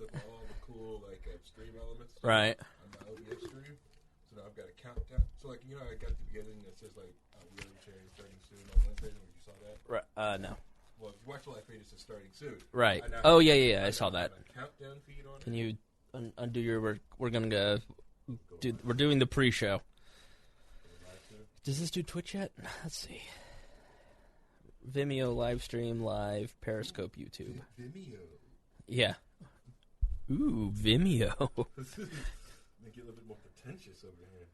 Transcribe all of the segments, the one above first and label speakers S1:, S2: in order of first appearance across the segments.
S1: list of all the cool stream elements.
S2: Right.
S1: On my OBS stream. So now I've got a countdown. So I got the beginning that says Libertarians starting soon on Wednesday. You saw that?
S2: Right. No.
S1: Well, watch the live feed. It says starting soon.
S2: Right. Oh yeah. I saw that.
S1: Countdown feed on.
S2: Can you undo your? We're gonna go. We're doing the pre-show. Does this do Twitch yet? Let's see. Vimeo live stream, live Periscope, YouTube.
S1: Vimeo.
S2: Yeah. Ooh, Vimeo.
S1: Make it a little bit more pretentious over here.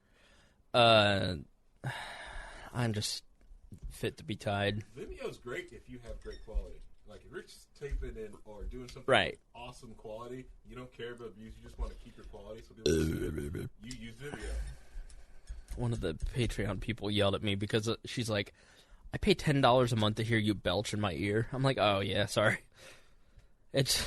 S2: I'm just fit to be tied.
S1: Vimeo's great if you have great quality. Like if you're just taping in or doing something
S2: right.
S1: with awesome quality, you don't care about views. You just want to keep your quality. So people you use Vimeo.
S2: One of the Patreon people yelled at me because she's like, I pay $10 a month to hear you belch in my ear. I'm like, oh, yeah, sorry. It's...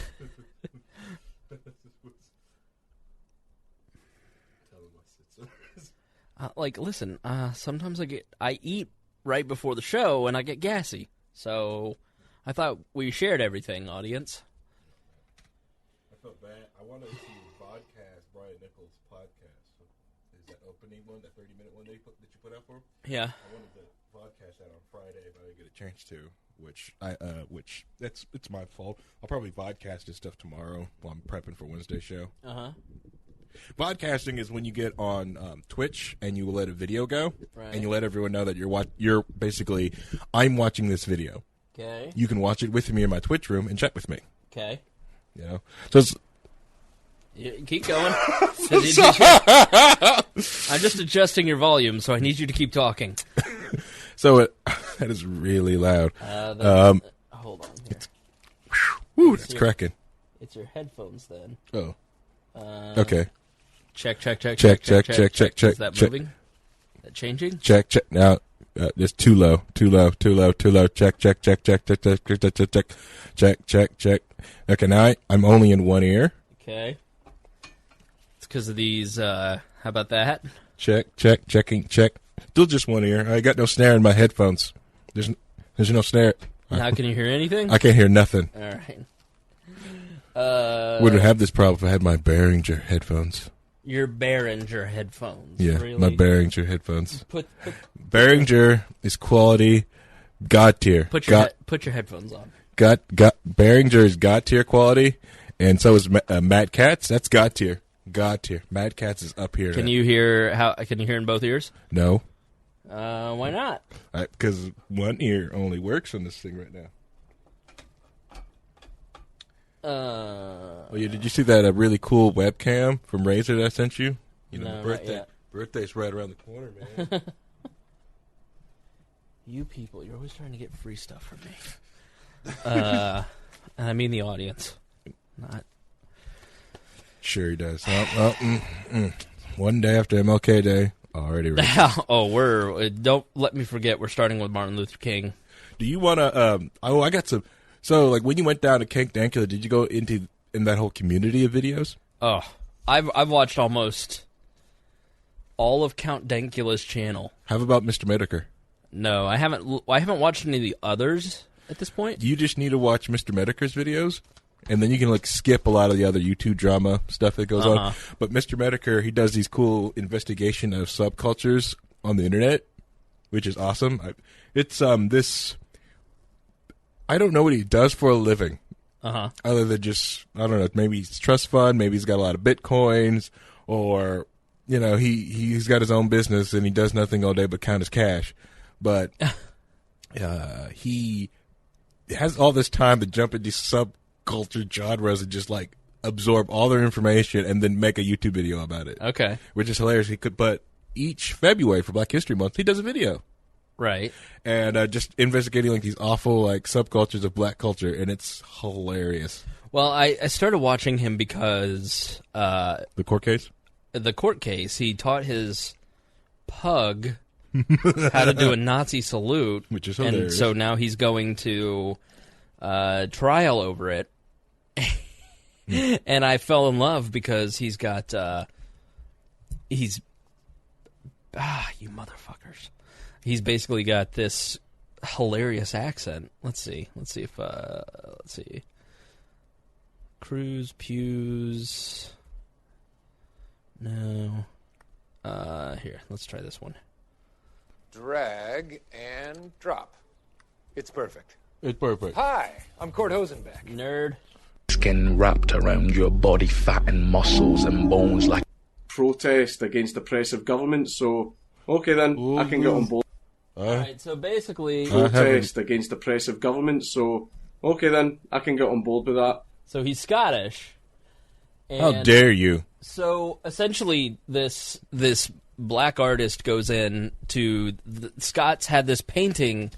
S2: listen, sometimes I eat right before the show and I get gassy. So I thought we shared everything, audience.
S1: I felt bad. I wanted to see vodcast Brian Nichols' podcast. Is that opening one, that 30-minute one that you put out for him?
S2: Yeah.
S1: I wanted to podcast that on Friday if I didn't get a chance to, which it's my fault. I'll probably vodcast this stuff tomorrow while I'm prepping for Wednesday's show.
S2: Uh-huh.
S1: Vodcasting is when you get on Twitch and you let a video go,
S2: right.
S1: and you let everyone know that you're basically, I'm watching this video.
S2: Okay.
S1: You can watch it with me in my Twitch room and chat with me.
S2: Okay.
S1: You know, so it's...
S2: Keep going. I'm just adjusting your volume, so I need you to keep talking.
S1: So that is really loud.
S2: Hold on here.
S1: That's cracking.
S2: It's your headphones then.
S1: Oh. Okay.
S2: Check.
S1: Check.
S2: Is that moving? Is that changing?
S1: Check. Now, it's too low. Check. Okay, now I'm only in one ear.
S2: Okay. It's because of these, how about that?
S1: Checking. Still just one ear. I got no snare in my headphones. There's no snare.
S2: Now can you hear anything?
S1: I can't hear nothing.
S2: All right.
S1: Wouldn't have this problem if I had my Behringer headphones.
S2: Your Behringer headphones?
S1: Yeah,
S2: really?
S1: My Behringer headphones.
S2: Behringer
S1: is quality, God tier.
S2: Put your headphones on.
S1: Behringer is God tier quality, and so is Mad Catz. That's God tier. Mad Catz is up here.
S2: Can you hear in both ears?
S1: No.
S2: Why not?
S1: Because one ear only works on this thing right now. Oh yeah, did you see that really cool webcam from Razer that I sent you?
S2: No,
S1: birthday's right around the corner, man.
S2: You people, you're always trying to get free stuff from me. And I mean the audience, not.
S1: Sure he does. One day after MLK Day, already ready.
S2: Don't let me forget, we're starting with Martin Luther King.
S1: Do you want to, I got some, so when you went down to Count Dankula, did you go in that whole community of videos?
S2: Oh, I've watched almost all of Count Dankula's channel.
S1: How about Mr. Medeker?
S2: No, I haven't watched any of the others at this point.
S1: You just need to watch Mr. Medeker's videos. And then you can skip a lot of the other YouTube drama stuff that goes on. But Mr. Medeker, he does these cool investigation of subcultures on the internet, which is awesome. It's this. I don't know what he does for a living. Other than just, I don't know, maybe he's trust fund, maybe he's got a lot of bitcoins, or he's got his own business and he does nothing all day but count his cash. But he has all this time to jump into subculture genres and just absorb all their information and then make a YouTube video about it.
S2: Okay.
S1: Which is hilarious. But each February for Black History Month, he does a video.
S2: Right.
S1: And just investigating these awful subcultures of black culture, and it's hilarious.
S2: Well, I started watching him because
S1: the court case?
S2: The court case, he taught his pug how to do a Nazi salute.
S1: Which is hilarious.
S2: And so now he's going to trial over it. And I fell in love because he's got you motherfuckers. He's basically got this hilarious accent. Let's see if Cruise, pews. No. Here, let's try this one.
S3: Drag and drop. It's perfect.
S1: It's perfect.
S3: Hi, I'm Kurt Hosenbeck.
S2: Nerd.
S4: Skin wrapped around your body, fat and muscles and bones like
S5: protest against oppressive government, so okay then, I can get on board.
S2: Alright, so basically...
S5: Protest against oppressive government, so okay then, I can get on board with that.
S2: So he's Scottish. And
S1: How dare you?
S2: So essentially, this black artist goes in to... Scots had this painting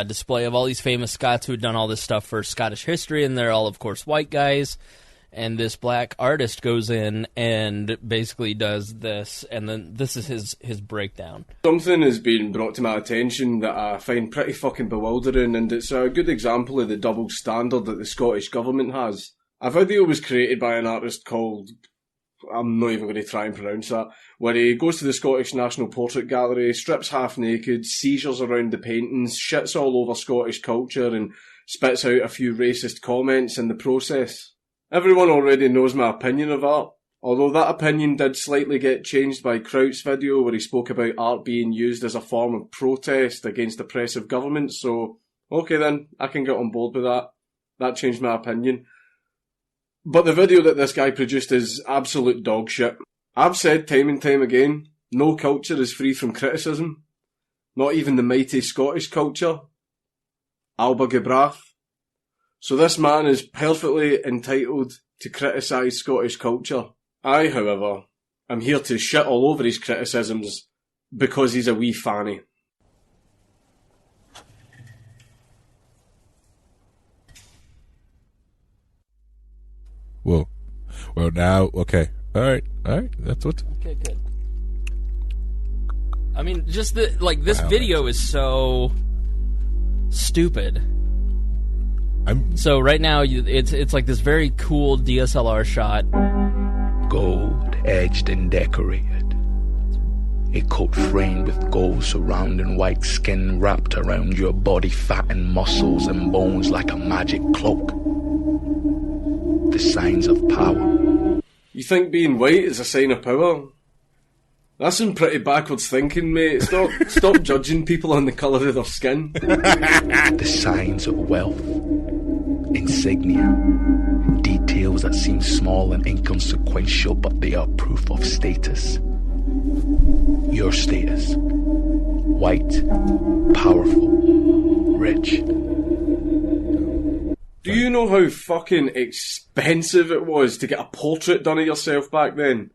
S2: display of all these famous Scots who had done all this stuff for Scottish history, and they're all, of course, white guys. And this black artist goes in and basically does this, and then this is his breakdown.
S5: Something has been brought to my attention that I find pretty fucking bewildering, and it's a good example of the double standard that the Scottish government has. A video was created by an artist called, I'm not even going to try and pronounce that, where he goes to the Scottish National Portrait Gallery, strips half naked, seizures around the paintings, shits all over Scottish culture, and spits out a few racist comments in the process. Everyone already knows my opinion of art, although that opinion did slightly get changed by Kraut's video where he spoke about art being used as a form of protest against oppressive governments, so okay then, I can get on board with that. That changed my opinion. But the video that this guy produced is absolute dog shit. I've said time and time again, no culture is free from criticism. Not even the mighty Scottish culture. Alba Gebrath. So this man is perfectly entitled to criticise Scottish culture. I, however, am here to shit all over his criticisms because he's a wee fanny.
S1: Whoa. Well, now, okay. All right. That's what...
S2: Okay, good. I mean, just this video is so stupid. So right now, it's like this very cool DSLR shot.
S4: gold, edged and decorated. A coat framed with gold surrounding white skin wrapped around your body, fat and muscles and bones like a magic cloak. The signs of power.
S5: You think being white is a sign of power? That's some pretty backwards thinking, mate. Stop judging people on the colour of their skin.
S4: The signs of wealth. Insignia. Details that seem small and inconsequential, but they are proof of status. Your status. White. Powerful. Rich.
S5: Do you know how fucking expensive it was to get a portrait done of yourself back then?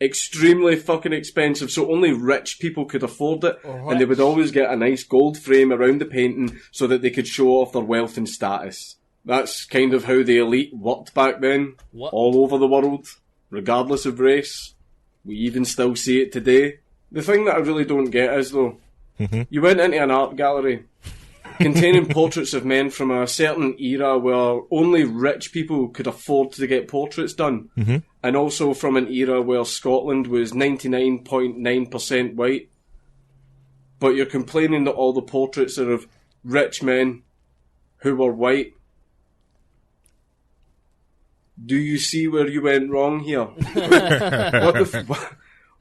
S5: Extremely fucking expensive, so only rich people could afford it, and they would always get a nice gold frame around the painting so that they could show off their wealth and status. That's kind of how the elite worked back then, all over the world, regardless of race. We even still see it today. The thing that I really don't get is, though, you went into an art gallery containing portraits of men from a certain era where only rich people could afford to get portraits done, and also from an era where Scotland was 99.9% white. But you're complaining that all the portraits are of rich men who were white. Do you see where you went wrong here?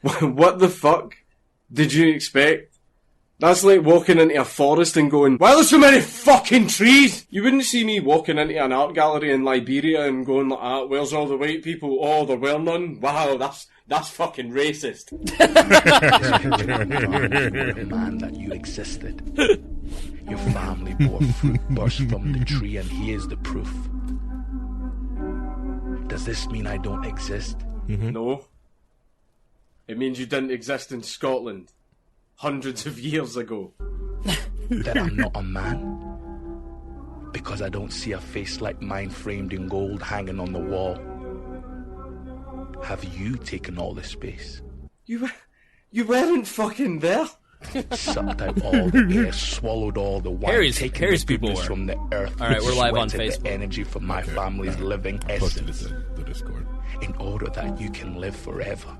S5: What the fuck did you expect? That's like walking into a forest and going, why are there so many fucking trees? You wouldn't see me walking into an art gallery in Liberia and going like that, where's all the white people? Oh, there were none? Wow, that's fucking racist.
S4: Man that you existed. Your family bore fruit burst from the tree, and here's the proof. Does this mean I don't exist?
S5: No. It means you didn't exist in Scotland hundreds of years ago.
S4: That I'm not a man? Because I don't see a face like mine framed in gold hanging on the wall. Have you taken all the space?
S5: You weren't fucking there.
S4: Sucked out all the air, swallowed all the wine, taken the goodness from the earth.
S2: All right, we're live on
S4: sweated
S2: Facebook.
S4: The energy from my family's living essence.
S1: The Discord.
S4: In order that you can live forever,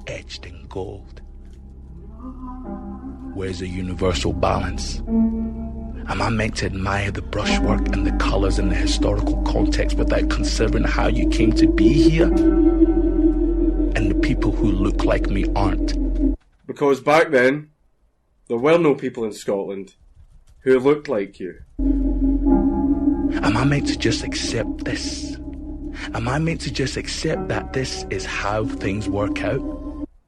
S4: etched in gold. Where's the universal balance? Am I meant to admire the brushwork and the colours and the historical context without considering how you came to be here? And the people who look like me aren't.
S5: Because back then, there were no people in Scotland who looked like you.
S4: Am I meant to just accept this? Am I meant to just accept that this is how things work out?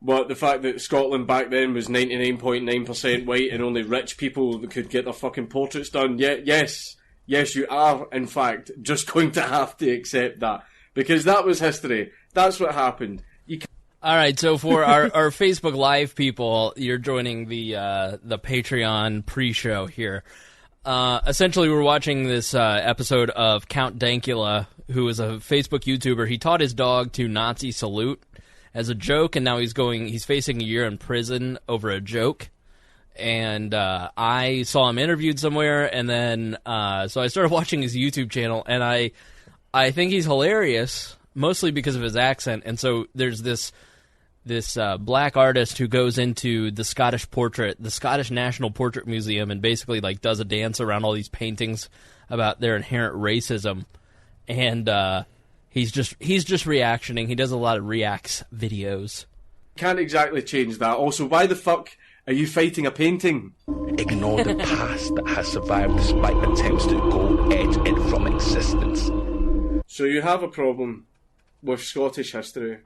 S5: What, the fact that Scotland back then was 99.9% white and only rich people could get their fucking portraits done? Yes, you are, in fact, just going to have to accept that. Because that was history. That's what happened.
S2: All right, so for our Facebook Live people, you're joining the Patreon pre-show here. Essentially, we're watching this episode of Count Dankula, who is a Facebook YouTuber. He taught his dog to Nazi salute as a joke, and now he's facing a year in prison over a joke. And I saw him interviewed somewhere, and then so I started watching his YouTube channel, and I think he's hilarious, mostly because of his accent. And so there's this black artist who goes into the Scottish National Portrait Museum and basically like does a dance around all these paintings about their inherent racism, and he's just reactioning. He does a lot of reacts videos.
S5: Can't exactly change that. Also, why the fuck are you fighting a painting?
S4: Ignore the past that has survived despite attempts to gold edge it from existence.
S5: So you have a problem with Scottish history,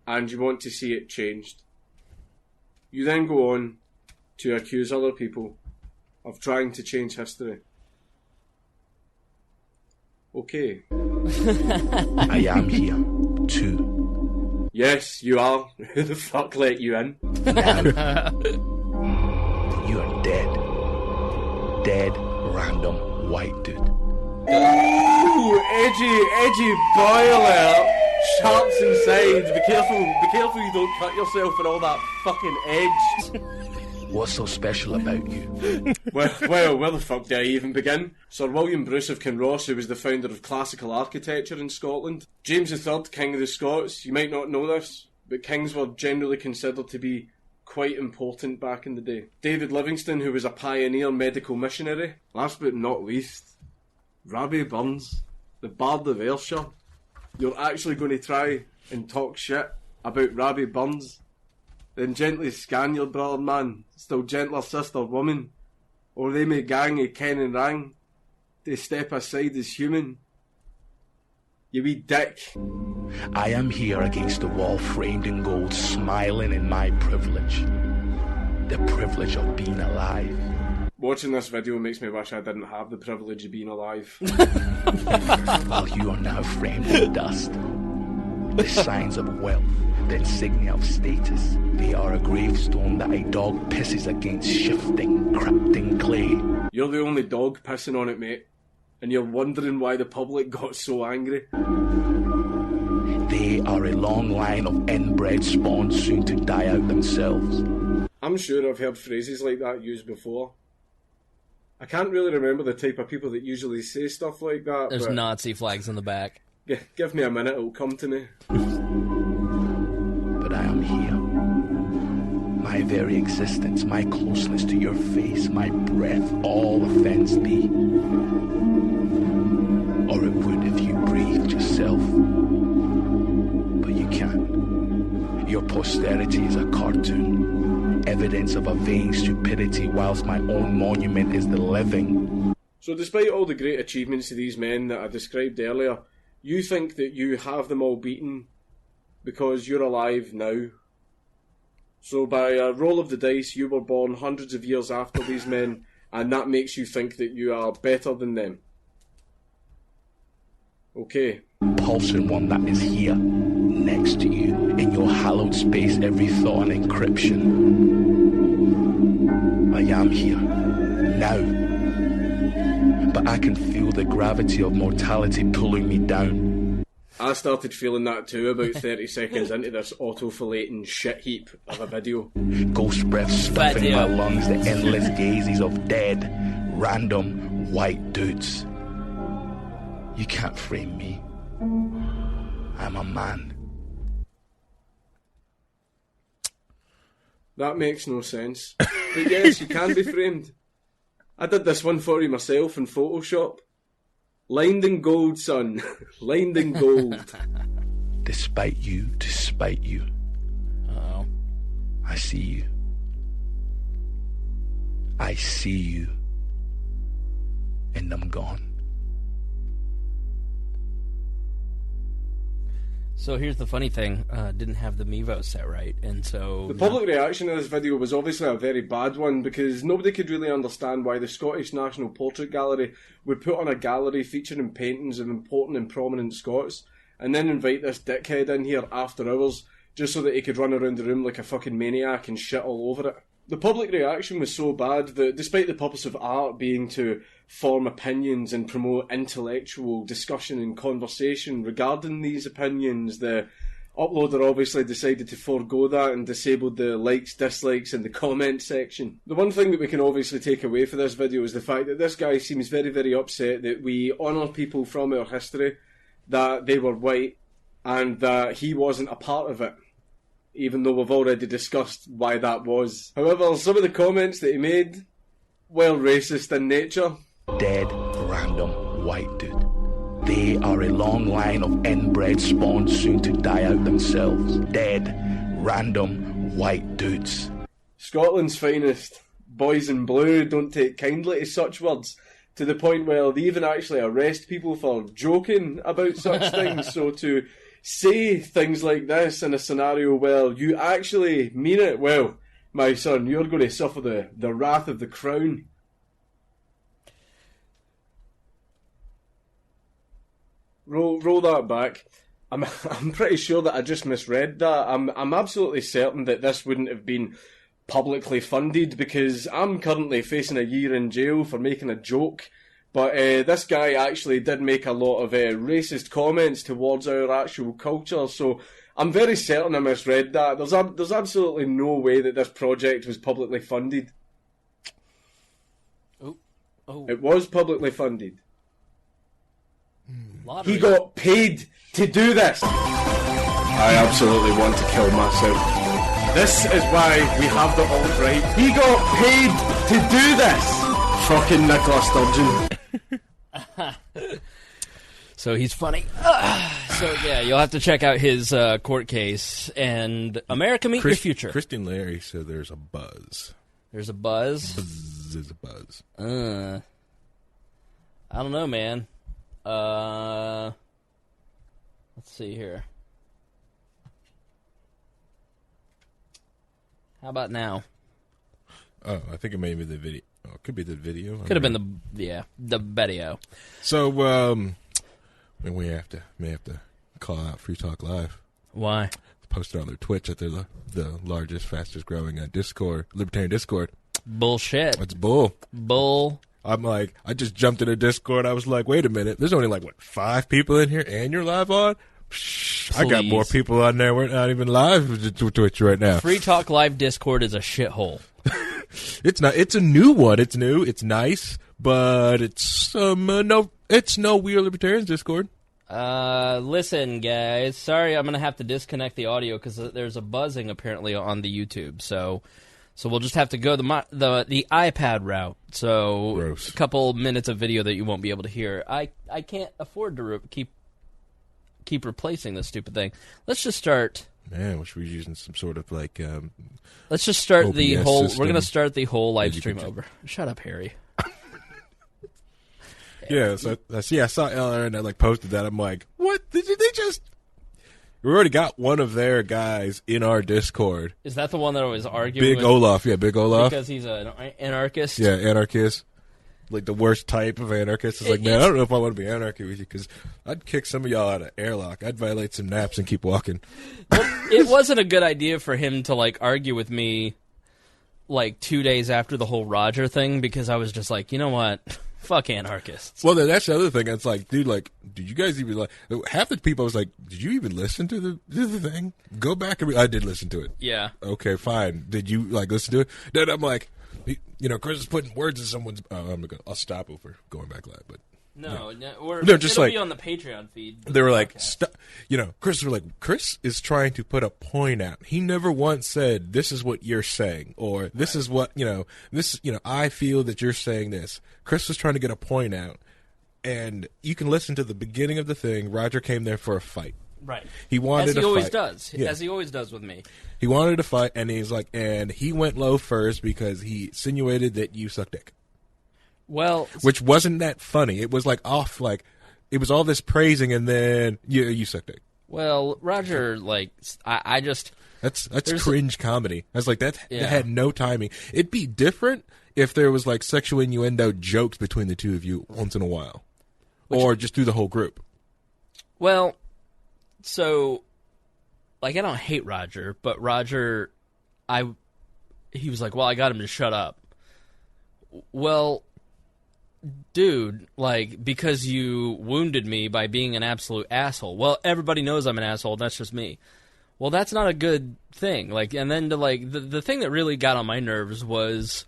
S5: and you want to see it changed. You then go on to accuse other people of trying to change history. Okay.
S4: I am here, too.
S5: Yes, you are. Who the fuck let you in?
S4: Now, you are dead. Dead, random, white dude.
S5: Ooh, edgy boy alert. Sharps inside. Be careful you don't cut yourself with all that fucking edge.
S4: What's so special about you?
S5: Well, where the fuck do I even begin? Sir William Bruce of Kinross, who was the founder of classical architecture in Scotland. James III, King of the Scots. You might not know this, but kings were generally considered to be quite important back in the day. David Livingstone, who was a pioneer medical missionary. Last but not least, Rabbie Burns, the Bard of Ayrshire. You're actually going to try and talk shit about Rabbie Burns? Then gently scan your brother, man. Still gentler sister, woman. Or they may gang a ken and rang. They step aside as human. You wee dick.
S4: I am here against the wall framed in gold, smiling in my privilege. The privilege of being alive.
S5: Watching this video makes me wish I didn't have the privilege of being alive.
S4: While you are now framed in dust. The signs of wealth, the insignia of status. They are a gravestone that a dog pisses against, shifting, crafting clay.
S5: You're the only dog pissing on it, mate. And you're wondering why the public got so angry.
S4: They are a long line of inbred spawns soon to die out themselves.
S5: I'm sure I've heard phrases like that used before. I can't really remember the type of people that usually say stuff like that.
S2: There's Nazi flags in the back.
S5: Give me a minute, it'll come to me.
S4: But I am here. My very existence, my closeness to your face, my breath, all offends thee. Or it would if you breathed yourself. But you can't. Your posterity is a cartoon. Evidence of a vain stupidity, whilst my own monument is the living.
S5: So despite all the great achievements of these men that I described earlier, you think that you have them all beaten because you're alive now. So by a roll of the dice, you were born hundreds of years after these men, and that makes you think that you are better than them. Okay.
S4: Pulsing one that is here, next to you, in your hallowed space, every thought an encryption. I am here, now. But I can feel the gravity of mortality pulling me down.
S5: I started feeling that too about 30 seconds into this auto-fillating shit heap of a video.
S4: Ghost breath stuffing my lungs, the endless gazes of dead, random, white dudes. You can't frame me. I'm a man.
S5: That makes no sense. But yes, you can be framed. I did this one for you myself in Photoshop. Lined in gold, son. Lined in gold.
S4: Despite you,
S2: Uh-oh.
S4: I see you. I see you. And I'm gone.
S2: So here's the funny thing, didn't have the Mevo set right, and so...
S5: The public reaction to this video was obviously a very bad one because nobody could really understand why the Scottish National Portrait Gallery would put on a gallery featuring paintings of important and prominent Scots and then invite this dickhead in here after hours just so that he could run around the room like a fucking maniac and shit all over it. The public reaction was so bad that despite the purpose of art being to form opinions and promote intellectual discussion and conversation regarding these opinions, the uploader obviously decided to forego that and disabled the likes, dislikes and the comment section. The one thing that we can obviously take away for this video is the fact that this guy seems very, very upset that we honour people from our history, that they were white, and that he wasn't a part of it, even though we've already discussed why that was. However, some of the comments that he made, well, racist in nature.
S4: Dead, random, white dude. They are a long line of inbred spawns soon to die out themselves. Dead, random, white dudes.
S5: Scotland's finest. Boys in blue don't take kindly to such words, to the point where they even actually arrest people for joking about such things. So to say things like this in a scenario where you actually mean it, well, my son, you're going to suffer the wrath of the crown. Roll that back. I'm pretty sure that I just misread that. I'm absolutely certain that this wouldn't have been publicly funded because I'm currently facing a year in jail for making a joke. But this guy actually did make a lot of racist comments towards our actual culture, so I'm very certain I misread that. There's absolutely no way that this project was publicly funded.
S2: Oh.
S5: It was publicly funded.
S2: Lottery.
S5: He got paid to do this. I absolutely want to kill myself. This is why we have the alt-right. He got paid to do this. Fucking Nicola Sturgeon.
S2: So he's funny. So yeah, you'll have to check out his court case. And America, meet your future.
S1: Christian Larry said there's a buzz.
S2: There's a buzz?
S1: Buzz is a buzz.
S2: I don't know, man. Let's see here. How about now?
S1: Oh, I think it may be the video. Oh, it could be the video.
S2: Could have been the video.
S1: So, we may have to call out Free Talk Live.
S2: Why?
S1: Posted on their Twitch that they're the largest, fastest growing Discord, Libertarian Discord.
S2: Bullshit.
S1: That's bull.
S2: Bull.
S1: I'm like, I just jumped into Discord. I was like, wait a minute. There's only 5 people in here, and you're live on? Psh, I got more people on there. We're not even live to Twitch right now.
S2: Free Talk Live Discord is a shithole.
S1: It's not. It's a new one. It's new. It's nice, but it's no. It's no We Are Libertarians Discord.
S2: Listen, guys. Sorry, I'm gonna have to disconnect the audio because there's a buzzing apparently on the YouTube. So we'll just have to go the iPad route. So
S1: gross.
S2: A couple minutes of video that you won't be able to hear. I can't afford to keep replacing this stupid thing. Let's just start.
S1: Man, I wish we were using some sort of
S2: let's just start
S1: OBS
S2: the whole.
S1: system.
S2: We're gonna start the whole live stream over. Shut up, Harry.
S1: Yeah, so I saw Eller and I posted that. I'm like, what? Did they just? We already got one of their guys in our Discord.
S2: Is that the one that I was arguing
S1: Big Olaf, yeah, Big Olaf.
S2: because he's an anarchist?
S1: Yeah, anarchist. Like the worst type of anarchist. It's like, man, I don't know if I want to be anarchy with you because I'd kick some of y'all out of airlock. I'd violate some naps and keep walking.
S2: Well, it wasn't a good idea for him to argue with me 2 days after the whole Roger thing because I was just like, you know what? Fuck anarchists.
S1: Well, then that's the other thing. It's like, dude, did you guys even half the people? I was like, did you even listen to the thing? Go back and I did listen to it.
S2: Yeah.
S1: Okay, fine. Did you listen to it? Then I'm like, Chris is putting words in someone's. I'll stop over going back live, but
S2: No,
S1: just
S2: it'll
S1: like
S2: be on the Patreon feed.
S1: They were like, Chris was like, Chris is trying to put a point out. He never once said, this is what you're saying, or this is what, I feel that you're saying this. Chris was trying to get a point out. And you can listen to the beginning of the thing. Roger came there for a fight.
S2: Right.
S1: He wanted to fight.
S2: As he always does with me.
S1: He wanted to fight, and he's like, and he went low first because he insinuated that you suck dick.
S2: Well,
S1: which wasn't that funny. It was like off, like it was all this praising, and then you suck dick.
S2: Well, Roger, like I just
S1: that's cringe comedy. I was like that had no timing. It'd be different if there was like sexual innuendo jokes between the two of you once in a while, or just through the whole group.
S2: Well, so like I don't hate Roger, but Roger, he was like, well, I got him to shut up. Well, dude, like, because you wounded me by being an absolute asshole. Well, everybody knows I'm an asshole. That's just me. Well, that's not a good thing. Like, and then to like the thing that really got on my nerves was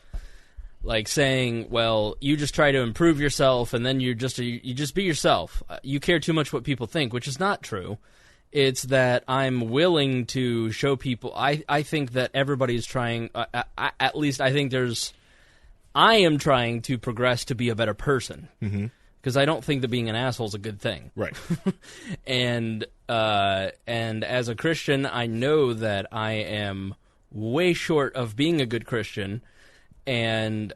S2: like saying, well, you just try to improve yourself, and then you just be yourself. You care too much what people think, which is not true. It's that I'm willing to show people. I think that everybody's trying. At least I think I am trying to progress to be a better person because I don't think that being an asshole is a good thing.
S1: Right.
S2: and as a Christian, I know that I am way short of being a good Christian and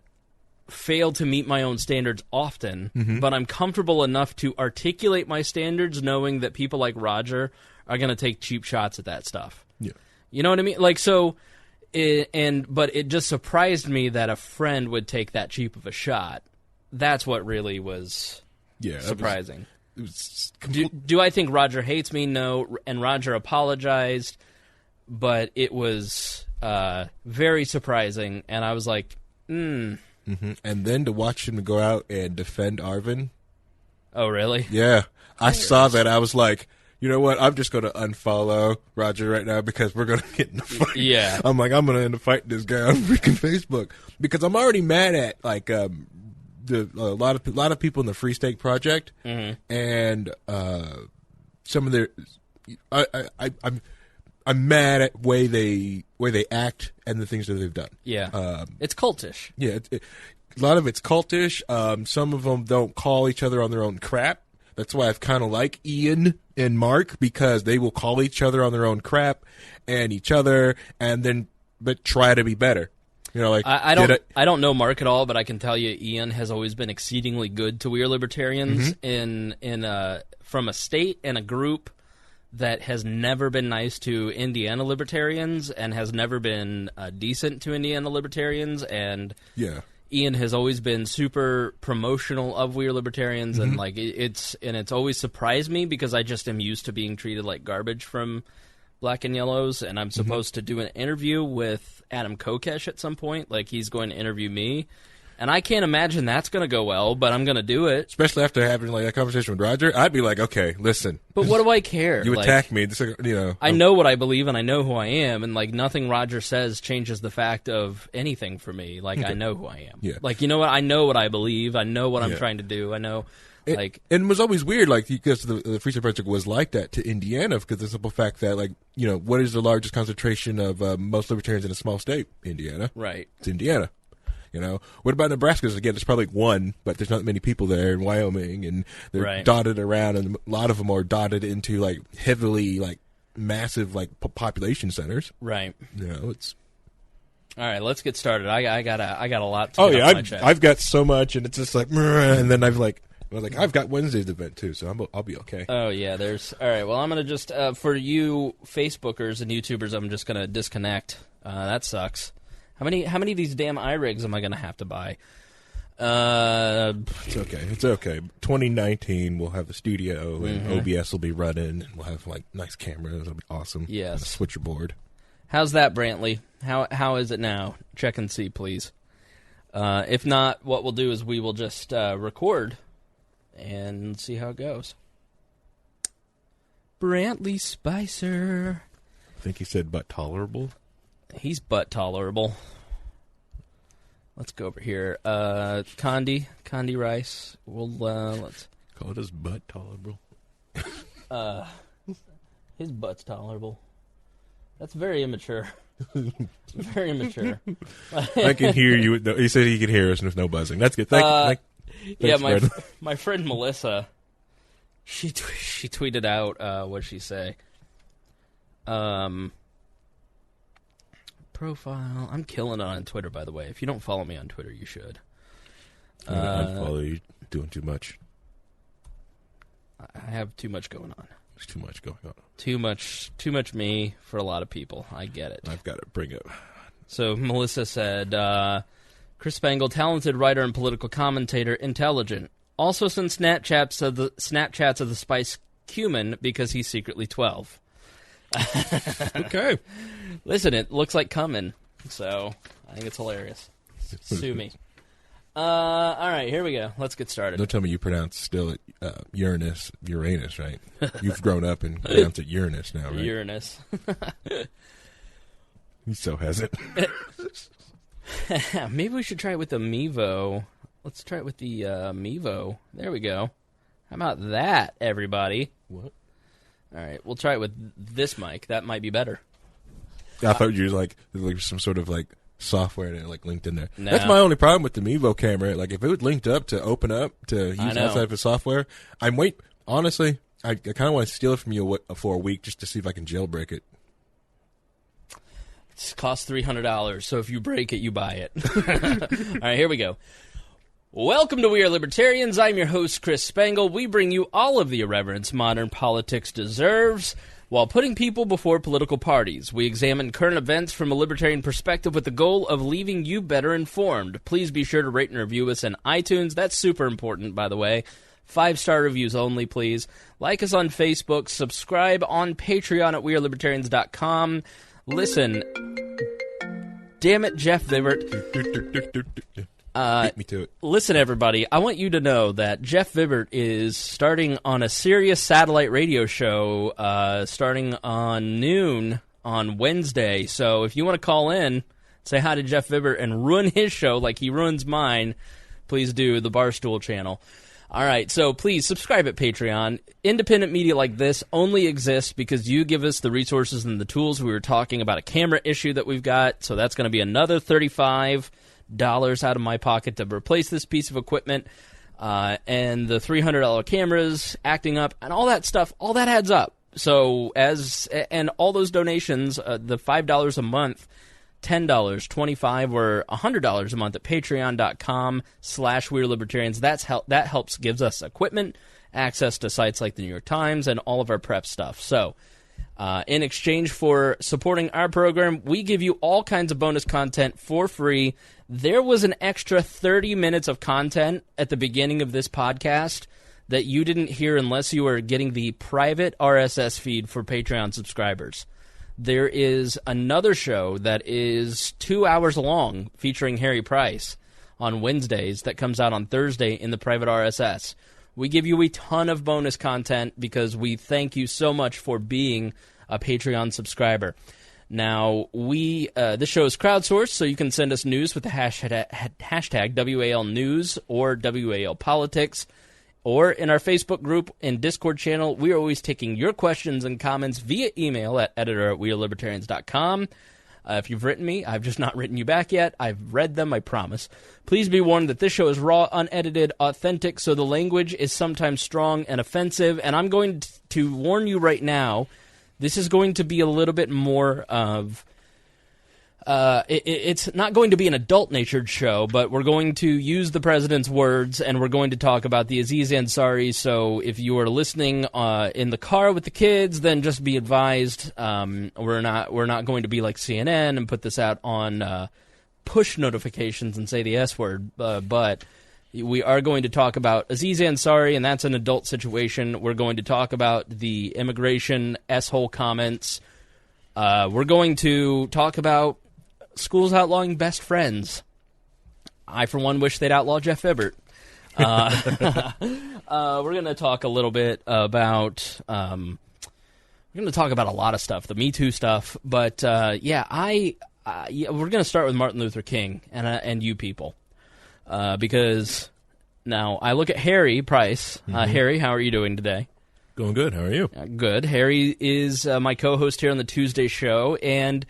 S2: fail to meet my own standards often, but I'm comfortable enough to articulate my standards knowing that people like Roger are going to take cheap shots at that stuff.
S1: Yeah.
S2: You know what I mean? Like, so... But it just surprised me that a friend would take that cheap of a shot. That's what really was surprising. Do I think Roger hates me? No. And Roger apologized, but it was very surprising. And I was like, And
S1: then to watch him go out and defend Arvin.
S2: Oh, really?
S1: Yeah. I saw that. I was like, you know what? I'm just going to unfollow Roger right now because we're going to get in a fight.
S2: Yeah.
S1: I'm like, I'm going to end up fighting this guy on freaking Facebook because I'm already mad at like a lot of people in the Free State Project and some of their. I'm mad at way they act and the things that they've done.
S2: Yeah. It's cultish.
S1: Yeah. A lot of it's cultish. Some of them don't call each other on their own crap. That's why I've kind of like Ian and Mark because they will call each other on their own crap and each other but try to be better. You know, like
S2: I don't know Mark at all, but I can tell you Ian has always been exceedingly good to We Are Libertarians from a state and a group that has never been nice to Indiana Libertarians and has never been decent to Indiana Libertarians and Ian has always been super promotional of We Are Libertarians, and like it's always surprised me because I just am used to being treated like garbage from Black and Yellows, and I'm supposed to do an interview with Adam Kokesh at some point. Like he's going to interview me, and I can't imagine that's going to go well, but I'm going to do it.
S1: Especially after having like a conversation with Roger, I'd be like, okay, listen.
S2: But what do I care?
S1: You attack me,
S2: I know what I believe and I know who I am, and like nothing Roger says changes the fact of anything for me. Like I know who I am.
S1: Yeah.
S2: Like you know what? I know what I believe. I know what I'm trying to do. I know. And
S1: it was always weird, like because the Free State Project was like that to Indiana because the simple fact that, like, you know, what is the largest concentration of most libertarians in a small state? Indiana,
S2: right?
S1: It's Indiana. You know, what about Nebraska? Again, there's probably one, but there's not many people there. In Wyoming, and they're dotted around, and a lot of them are dotted into like heavily like massive like population centers.
S2: Right.
S1: You know, it's.
S2: All right, let's get started. I got a lot to
S1: get
S2: off my chest.
S1: I've got so much, and it's just like, and then I was like, I've got Wednesday's event too, so I'll be okay.
S2: Oh yeah, all right. Well, I'm gonna just for you Facebookers and YouTubers, I'm just gonna disconnect. That sucks. How many of these damn iRigs am I gonna have to buy?
S1: It's okay. 2019, we'll have the studio, and OBS will be running, and we'll have like nice cameras. It'll be awesome.
S2: Yes.
S1: A switcher board.
S2: How's that, Brantley? How is it now? Check and see, please. If not, what we'll do is we will just record and see how it goes. Brantley Spicer.
S1: I think he said butt tolerable.
S2: He's butt tolerable. Let's go over here. Condi Rice. Let's
S1: call it his butt tolerable.
S2: His butt's tolerable. That's very immature. Very immature.
S1: I can hear you. He said he could hear us with no buzzing. That's good. Thanks,
S2: my friend Melissa, she tweeted out, what'd she say? Profile. I'm killing it on Twitter, by the way. If you don't follow me on Twitter, you should.
S1: I unfollow you. Doing too much.
S2: I have too much going on.
S1: There's too much going on.
S2: Too much me for a lot of people. I get it.
S1: I've got to bring it.
S2: So Melissa said, Chris Spangle, talented writer and political commentator, intelligent. Also some Snapchats of the Spice Cumin because he's secretly 12.
S1: Okay.
S2: Listen, it looks like coming, so I think it's hilarious. Sue me. All right, here we go. Let's get started.
S1: Don't tell me you pronounce still Uranus, right? You've grown up and pronounced it Uranus now, right?
S2: Uranus.
S1: He so has it.
S2: Maybe we should try it with the Mevo. Let's try it with the Mevo. There we go. How about that, everybody?
S1: What?
S2: All right, we'll try it with this mic. That might be better.
S1: I thought you were like some sort of like software that like linked in there.
S2: No.
S1: That's my only problem with the Mevo camera. Like if it was linked up to open up to use outside of the software, honestly, I kind of want to steal it from you for a week just to see if I can jailbreak it.
S2: It costs $300, so if you break it, you buy it. All right, here we go. Welcome to We Are Libertarians. I'm your host, Chris Spangle. We bring you all of the irreverence modern politics deserves while putting people before political parties. We examine current events from a libertarian perspective with the goal of leaving you better informed. Please be sure to rate and review us on iTunes. That's super important, by the way. 5-star reviews only, please. Like us on Facebook. Subscribe on Patreon at wearelibertarians.com. Listen, damn it, Jeff Vivert.
S1: Beat me to it.
S2: Listen, everybody, I want you to know that Jeff Vivert is starting on a Sirius satellite radio show starting on noon on Wednesday. So if you want to call in, say hi to Jeff Vivert, and ruin his show like he ruins mine, please do, the Barstool channel. All right, so please subscribe at Patreon. Independent media like this only exists because you give us the resources and the tools. We were talking about a camera issue that we've got, so that's going to be another $35 out of my pocket to replace this piece of equipment, and the $300 cameras acting up and all that stuff, all that adds up. So and all those donations, the $5 a month, $10, $25, or $100 a month at patreon.com/wearelibertarians. That helps, gives us equipment, access to sites like the New York Times, and all of our prep stuff. So in exchange for supporting our program, we give you all kinds of bonus content for free. There was an extra 30 minutes of content at the beginning of this podcast that you didn't hear unless you were getting the private RSS feed for Patreon subscribers. There is another show that is 2 hours long featuring Harry Price on Wednesdays that comes out on Thursday in the private RSS. We give you a ton of bonus content because we thank you so much for being a Patreon subscriber. Now, this show is crowdsourced, so you can send us news with the hashtag WAL News or WAL Politics, or in our Facebook group and Discord channel. We are always taking your questions and comments via email at editor@wearelibertarians.com. If you've written me, I've just not written you back yet. I've read them, I promise. Please be warned that this show is raw, unedited, authentic, so the language is sometimes strong and offensive, and I'm going to warn you right now, this is going to be a little bit more of... it's not going to be an adult-natured show, but we're going to use the president's words, and we're going to talk about the Aziz Ansari. So if you are listening in the car with the kids, then just be advised. We're not going to be like CNN and put this out on push notifications and say the S word, but we are going to talk about Aziz Ansari, and that's an adult situation. We're going to talk about the immigration S-hole comments. We're going to talk about schools outlawing best friends. I, for one, wish they'd outlaw Jeff Vivert. We're going to talk a little bit about... we're going to talk about a lot of stuff, the Me Too stuff. But, yeah, I yeah, we're going to start with Martin Luther King and you people, because now I look at Harry Price. Harry, how are you doing today?
S1: Going good. How are you?
S2: Good. Harry is my co-host here on the Tuesday show. And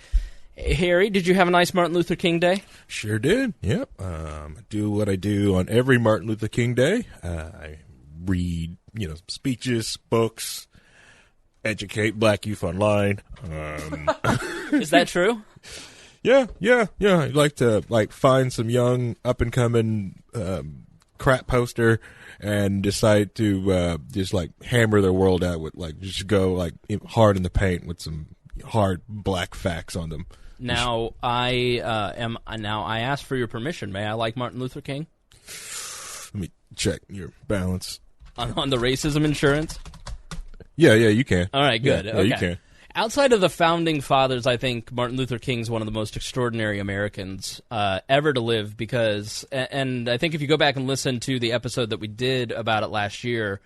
S2: Harry, did you have a nice Martin Luther King Day?
S1: Sure did. Yep. I do what I do on every Martin Luther King Day. I read, speeches, books, educate Black youth online.
S2: Is that true?
S1: Yeah. I like to find some young up and coming crap poster and decide to just hammer their world out with just go hard in the paint with some hard black facts on them.
S2: Now I ask for your permission. May I like Martin Luther King?
S1: Let me check your balance
S2: on the racism insurance.
S1: Yeah, you can.
S2: All right, good.
S1: Yeah,
S2: okay.
S1: You can.
S2: Outside of the founding fathers, I think Martin Luther King's one of the most extraordinary Americans ever to live because, and I think if you go back and listen to the episode that we did about it last year,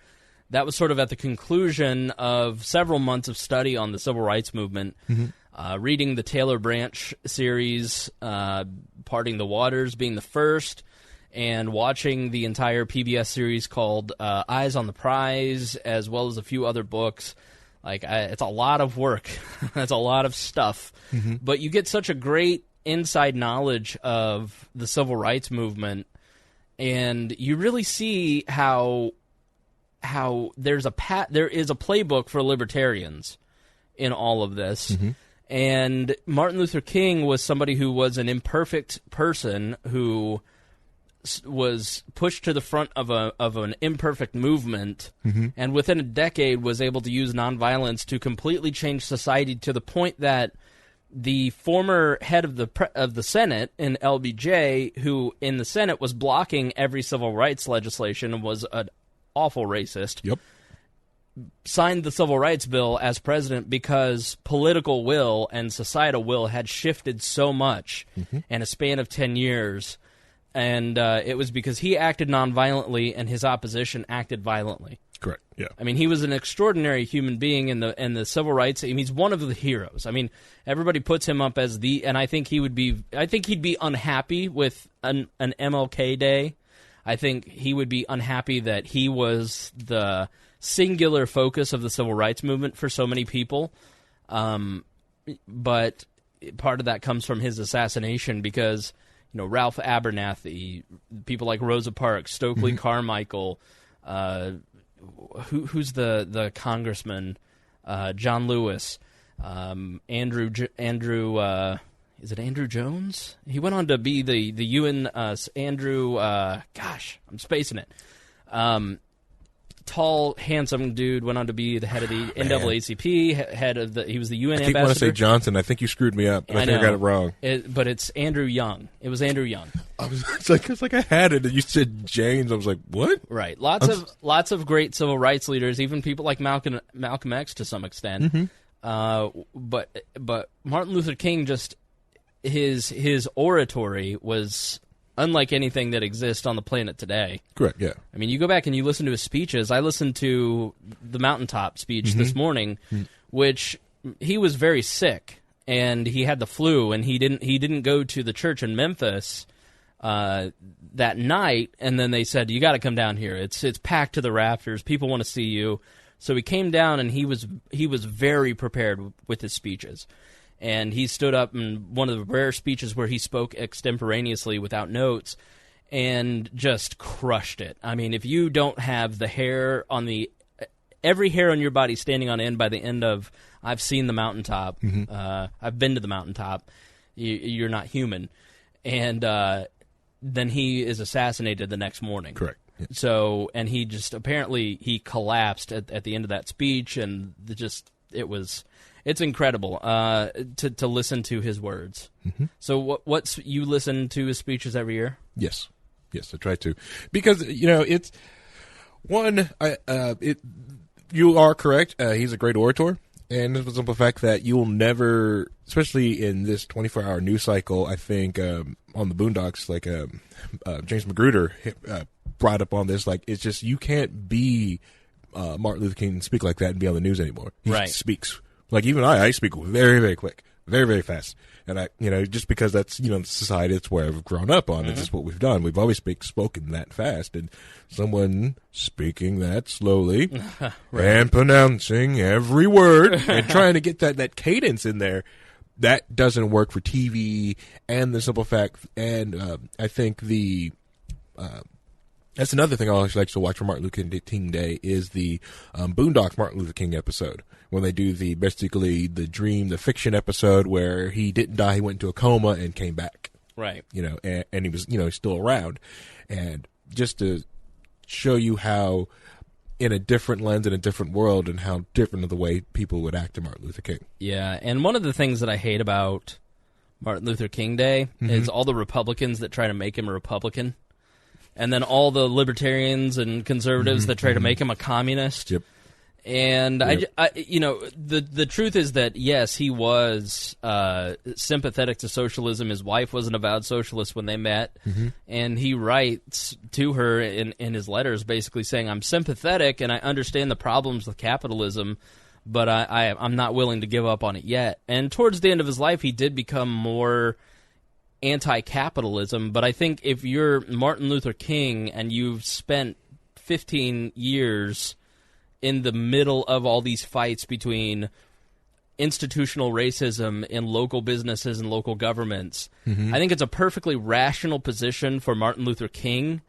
S2: that was sort of at the conclusion of several months of study on the civil rights movement, reading the Taylor Branch series, Parting the Waters being the first, and watching the entire PBS series called Eyes on the Prize, as well as a few other books. It's a lot of work. It's a lot of stuff. But you get such a great inside knowledge of the civil rights movement, and you really see how there is a playbook for libertarians in all of this. And Martin Luther King was somebody who was an imperfect person who was pushed to the front of an imperfect movement, and within a decade was able to use nonviolence to completely change society to the point that the former head of the Senate in LBJ, who in the Senate was blocking every civil rights legislation and was an awful racist, signed the civil rights bill as president because political will and societal will had shifted so much in a span of 10 years. And it was because he acted nonviolently and his opposition acted violently.
S1: Correct. Yeah.
S2: I mean, he was an extraordinary human being in the civil rights. I mean, he's one of the heroes. I mean, everybody puts him up as and I think he'd be unhappy with an MLK Day. I think he would be unhappy that he was the singular focus of the civil rights movement for so many people. But part of that comes from his assassination because Ralph Abernathy, people like Rosa Parks, Stokely Carmichael, who's the congressman, John Lewis, Andrew, is it Andrew Jones? He went on to be the UN, Andrew, gosh, I'm spacing it. Tall, handsome dude went on to be the head of the NAACP, he was the UN ambassador.
S1: I keep want to say Johnson. I think you screwed me up. I think I got it wrong.
S2: But it's Andrew Young. It was Andrew Young.
S1: It's like I had it, and you said James. I was like, what?
S2: Right. Lots of great civil rights leaders, even people like Malcolm X to some extent. But Martin Luther King, just his oratory was unlike anything that exists on the planet today.
S1: Correct, yeah.
S2: I mean, you go back and you listen to his speeches. I listened to the Mountaintop speech this morning, which he was very sick, and he had the flu, and he didn't go to the church in Memphis that night, and then they said, you got to come down here. It's packed to the rafters. People want to see you. So he came down, and he was very prepared with his speeches. And he stood up in one of the rare speeches where he spoke extemporaneously without notes and just crushed it. I mean, if you don't have the hair on every hair on your body standing on end by the end of, I've seen the Mountaintop, I've been to the Mountaintop, you're not human. And then he is assassinated the next morning.
S1: Correct. Yeah.
S2: So, and he just, apparently he collapsed at the end of that speech, and it's incredible to listen to his words. So you listen to his speeches every year?
S1: Yes, I try to, because it's one. You are correct. He's a great orator, and the simple fact that you will never, especially in this 24-hour news cycle, I think on the Boondocks, James Magruder brought up on this. It's just you can't be Martin Luther King and speak like that and be on the news anymore. He speaks. Even I speak very, very quick. very, very fast. And just because that's, the society that's where I've grown up on, it's just what we've done. We've always spoken that fast, and someone speaking that slowly and pronouncing every word and trying to get that cadence in there, that doesn't work for TV. And the simple fact, and I think that's another thing I always like to watch for Martin Luther King Day is the Boondocks Martin Luther King episode, when they do basically the fiction episode where he didn't die, he went into a coma and came back.
S2: Right.
S1: And he was, still around. And just to show you how in a different lens, in a different world, and how different of the way people would act to Martin Luther King.
S2: Yeah, and one of the things that I hate about Martin Luther King Day is all the Republicans that try to make him a Republican. And then all the libertarians and conservatives that try to make him a communist.
S1: Yep.
S2: And the truth is that, yes, he was sympathetic to socialism. His wife was an avowed socialist when they met. And he writes to her in his letters basically saying, I'm sympathetic and I understand the problems with capitalism, but I'm not willing to give up on it yet. And towards the end of his life, he did become more anti-capitalism, but I think if you're Martin Luther King and you've spent 15 years in the middle of all these fights between institutional racism in local businesses and local governments, I think it's a perfectly rational position for Martin Luther King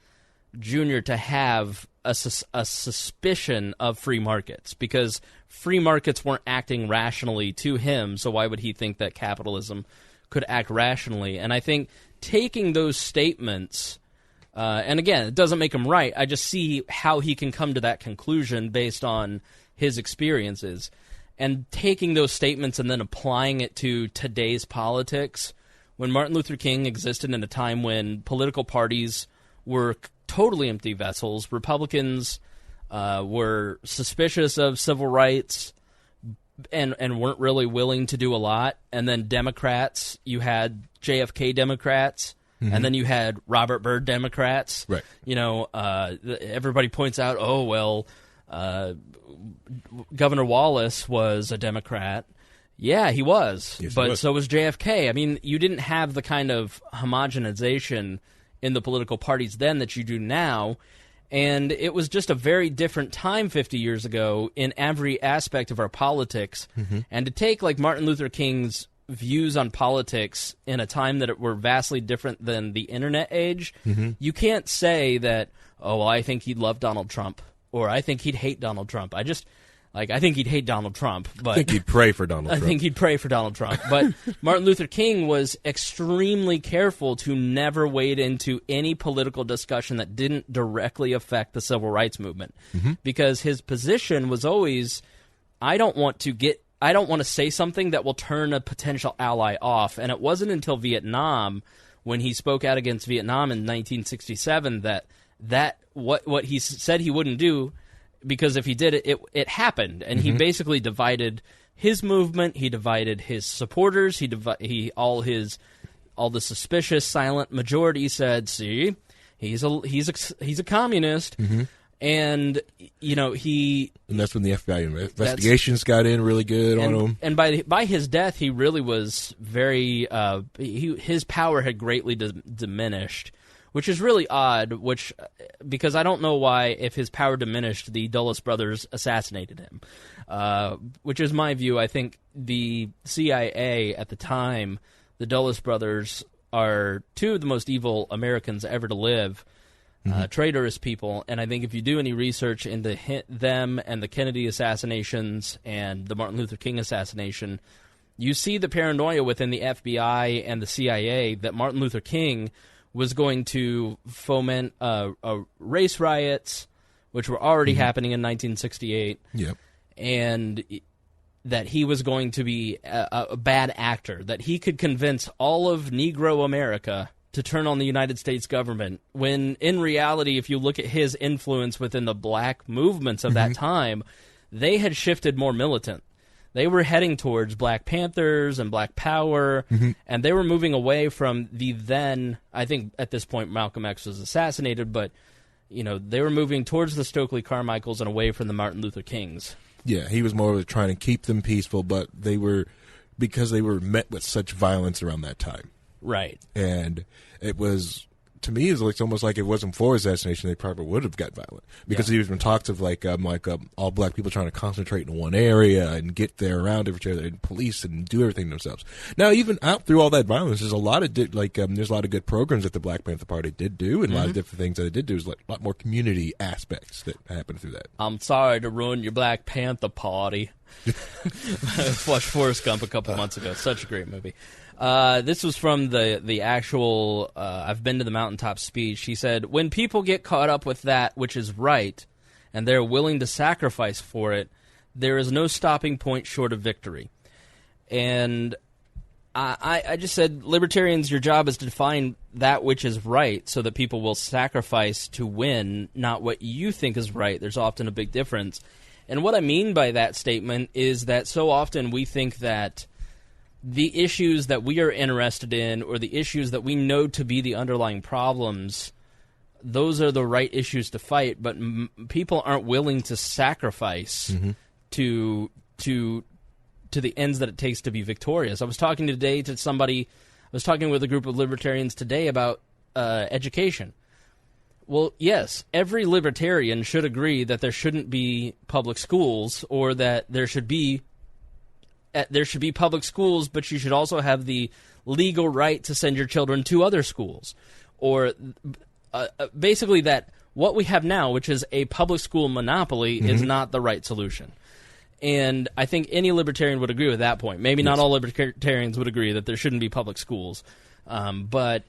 S2: Jr. to have a suspicion of free markets, because free markets weren't acting rationally to him, so why would he think that capitalism could act rationally? And I think taking those statements, and again, it doesn't make him right, I just see how he can come to that conclusion based on his experiences. And taking those statements and then applying it to today's politics, when Martin Luther King existed in a time when political parties were totally empty vessels, Republicans were suspicious of civil rights, and weren't really willing to do a lot. And then Democrats, you had JFK Democrats, and then you had Robert Byrd Democrats.
S1: Right.
S2: Everybody points out, Governor Wallace was a Democrat. Yeah, he was.
S1: Yes,
S2: but
S1: he was.
S2: So was JFK. I mean, you didn't have the kind of homogenization in the political parties then that you do now. And it was just a very different time 50 years ago in every aspect of our politics. And to take like Martin Luther King's views on politics in a time that were vastly different than the internet age, you can't say that, I think he'd love Donald Trump, or I think he'd hate Donald Trump. I think he'd hate Donald Trump, but
S1: I think he'd pray for Donald Trump.
S2: I think he'd pray for Donald Trump. But Martin Luther King was extremely careful to never wade into any political discussion that didn't directly affect the civil rights movement. Because his position was always, I don't want to say something that will turn a potential ally off. And it wasn't until Vietnam, when he spoke out against Vietnam in 1967, that what he said he wouldn't do, because if he did it, it happened. And he basically divided his movement, he divided his supporters, all the suspicious silent majority said, see, he's a communist. And
S1: and that's when the FBI investigations got in really good on him.
S2: And by his death, he really was very his power had greatly diminished, which is really odd. Because I don't know why, if his power diminished, the Dulles brothers assassinated him. Which is my view. I think the CIA at the time, the Dulles brothers, are two of the most evil Americans ever to live. Traitorous people, and I think if you do any research into them and the Kennedy assassinations and the Martin Luther King assassination, you see the paranoia within the FBI and the CIA that Martin Luther King was going to foment race riots, which were already happening in 1968, and that he was going to be a bad actor, that he could convince all of Negro America to turn on the United States government, when in reality, if you look at his influence within the black movements of that time, they had shifted more militant. They were heading towards Black Panthers and Black Power, and they were moving away from the then, I think at this point Malcolm X was assassinated, but they were moving towards the Stokely Carmichaels and away from the Martin Luther Kings.
S1: Yeah, he was more of trying to keep them peaceful, but they were because they were met with such violence around that time.
S2: Right.
S1: And it was, to me, it's almost like if it wasn't for his assassination, they probably would have got violent. Because there's been talks of all black people trying to concentrate in one area and get there around each other and police and do everything themselves. Now, even out through all that violence, there's a lot of there's a lot of good programs that the Black Panther Party did do, and a lot of different things that it did do. There's a lot more community aspects that happened through that.
S2: I'm sorry to ruin your Black Panther Party. Watched Forrest Gump a couple months ago. Such a great movie. This was from the actual I've Been to the Mountaintop speech. She said, when people get caught up with that which is right, and they're willing to sacrifice for it, there is no stopping point short of victory. And I just said, libertarians, your job is to define that which is right so that people will sacrifice to win, not what you think is right. There's often a big difference. And what I mean by that statement is that so often we think that the issues that we are interested in or the issues that we know to be the underlying problems, those are the right issues to fight, but people aren't willing to sacrifice to the ends that it takes to be victorious. I was talking today to somebody, I was talking with a group of libertarians today about education. Well, yes, every libertarian should agree that there shouldn't be public schools, or that there should be public schools, but you should also have the legal right to send your children to other schools. Or basically that what we have now, which is a public school monopoly, is not the right solution. And I think any libertarian would agree with that point. Maybe not all libertarians would agree that there shouldn't be public schools, but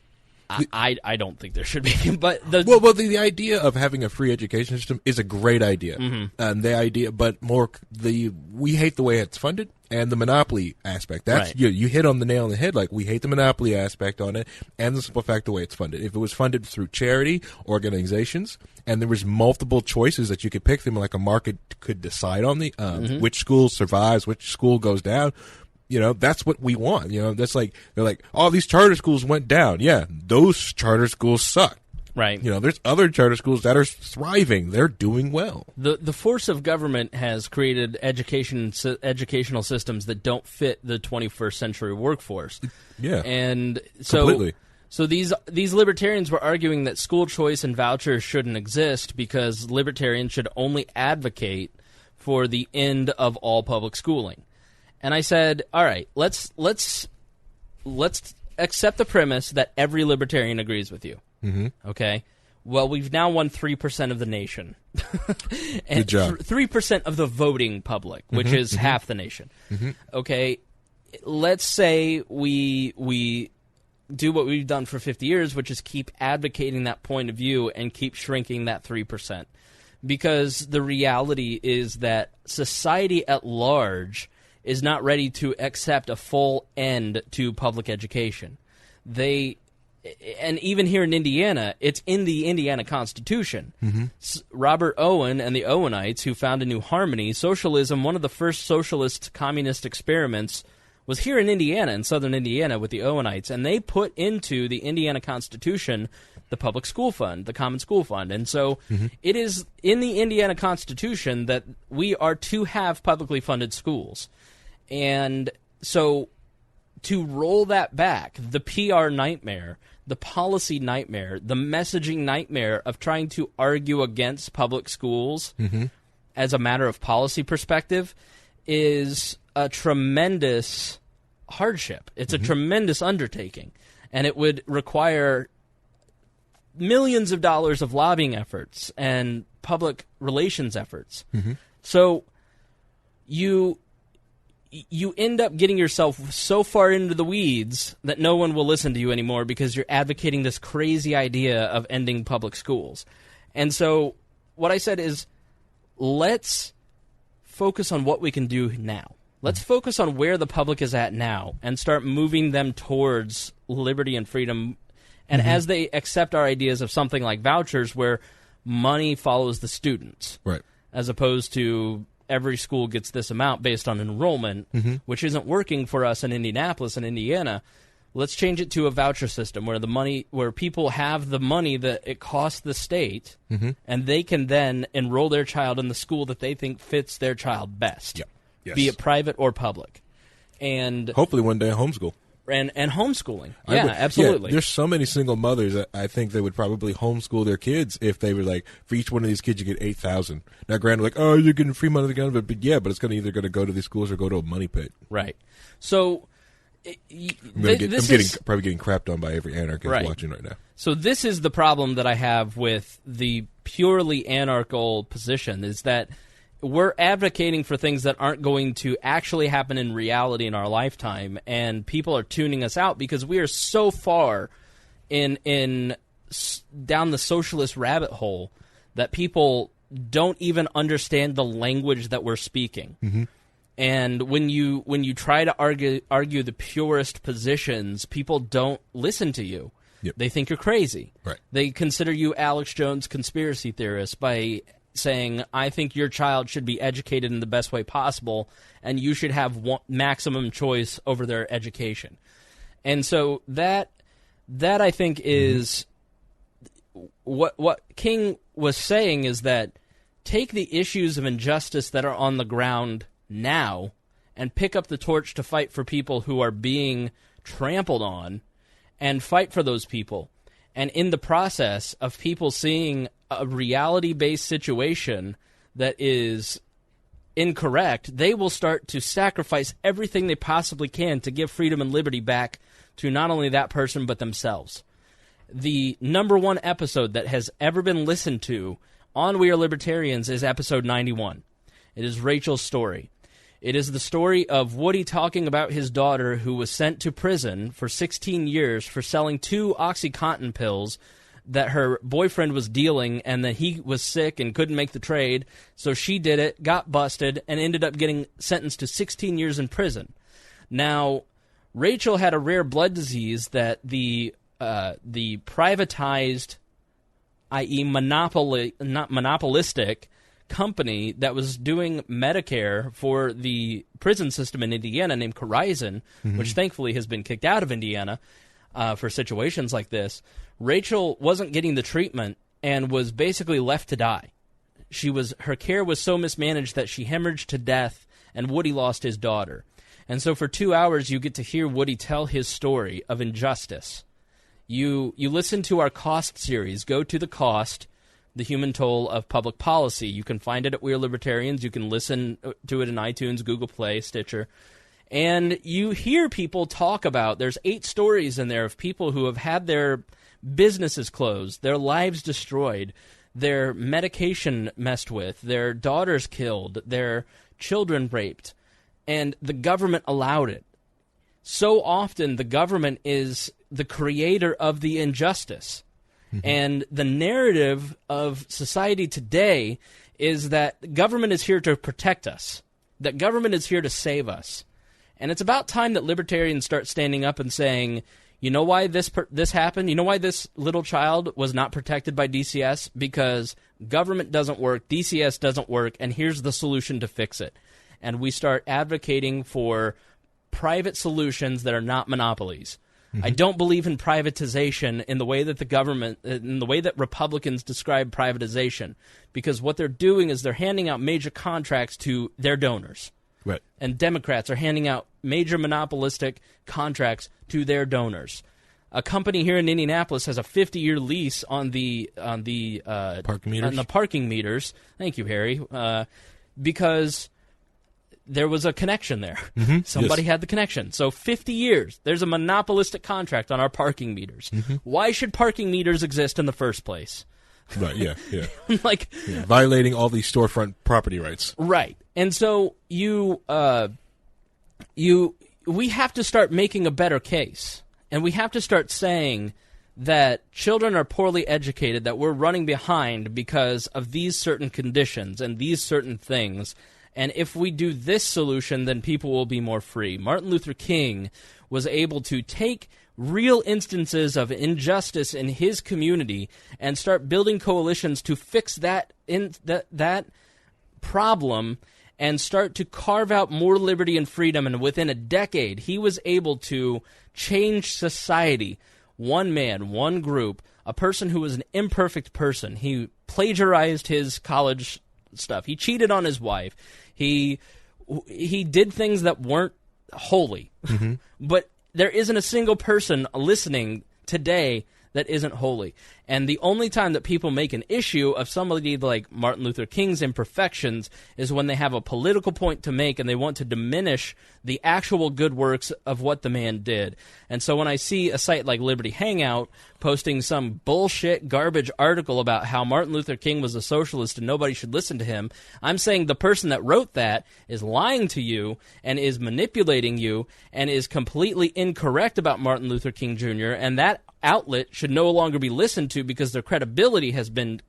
S2: I don't think there should be. But
S1: the idea of having a free education system is a great idea. The idea, but we hate the way it's funded and the monopoly aspect. That's
S2: right.
S1: You hit on the nail on the head. Like, we hate the monopoly aspect on it and the simple fact the way it's funded. If it was funded through charity organizations and there was multiple choices that you could pick from, like a market could decide on the which school survives, which school goes down. That's what we want. That's like, they're like, oh, these charter schools went down. Yeah, those charter schools suck.
S2: Right.
S1: There's other charter schools that are thriving. They're doing well.
S2: The force of government has created educational systems that don't fit the 21st century workforce.
S1: Yeah.
S2: And so
S1: completely.
S2: So these libertarians were arguing that school choice and vouchers shouldn't exist because libertarians should only advocate for the end of all public schooling. And I said, all right, let's accept the premise that every libertarian agrees with you. Okay? Well, we've now won 3% of the nation. And
S1: good job.
S2: 3% of the voting public, which is half the nation. Okay? Let's say we do what we've done for 50 years, which is keep advocating that point of view and keep shrinking that 3%. Because the reality is that society at large is not ready to accept a full end to public education. And even here in Indiana, it's in the Indiana Constitution. Robert Owen and the Owenites, who founded New Harmony, socialism, one of the first socialist communist experiments, was here in Indiana, in southern Indiana, with the Owenites, and they put into the Indiana Constitution the public school fund, the common school fund. And so it is in the Indiana Constitution that we are to have publicly funded schools. And so to roll that back, the PR nightmare, the policy nightmare, the messaging nightmare of trying to argue against public schools as a matter of policy perspective is a tremendous hardship. It's a tremendous undertaking. And it would require millions of dollars of lobbying efforts and public relations efforts. So you end up getting yourself so far into the weeds that no one will listen to you anymore because you're advocating this crazy idea of ending public schools. And so what I said is, let's focus on what we can do now. Let's focus on where the public is at now and start moving them towards liberty and freedom. And as they accept our ideas of something like vouchers, where money follows the students,
S1: right,
S2: as opposed to every school gets this amount based on enrollment, which isn't working for us in Indianapolis and Indiana. Let's change it to a voucher system where people have the money that it costs the state, and they can then enroll their child in the school that they think fits their child best, be it private or public. and
S1: hopefully one day homeschool.
S2: And homeschooling. Yeah, absolutely.
S1: Yeah, there's so many single mothers that I think they would probably homeschool their kids if they were like, for each one of these kids you get $8,000. Now, granted, like, oh, you're getting free money again, but it's going to either going to go to these schools or go to a money pit.
S2: Right. So
S1: I'm probably getting crapped on by every anarchist watching right now.
S2: So this is the problem that I have with the purely anarchical position, is that we're advocating for things that aren't going to actually happen in reality in our lifetime, and people are tuning us out because we are so far in down the socialist rabbit hole that people don't even understand the language that we're speaking. Mm-hmm. And when you try to argue the purest positions, people don't listen to you.
S1: Yep.
S2: They think you're crazy.
S1: Right.
S2: They consider you Alex Jones conspiracy theorist by saying, I think your child should be educated in the best way possible, and you should have maximum choice over their education. And so that I think is what King was saying, is that take the issues of injustice that are on the ground now and pick up the torch to fight for people who are being trampled on, and fight for those people. And in the process of people seeing a reality-based situation that is incorrect, they will start to sacrifice everything they possibly can to give freedom and liberty back to not only that person but themselves. The number one episode that has ever been listened to on We Are Libertarians is episode 91. It is Rachel's story. It is the story of Woody talking about his daughter who was sent to prison for 16 years for selling 2 OxyContin pills that her boyfriend was dealing, and that he was sick and couldn't make the trade, so she did it, got busted, and ended up getting sentenced to 16 years in prison. Now, Rachel had a rare blood disease that the privatized, i.e. monopolistic company that was doing Medicare for the prison system in Indiana named Horizon, which thankfully has been kicked out of Indiana for situations like this, Rachel wasn't getting the treatment and was basically left to die. Her care was so mismanaged that she hemorrhaged to death, and Woody lost his daughter. And so for 2 hours you get to hear Woody tell his story of injustice. You listen to our Cost series. Go to the Cost, the human toll of public policy. You can find it at We Are Libertarians. You can listen to it in iTunes, Google Play, Stitcher. And you hear people talk about, there's 8 stories in there of people who have had their businesses closed, their lives destroyed, their medication messed with, their daughters killed, their children raped, and the government allowed it. So often the government is the creator of the injustice. And the narrative of society today is that government is here to protect us, that government is here to save us. And it's about time that libertarians start standing up and saying, you know why this happened? You know why this little child was not protected by DCS? Because government doesn't work, DCS doesn't work, and here's the solution to fix it. And we start advocating for private solutions that are not monopolies. I don't believe in privatization in the way that the government, in the way that Republicans describe privatization, because what they're doing is they're handing out major contracts to their donors.
S1: Right.
S2: And Democrats are handing out major monopolistic contracts to their donors. A company here in Indianapolis has a 50-year lease on the
S1: parking meters.
S2: On the parking meters. Thank you, Harry. Because there was a connection there. Somebody had the connection. So 50 years, there's a monopolistic contract on our parking meters. Why should parking meters exist in the first place?
S1: Right, yeah.
S2: Violating
S1: all these storefront property rights.
S2: Right. And so we have to start making a better case. And we have to start saying that children are poorly educated, that we're running behind because of these certain conditions and these certain things. And if we do this solution, then people will be more free. Martin Luther King was able to take real instances of injustice in his community and start building coalitions to fix that problem and start to carve out more liberty and freedom. And within a decade, he was able to change society. One man, one group, a person who was an imperfect person. He plagiarized his college stuff. He cheated on his wife. He did things that weren't holy.
S1: Mm-hmm.
S2: But there isn't a single person listening today that isn't holy. And the only time that people make an issue of somebody like Martin Luther King's imperfections is when they have a political point to make and they want to diminish the actual good works of what the man did. And so when I see a site like Liberty Hangout posting some bullshit garbage article about how Martin Luther King was a socialist and nobody should listen to him, I'm saying the person that wrote that is lying to you and is manipulating you and is completely incorrect about Martin Luther King Jr., and that outlet should no longer be listened to because their credibility has been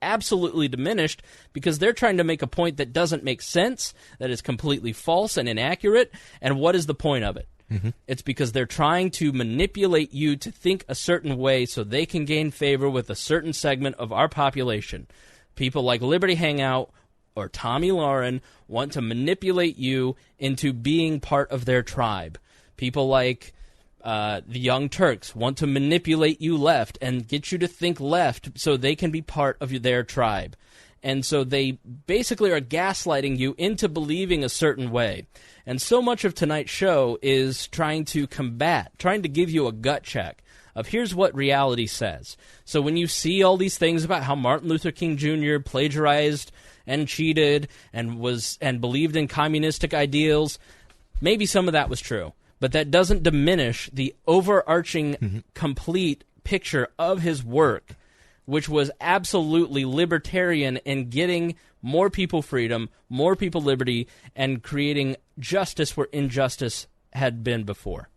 S2: absolutely diminished because they're trying to make a point that doesn't make sense, that is completely false and inaccurate. And what is the point of it?
S1: Mm-hmm.
S2: It's because they're trying to manipulate you to think a certain way so they can gain favor with a certain segment of our population. People like Liberty Hangout or Tommy Lauren want to manipulate you into being part of their tribe. People like the Young Turks want to manipulate you left and get you to think left so they can be part of their tribe. And so they basically are gaslighting you into believing a certain way. And so much of tonight's show is trying to give you a gut check of here's what reality says. So when you see all these things about how Martin Luther King Jr. plagiarized and cheated and believed in communistic ideals, maybe some of that was true. But that doesn't diminish the overarching, complete picture of his work, which was absolutely libertarian in getting more people freedom, more people liberty, and creating justice where injustice had been before.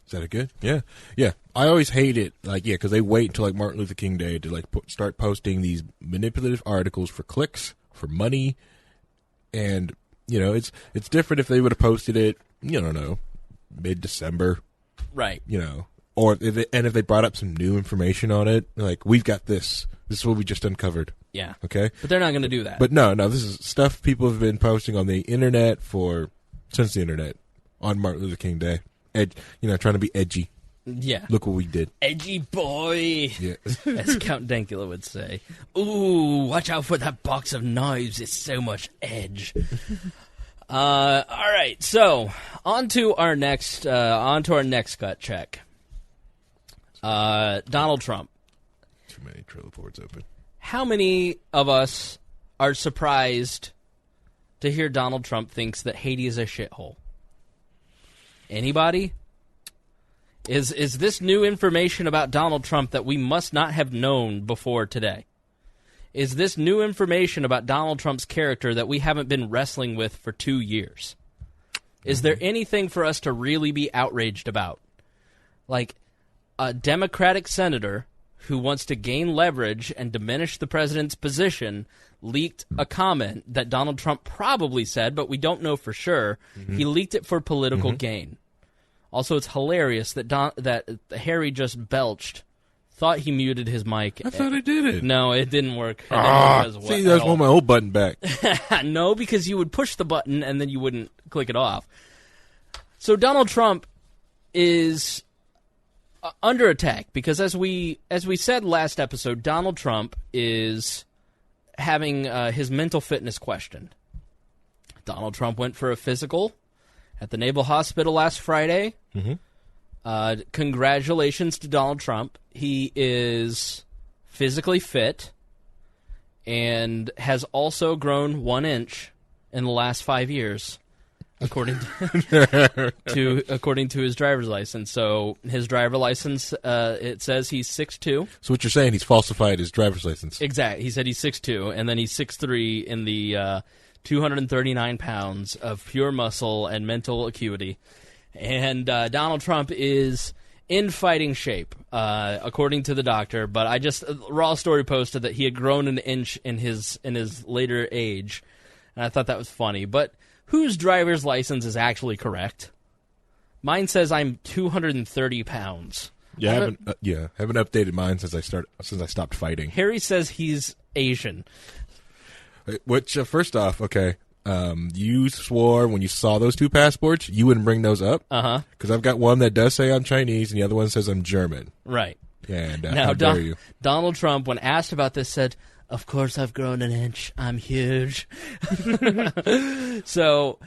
S1: Is that a good? Yeah. Yeah. I always hate it, because they wait until, Martin Luther King Day to, start posting these manipulative articles for clicks, for money, and, it's different if they would have posted it, mid-December.
S2: Right.
S1: Or if they brought up some new information on it, like, we've got this. This is what we just uncovered.
S2: Yeah.
S1: Okay?
S2: But they're not going to do that.
S1: But no, this is stuff people have been posting on the internet since the internet on Martin Luther King Day. Trying to be edgy.
S2: Yeah.
S1: Look what we did.
S2: Edgy boy.
S1: Yeah.
S2: As Count Dankula would say. Ooh, watch out for that box of knives. It's so much edge. All right, so on to our next gut check. Donald Trump.
S1: Too many trailer boards open.
S2: How many of us are surprised to hear Donald Trump thinks that Haiti is a shithole? Anybody? Is this new information about Donald Trump that we must not have known before today? Is this new information about Donald Trump's character that we haven't been wrestling with for 2 years? Is there anything for us to really be outraged about? Like a Democratic senator who wants to gain leverage and diminish the president's position leaked a comment that Donald Trump probably said, but we don't know for sure. Mm-hmm. He leaked it for political gain. Also, it's hilarious that Harry just belched. Thought he muted his mic.
S1: I thought I did it.
S2: No, it didn't work.
S1: See, I just want my old button back.
S2: No, because you would push the button and then you wouldn't click it off. So Donald Trump is under attack because as we said last episode, Donald Trump is having his mental fitness questioned. Donald Trump went for a physical at the Naval Hospital last Friday. Mm-hmm. Congratulations to Donald Trump. He is physically fit and has also grown 1 inch in the last 5 years, according to his driver's license. So his driver's license, it says he's 6'2".
S1: So what you're saying, he's falsified his driver's license.
S2: Exactly. He said he's 6'2", and then he's 6'3" in the 239 pounds of pure muscle and mental acuity. And Donald Trump is in fighting shape, according to the doctor. But Raw Story posted that he had grown 1 inch in his later age, and I thought that was funny. But whose driver's license is actually correct? Mine says I'm 230 pounds.
S1: Yeah, I haven't updated mine since I stopped fighting.
S2: Harry says he's Asian.
S1: Which, first off, okay, you swore when you saw those two passports, you wouldn't bring those up.
S2: Uh-huh.
S1: Because I've got one that does say I'm Chinese, and the other one says I'm German.
S2: Right.
S1: And
S2: now,
S1: how dare you?
S2: Donald Trump, when asked about this, said, "Of course I've grown 1 inch. I'm huge." So,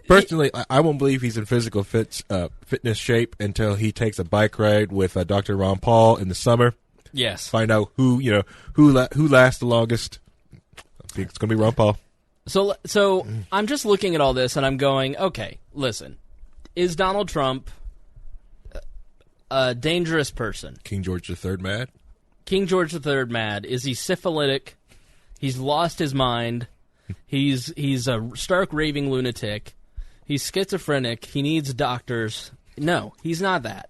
S1: Personally, I won't believe he's in physical fitness shape until he takes a bike ride with Dr. Ron Paul in the summer.
S2: Yes.
S1: Find out who lasts the longest. I think it's going to be Ron Paul.
S2: So I'm just looking at all this and I'm going, okay, listen, is Donald Trump a dangerous person?
S1: King George III mad?
S2: King George III mad? Is he syphilitic? He's lost his mind. He's a stark raving lunatic. He's schizophrenic. He needs doctors. No, he's not that.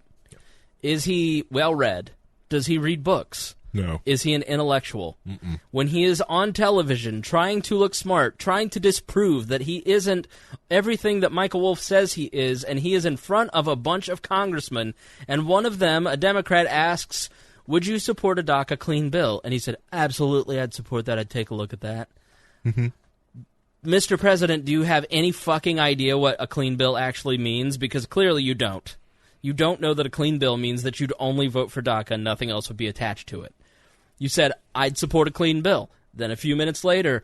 S2: Is he well-read? Does he read books?
S1: No.
S2: Is he an intellectual?
S1: Mm-mm.
S2: When he is on television trying to look smart, trying to disprove that he isn't everything that Michael Wolff says he is, and he is in front of a bunch of congressmen, and one of them, a Democrat, asks, would you support a DACA clean bill? And he said, absolutely, I'd support that. I'd take a look at that.
S1: Mm-hmm.
S2: Mr. President, do you have any fucking idea what a clean bill actually means? Because clearly you don't. You don't know that a clean bill means that you'd only vote for DACA and nothing else would be attached to it. You said, I'd support a clean bill. Then a few minutes later,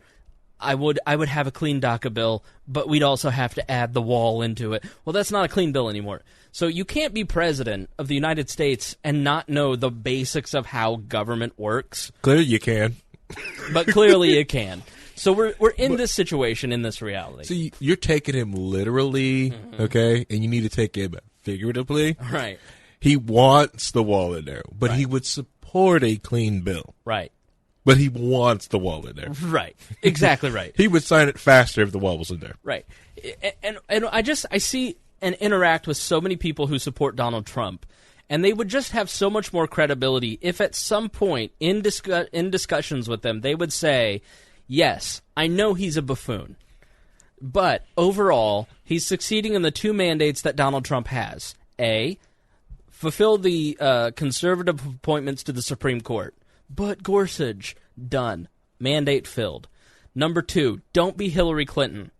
S2: I would have a clean DACA bill, but we'd also have to add the wall into it. Well, that's not a clean bill anymore. So you can't be president of the United States and not know the basics of how government works.
S1: Clearly you can.
S2: But clearly you can. So we're in this situation, in this reality.
S1: So you're taking him literally, okay, and you need to take him figuratively.
S2: Right.
S1: He wants the wall in there, but he would support a clean bill.
S2: Right.
S1: But he wants the wall in there.
S2: Right. Exactly right.
S1: He would sign it faster if the wall was in there.
S2: Right. And I see and interact with so many people who support Donald Trump, and they would just have so much more credibility if at some point in discussions with them they would say, yes, I know he's a buffoon, but overall he's succeeding in the two mandates that Donald Trump has. A, fulfill the conservative appointments to the Supreme Court. But Gorsuch, done. Mandate filled. Number 2, don't be Hillary Clinton.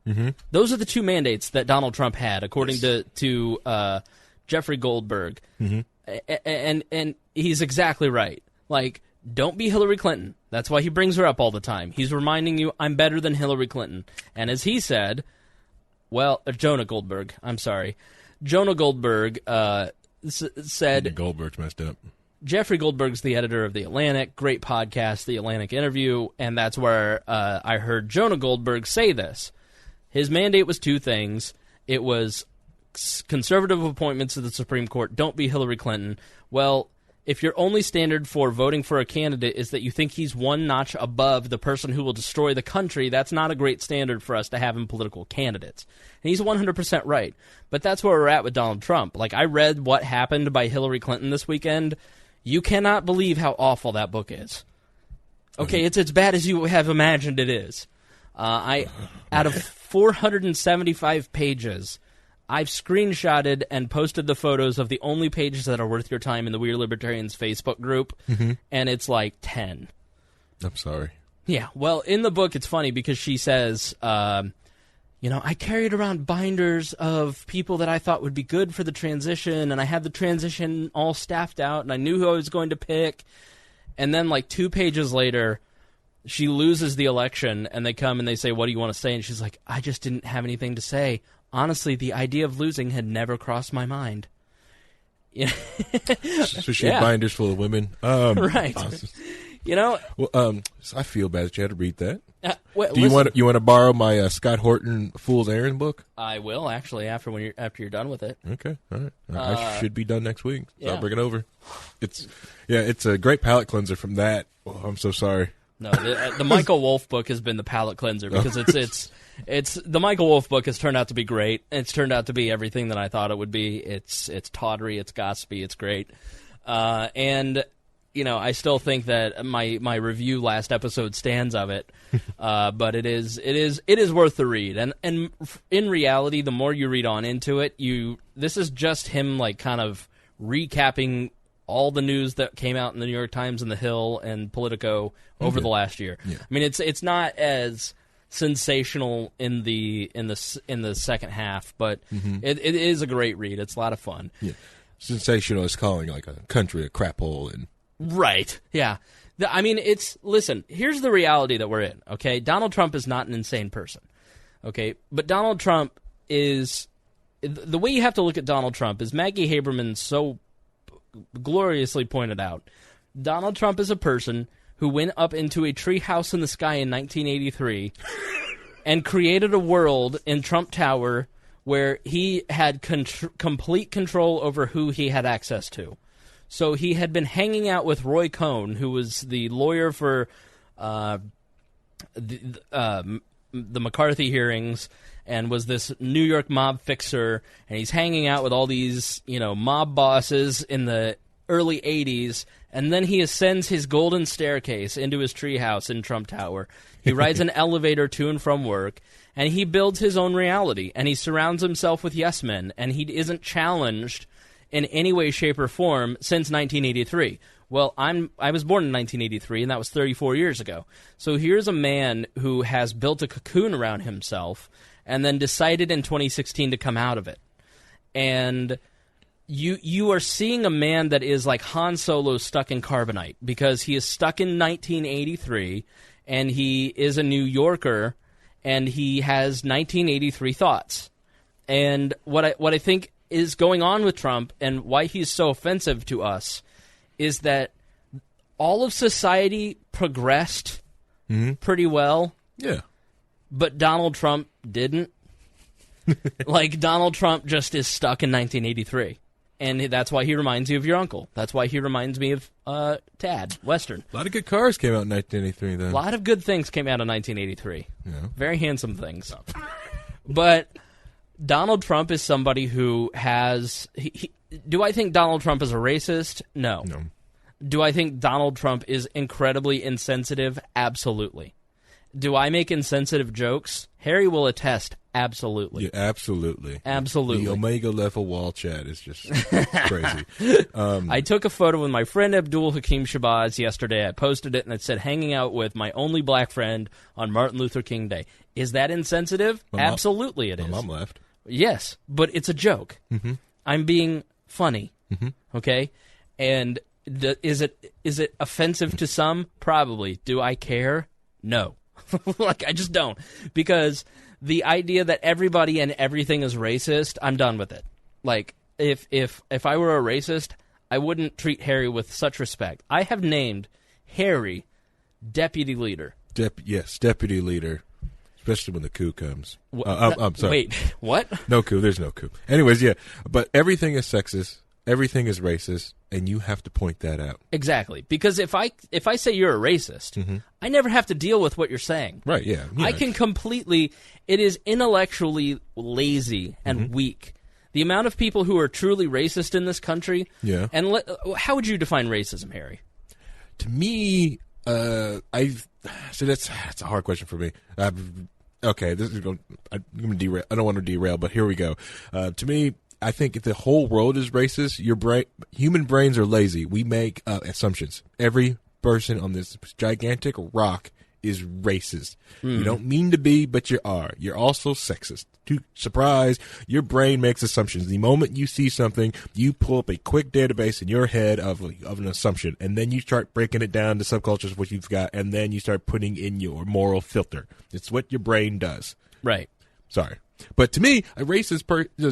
S1: Mm-hmm.
S2: Those are the two mandates that Donald Trump had, according to Jeffrey Goldberg.
S1: Mm-hmm.
S2: And he's exactly right. Like, don't be Hillary Clinton. That's why he brings her up all the time. He's reminding you, I'm better than Hillary Clinton. And as he said, Jonah Goldberg, I'm sorry. Jonah Goldberg said...
S1: Goldberg's messed up.
S2: Jeffrey Goldberg's the editor of The Atlantic, great podcast, The Atlantic Interview, and that's where I heard Jonah Goldberg say this. His mandate was two things. It was conservative appointments to the Supreme Court. Don't be Hillary Clinton. Well, if your only standard for voting for a candidate is that you think he's one notch above the person who will destroy the country, that's not a great standard for us to have in political candidates. And he's 100% right. But that's where we're at with Donald Trump. Like, I read What Happened by Hillary Clinton this weekend. You cannot believe how awful that book is. Okay, it's as bad as you have imagined it is. Out of 475 pages, I've screenshotted and posted the photos of the only pages that are worth your time in the We're Libertarians Facebook group, and it's like 10.
S1: I'm sorry.
S2: Yeah, well, in the book, it's funny because she says, I carried around binders of people that I thought would be good for the transition, and I had the transition all staffed out, and I knew who I was going to pick. And then, like, 2 pages later, she loses the election, and they come and they say, what do you want to say? And she's like, I just didn't have anything to say. Honestly, the idea of losing had never crossed my mind. Yeah.
S1: So she had binders full of women.
S2: Right.
S1: Well, I feel bad that you had to read that.
S2: Do
S1: you want to borrow my Scott Horton Fool's Errand book?
S2: I will actually after you're done with it.
S1: Okay, all right. I should be done next week. So I'll bring it over. It's a great palate cleanser from that. Oh, I'm so sorry.
S2: No, the Michael Wolff book has been the palate cleanser because it's the Michael Wolff book has turned out to be great. It's turned out to be everything that I thought it would be. It's tawdry, it's gossipy, it's great, and. I still think that my review last episode stands of it, but it is worth the read. And in reality, the more you read on into it, this is just him like kind of recapping all the news that came out in the New York Times and the Hill and Politico over the last year. Yeah. I mean, it's not as sensational in the second half, but it is a great read. It's a lot of fun.
S1: Yeah. Sensational is calling like a country a crap hole and.
S2: Right, yeah. Listen, here's the reality that we're in, okay? Donald Trump is not an insane person, okay? But Donald Trump is the way you have to look at Donald Trump is Maggie Haberman so gloriously pointed out. Donald Trump is a person who went up into a treehouse in the sky in 1983 and created a world in Trump Tower where he had complete control over who he had access to. So he had been hanging out with Roy Cohn, who was the lawyer for the McCarthy hearings and was this New York mob fixer, and he's hanging out with all these, mob bosses in the early 80s, and then he ascends his golden staircase into his treehouse in Trump Tower. He rides an elevator to and from work, and he builds his own reality, and he surrounds himself with yes men, and he isn't challenged in any way, shape, or form since 1983. Well, I was born in 1983, and that was 34 years ago. So here's a man who has built a cocoon around himself and then decided in 2016 to come out of it. And you are seeing a man that is like Han Solo stuck in carbonite, because he is stuck in 1983, and he is a New Yorker, and he has 1983 thoughts. And what I think is going on with Trump and why he's so offensive to us is that all of society progressed pretty well.
S1: Yeah.
S2: But Donald Trump didn't. Like, Donald Trump just is stuck in 1983. And that's why he reminds you of your uncle. That's why he reminds me of Tad, Western.
S1: A lot of good cars came out in 1983 then.
S2: A lot of good things came out in 1983.
S1: Yeah.
S2: Very handsome things. But Donald Trump is somebody who has... do I think Donald Trump is a racist? No. Do I think Donald Trump is incredibly insensitive? Absolutely. Do I make insensitive jokes? Harry will attest. Absolutely.
S1: Yeah, absolutely.
S2: Absolutely.
S1: The Omega level wall chat is just crazy.
S2: I took a photo with my friend Abdul Hakim Shabazz yesterday. I posted it, and it said, hanging out with my only black friend on Martin Luther King Day. Is that insensitive? Absolutely it is.
S1: My mom laughed.
S2: Yes, but it's a joke.
S1: Mm-hmm.
S2: I'm being funny, okay? And is it offensive to some? Probably. Do I care? No. I just don't. Because the idea that everybody and everything is racist, I'm done with it. Like, if I were a racist, I wouldn't treat Harry with such respect. I have named Harry deputy leader.
S1: Yes, deputy leader. Especially when the coup comes. I'm sorry.
S2: Wait, what?
S1: No coup. There's no coup. Anyways, yeah. But everything is sexist. Everything is racist. And you have to point that out.
S2: Exactly. Because if I say you're a racist, I never have to deal with what you're saying.
S1: Right, yeah.
S2: I can completely... It is intellectually lazy and weak. The amount of people who are truly racist in this country... Yeah. And how would you define racism, Harry?
S1: To me, so that's a hard question for me. Okay, this is going. I'm going to derail. I don't want to derail, but here we go. To me, I think if the whole world is racist, human brains are lazy. We make assumptions. Every person on this gigantic rock is racist. You don't mean to be, but you are. You're also sexist. Surprise, your brain makes assumptions. The moment you see something, you pull up a quick database in your head of an assumption, and then you start breaking it down to subcultures, what you've got, and then you start putting in your moral filter. It's what your brain does.
S2: Right.
S1: Sorry. But to me, a racist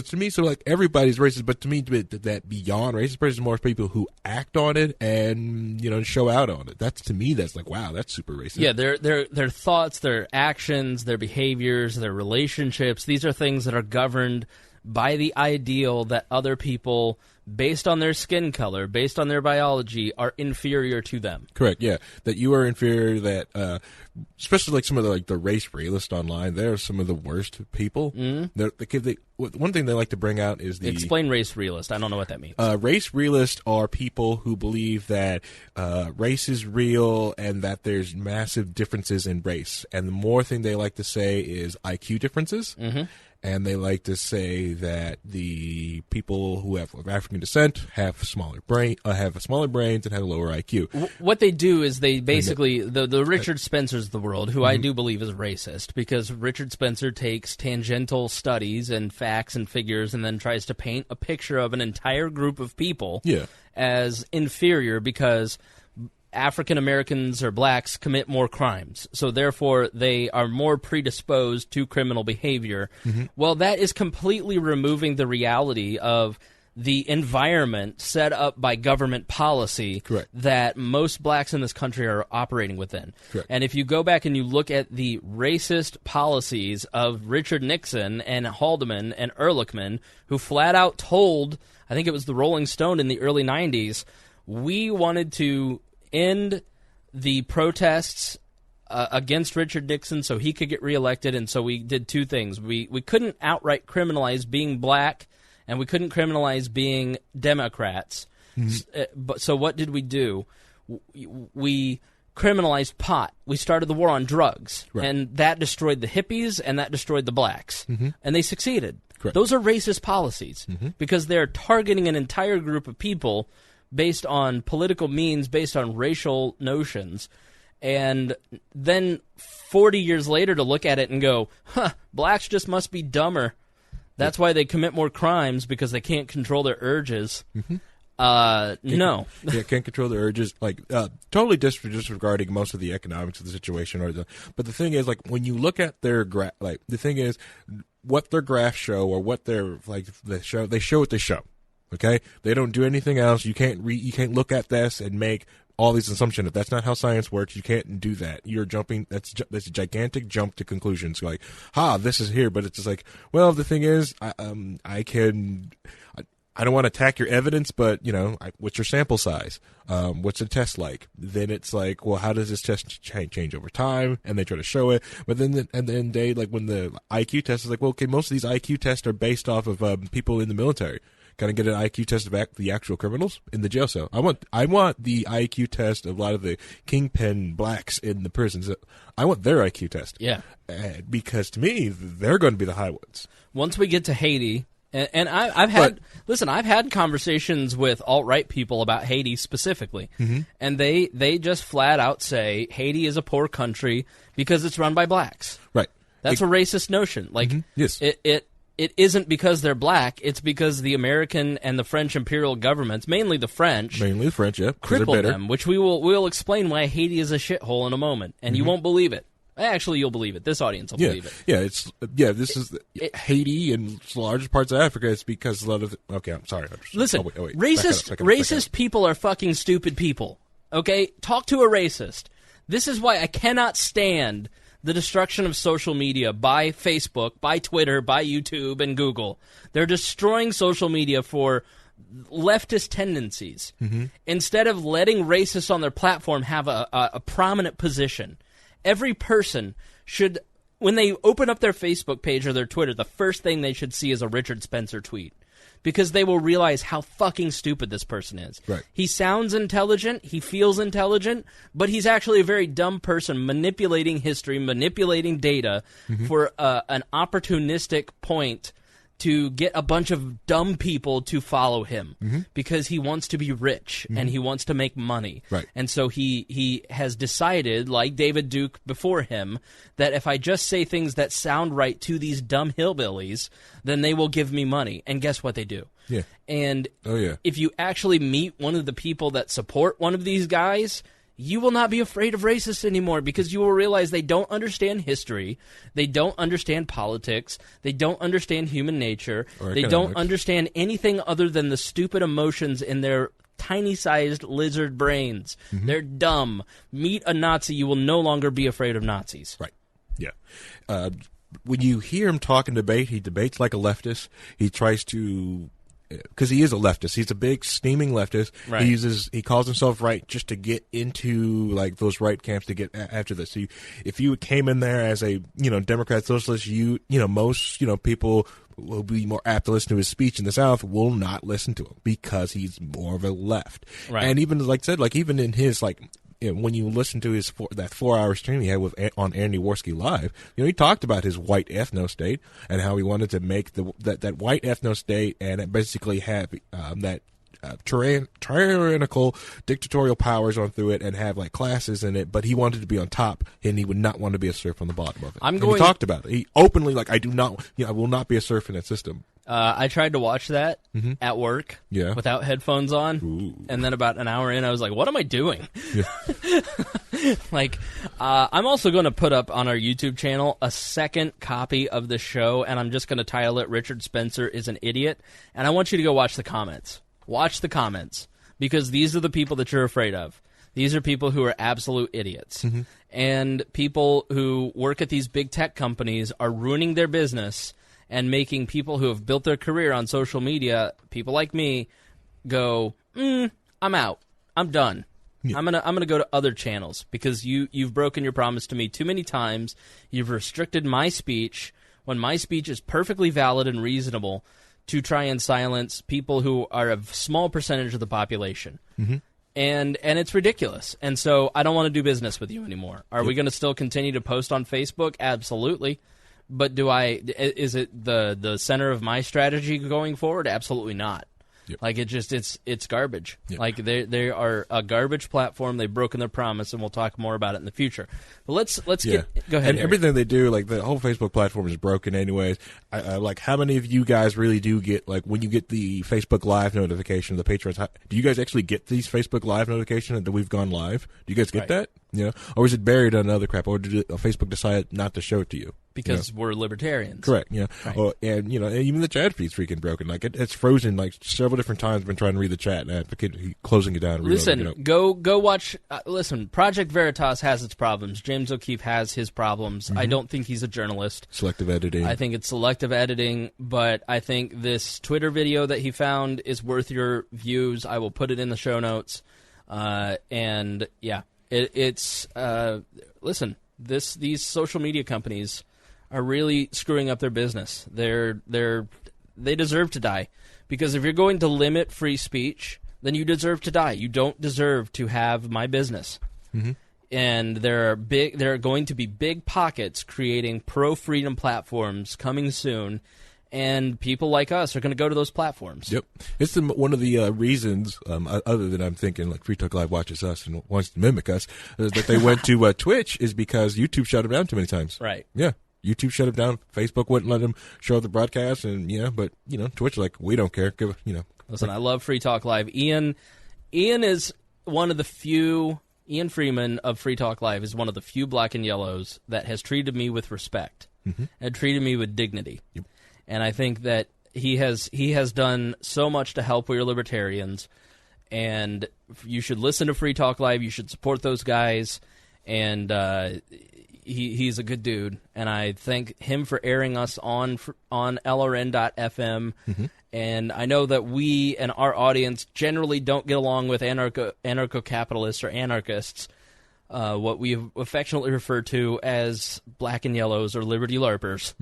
S1: to me, so like everybody's racist, but to me, that beyond racist person is more people who act on it and, show out on it. That's, to me, that's like, wow, that's super racist.
S2: Yeah, their thoughts, their actions, their behaviors, their relationships, these are things that are governed by the ideal that other people, based on their skin color, based on their biology, are inferior to them.
S1: Correct, yeah. That you are inferior, that, especially like some of the race realists online, they're some of the worst people. One thing they like to bring out is
S2: Explain race realist. I don't know what that means.
S1: Race realists are people who believe that race is real and that there's massive differences in race. And the more thing they like to say is IQ differences. And they like to say that the people who have African descent have smaller brains and have a lower IQ.
S2: What they do is they basically the Richard Spencers of the world, who I do believe is racist, because Richard Spencer takes tangential studies and facts and figures and then tries to paint a picture of an entire group of people as inferior because African Americans or blacks commit more crimes, so therefore they are more predisposed to criminal behavior. Well, that is completely removing the reality of the environment set up by government policy that most blacks in this country are operating within. And if you go back and you look at the racist policies of Richard Nixon and Haldeman and Ehrlichman, who flat out told, I think it was the Rolling Stone in the early 90s, we wanted to end the protests against Richard Nixon so he could get reelected, and so we did two things. We couldn't outright criminalize being black, and we couldn't criminalize being Democrats. So what did we do? We criminalized pot. We started the war on drugs, and that destroyed the hippies, and that destroyed the blacks, and they succeeded. Those are racist policies because they're targeting an entire group of people based on political means, based on racial notions, and then 40 years later to look at it and go, blacks just must be dumber. That's why they commit more crimes, because they can't control their urges. No.
S1: Yeah, can't control their urges. Totally disregarding most of the economics of the situation. But the thing is, when you look at their the thing is, what their graphs show, or what they're they show what they show. Okay, they don't do anything else. You can't look at this and make all these assumptions. If that's not how science works, you can't do that. You're jumping. That's a gigantic jump to conclusions. This is here, but it's just well, the thing is, I don't want to attack your evidence, but what's your sample size? What's the test like? Then it's well, how does this test change over time? And they try to show it, but then they when the IQ test is okay, most of these IQ tests are based off of people in the military. Can I get an IQ test of the actual criminals in the jail cell? I want the IQ test of a lot of the kingpin blacks in the prisons. I want their IQ test.
S2: Yeah.
S1: Because to me, they're going to be the high ones.
S2: Once we get to Haiti, and I've had conversations with alt-right people about Haiti specifically, and they just flat out say Haiti is a poor country because it's run by blacks.
S1: Right.
S2: That's a racist notion.
S1: Yes.
S2: It isn't because they're black. It's because the American and the French imperial governments, mainly the French,
S1: yeah,
S2: crippled them. Which we'll explain why Haiti is a shithole in a moment, and you won't believe it. Actually, you'll believe it. This audience will believe it.
S1: Yeah, this is Haiti and the largest parts of Africa. It's because a lot of okay. I'm sorry.
S2: Listen, racist people are fucking stupid people. Okay, talk to a racist. This is why I cannot stand the destruction of social media by Facebook, by Twitter, by YouTube, and Google. They're destroying social media for leftist tendencies. Instead of letting racists on their platform have a prominent position. Every person should, when they open up their Facebook page or their Twitter, the first thing they should see is a Richard Spencer tweet. Because they will realize how fucking stupid this person is.
S1: Right.
S2: He sounds intelligent, he feels intelligent, but he's actually a very dumb person manipulating history, manipulating data for an opportunistic point to get a bunch of dumb people to follow him because he wants to be rich and he wants to make money.
S1: Right.
S2: And so he has decided, like David Duke before him, that if I just say things that sound right to these dumb hillbillies, then they will give me money. And guess what they do?
S1: Yeah.
S2: And if you actually meet one of the people that support one of these guys, you will not be afraid of racists anymore because you will realize they don't understand history, they don't understand politics, they don't understand human nature, they don't understand anything other than the stupid emotions in their tiny-sized lizard brains. They're dumb. Meet a Nazi, you will no longer be afraid of Nazis.
S1: Right. Yeah. When you hear him talk and debate, he debates like a leftist. He tries to... Because he is a leftist. He's a big, steaming leftist.
S2: Right.
S1: He calls himself right just to get into those right camps to get after this. So if you came in there as a Democrat socialist, most people will be more apt to listen to his speech in the South. Will not listen to him because he's more of a left.
S2: Right.
S1: And even even in his when you listen to his that 4-hour stream he had on Andy Worski Live, he talked about his white ethno state and how he wanted to make that white ethno state and basically have that tyrannical dictatorial powers on through it and have classes in it, but he wanted to be on top and he would not want to be a serf on the bottom of it. He talked about it. He openly I do not, I will not be a serf in that system.
S2: I tried to watch that at work without headphones on, and then about an hour in, I was like, what am I doing? Yeah. I'm also going to put up on our YouTube channel a second copy of the show, and I'm just going to title it Richard Spencer is an Idiot, and I want you to go watch the comments. Watch the comments, because these are the people that you're afraid of. These are people who are absolute idiots. And people who work at these big tech companies are ruining their business and making people who have built their career on social media, people like me, go, I'm out. I'm done. Yeah. I'm gonna go to other channels because you've broken your promise to me too many times. You've restricted my speech when my speech is perfectly valid and reasonable to try and silence people who are a small percentage of the population. And it's ridiculous. And so I don't want to do business with you anymore. Are we going to still continue to post on Facebook? Absolutely. But is it the center of my strategy going forward? Absolutely not. Yep. Like it's garbage. Yep. Like they are a garbage platform. They've broken their promise, and we'll talk more about it in the future. But let's go ahead.
S1: And
S2: Harry.
S1: Everything they do, like the whole Facebook platform is broken anyways. Like how many of you guys really do get, like when you get the Facebook Live notification, the patrons? Do you guys actually get these Facebook Live notifications that we've gone live? Do you guys get that? You know, or is it buried on other crap? Or did Facebook decide not to show it to you?
S2: Because we're libertarians.
S1: Correct, Right. And even the chat feed's freaking broken. Like it's frozen like several different times. I've been trying to read the chat and closing it down. And
S2: listen, go watch. Listen, Project Veritas has its problems. James O'Keefe has his problems. I don't think he's a journalist.
S1: Selective editing.
S2: I think it's selective editing, but I think this Twitter video that he found is worth your views. I will put it in the show notes. Listen, these social media companies are really screwing up their business. They deserve to die, because if you're going to limit free speech, then you deserve to die. You don't deserve to have my business. And there are going to be big pockets creating pro-freedom platforms coming soon, and people like us are going to go to those platforms.
S1: Yep. It's one of the reasons, other than I'm thinking like Free Talk Live watches us and wants to mimic us, that they went to Twitch is because YouTube shut them down too many times.
S2: Right.
S1: Yeah. YouTube shut them down. Facebook wouldn't let them show the broadcast, and but Twitch like, we don't care.
S2: Listen, I love Free Talk Live. Ian is one of the few. Ian Freeman of Free Talk Live is one of the few black and yellows that has treated me with respect and treated me with dignity. Yep. And I think that he has done so much to help we libertarians, and you should listen to Free Talk Live. You should support those guys, and he's a good dude, and I thank him for airing us on LRN.FM. And I know that we and our audience generally don't get along with anarcho-capitalists or anarchists, what we affectionately refer to as black and yellows or liberty larpers.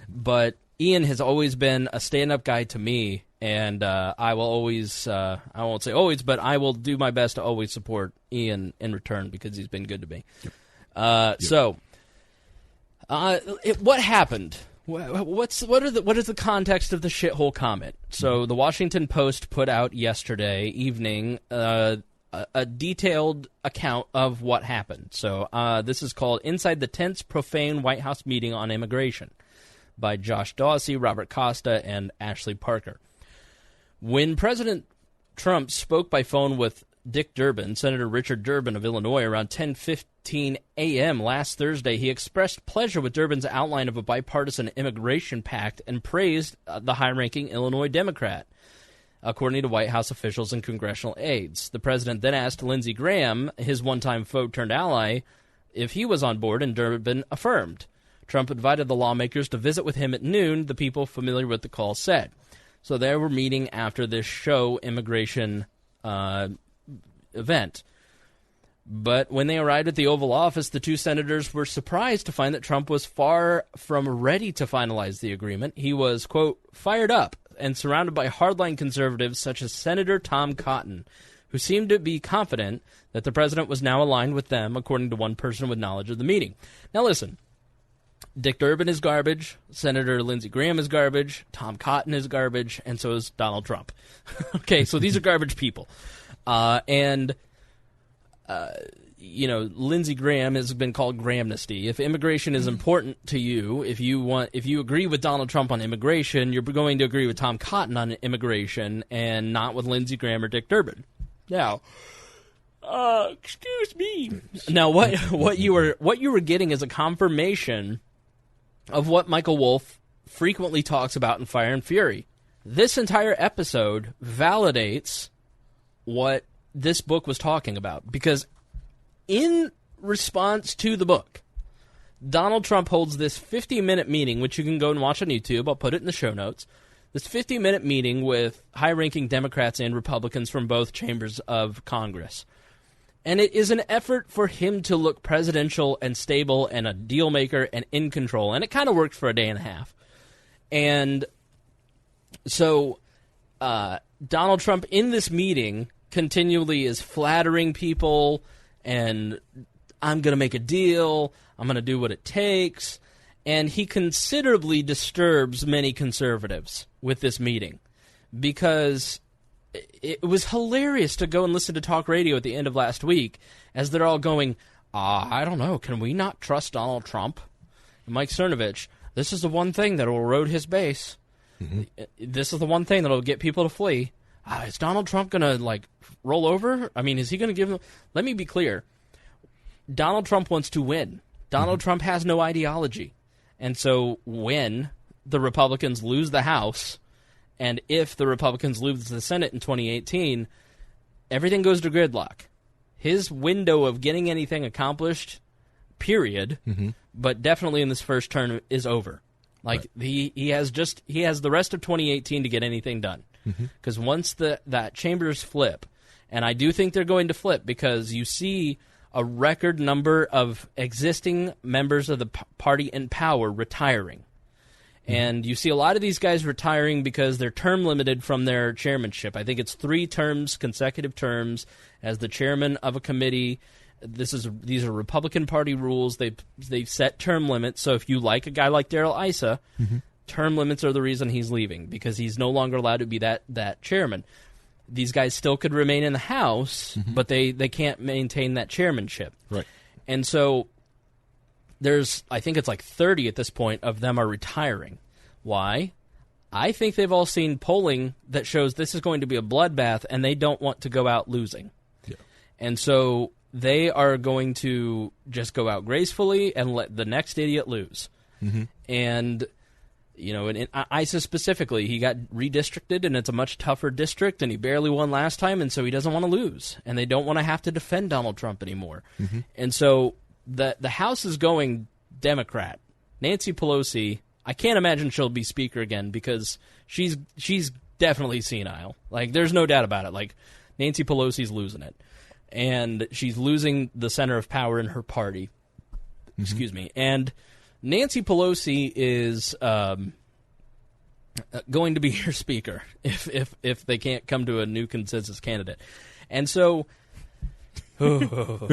S2: But Ian has always been a stand-up guy to me, and I will always, I won't say always, but I will do my best to always support Ian in return because he's been good to me. So, what happened? What is the context of the shithole comment? So the Washington Post put out yesterday evening a detailed account of what happened. So this is called Inside the Tense, Profane White House Meeting on Immigration by Josh Dawsey, Robert Costa, and Ashley Parker. When President Trump spoke by phone with Dick Durbin, Senator Richard Durbin of Illinois, around 10:15 a.m. last Thursday, he expressed pleasure with Durbin's outline of a bipartisan immigration pact and praised the high-ranking Illinois Democrat, according to White House officials and congressional aides. The president then asked Lindsey Graham, his one-time foe-turned-ally, if he was on board, and Durbin affirmed. Trump invited the lawmakers to visit with him at noon, the people familiar with the call said. So they were meeting after this show immigration event. But when they arrived at the Oval Office, the two senators were surprised to find that Trump was far from ready to finalize the agreement. He was, quote, fired up and surrounded by hardline conservatives such as Senator Tom Cotton, who seemed to be confident that the president was now aligned with them, according to one person with knowledge of the meeting. Now listen, Dick Durbin is garbage, Senator Lindsey Graham is garbage, Tom Cotton is garbage, and so is Donald Trump. Okay, so these are garbage people. Lindsey Graham has been called Grahamnesty. If immigration is important to you, if you agree with Donald Trump on immigration, you're going to agree with Tom Cotton on immigration and not with Lindsey Graham or Dick Durbin. Now, excuse me. Now, what you were getting is a confirmation of what Michael Wolff frequently talks about in Fire and Fury. This entire episode validates what this book was talking about, because in response to the book, Donald Trump holds this 50-minute meeting, which you can go and watch on YouTube. I'll put it in the show notes. This 50-minute meeting with high-ranking Democrats and Republicans from both chambers of Congress. And it is an effort for him to look presidential and stable and a deal maker and in control. And it kind of worked for a day and a half. And so Donald Trump in this meeting continually is flattering people, and I'm going to make a deal, I'm going to do what it takes, and he considerably disturbs many conservatives with this meeting, because it was hilarious to go and listen to talk radio at the end of last week as they're all going, I don't know, can we not trust Donald Trump? And Mike Cernovich, this is the one thing that will erode his base. Mm-hmm. This is the one thing that will get people to flee. Is Donald Trump going to, roll over? I mean, is he going to give them... Let me be clear. Donald Trump wants to win. Donald Trump has no ideology. And so when the Republicans lose the House, and if the Republicans lose the Senate in 2018, everything goes to gridlock. His window of getting anything accomplished, period, but definitely in this first term, is over. He has the rest of 2018 to get anything done. Because once that chambers flip, and I do think they're going to flip, because you see a record number of existing members of the party in power retiring. And you see a lot of these guys retiring because they're term limited from their chairmanship. I think it's 3 terms, consecutive terms, as the chairman of a committee. These are Republican Party rules. They've set term limits. So if you like a guy like Darrell Issa, term limits are the reason he's leaving, because he's no longer allowed to be that chairman. These guys still could remain in the House, but they can't maintain that chairmanship. Right. And so I think it's 30 at this point of them are retiring. Why? I think they've all seen polling that shows this is going to be a bloodbath, and they don't want to go out losing. Yeah. And so they are going to just go out gracefully and let the next idiot lose. And... in ISIS specifically, he got redistricted, and it's a much tougher district, and he barely won last time, and so he doesn't want to lose. And they don't want to have to defend Donald Trump anymore. And so the House is going Democrat. Nancy Pelosi, I can't imagine she'll be Speaker again, because she's definitely senile. There's no doubt about it. Nancy Pelosi's losing it. And she's losing the center of power in her party. Excuse me. And Nancy Pelosi is going to be your speaker if they can't come to a new consensus candidate, and so, I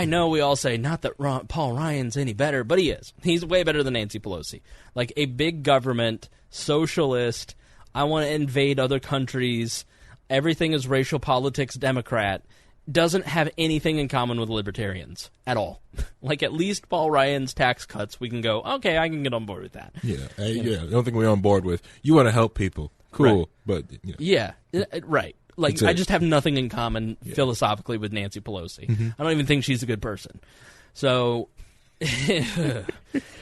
S2: know we all say not that Paul Ryan's any better, but he is. He's way better than Nancy Pelosi. A big government socialist. I want to invade other countries. Everything is racial politics. Democrat. Doesn't have anything in common with libertarians at all. At least Paul Ryan's tax cuts, we can go, okay, I can get on board with that. Yeah,
S1: I don't think we're on board with, you want to help people. Cool, right. But...
S2: Yeah, right. I just have nothing in common philosophically with Nancy Pelosi. I don't even think she's a good person. So...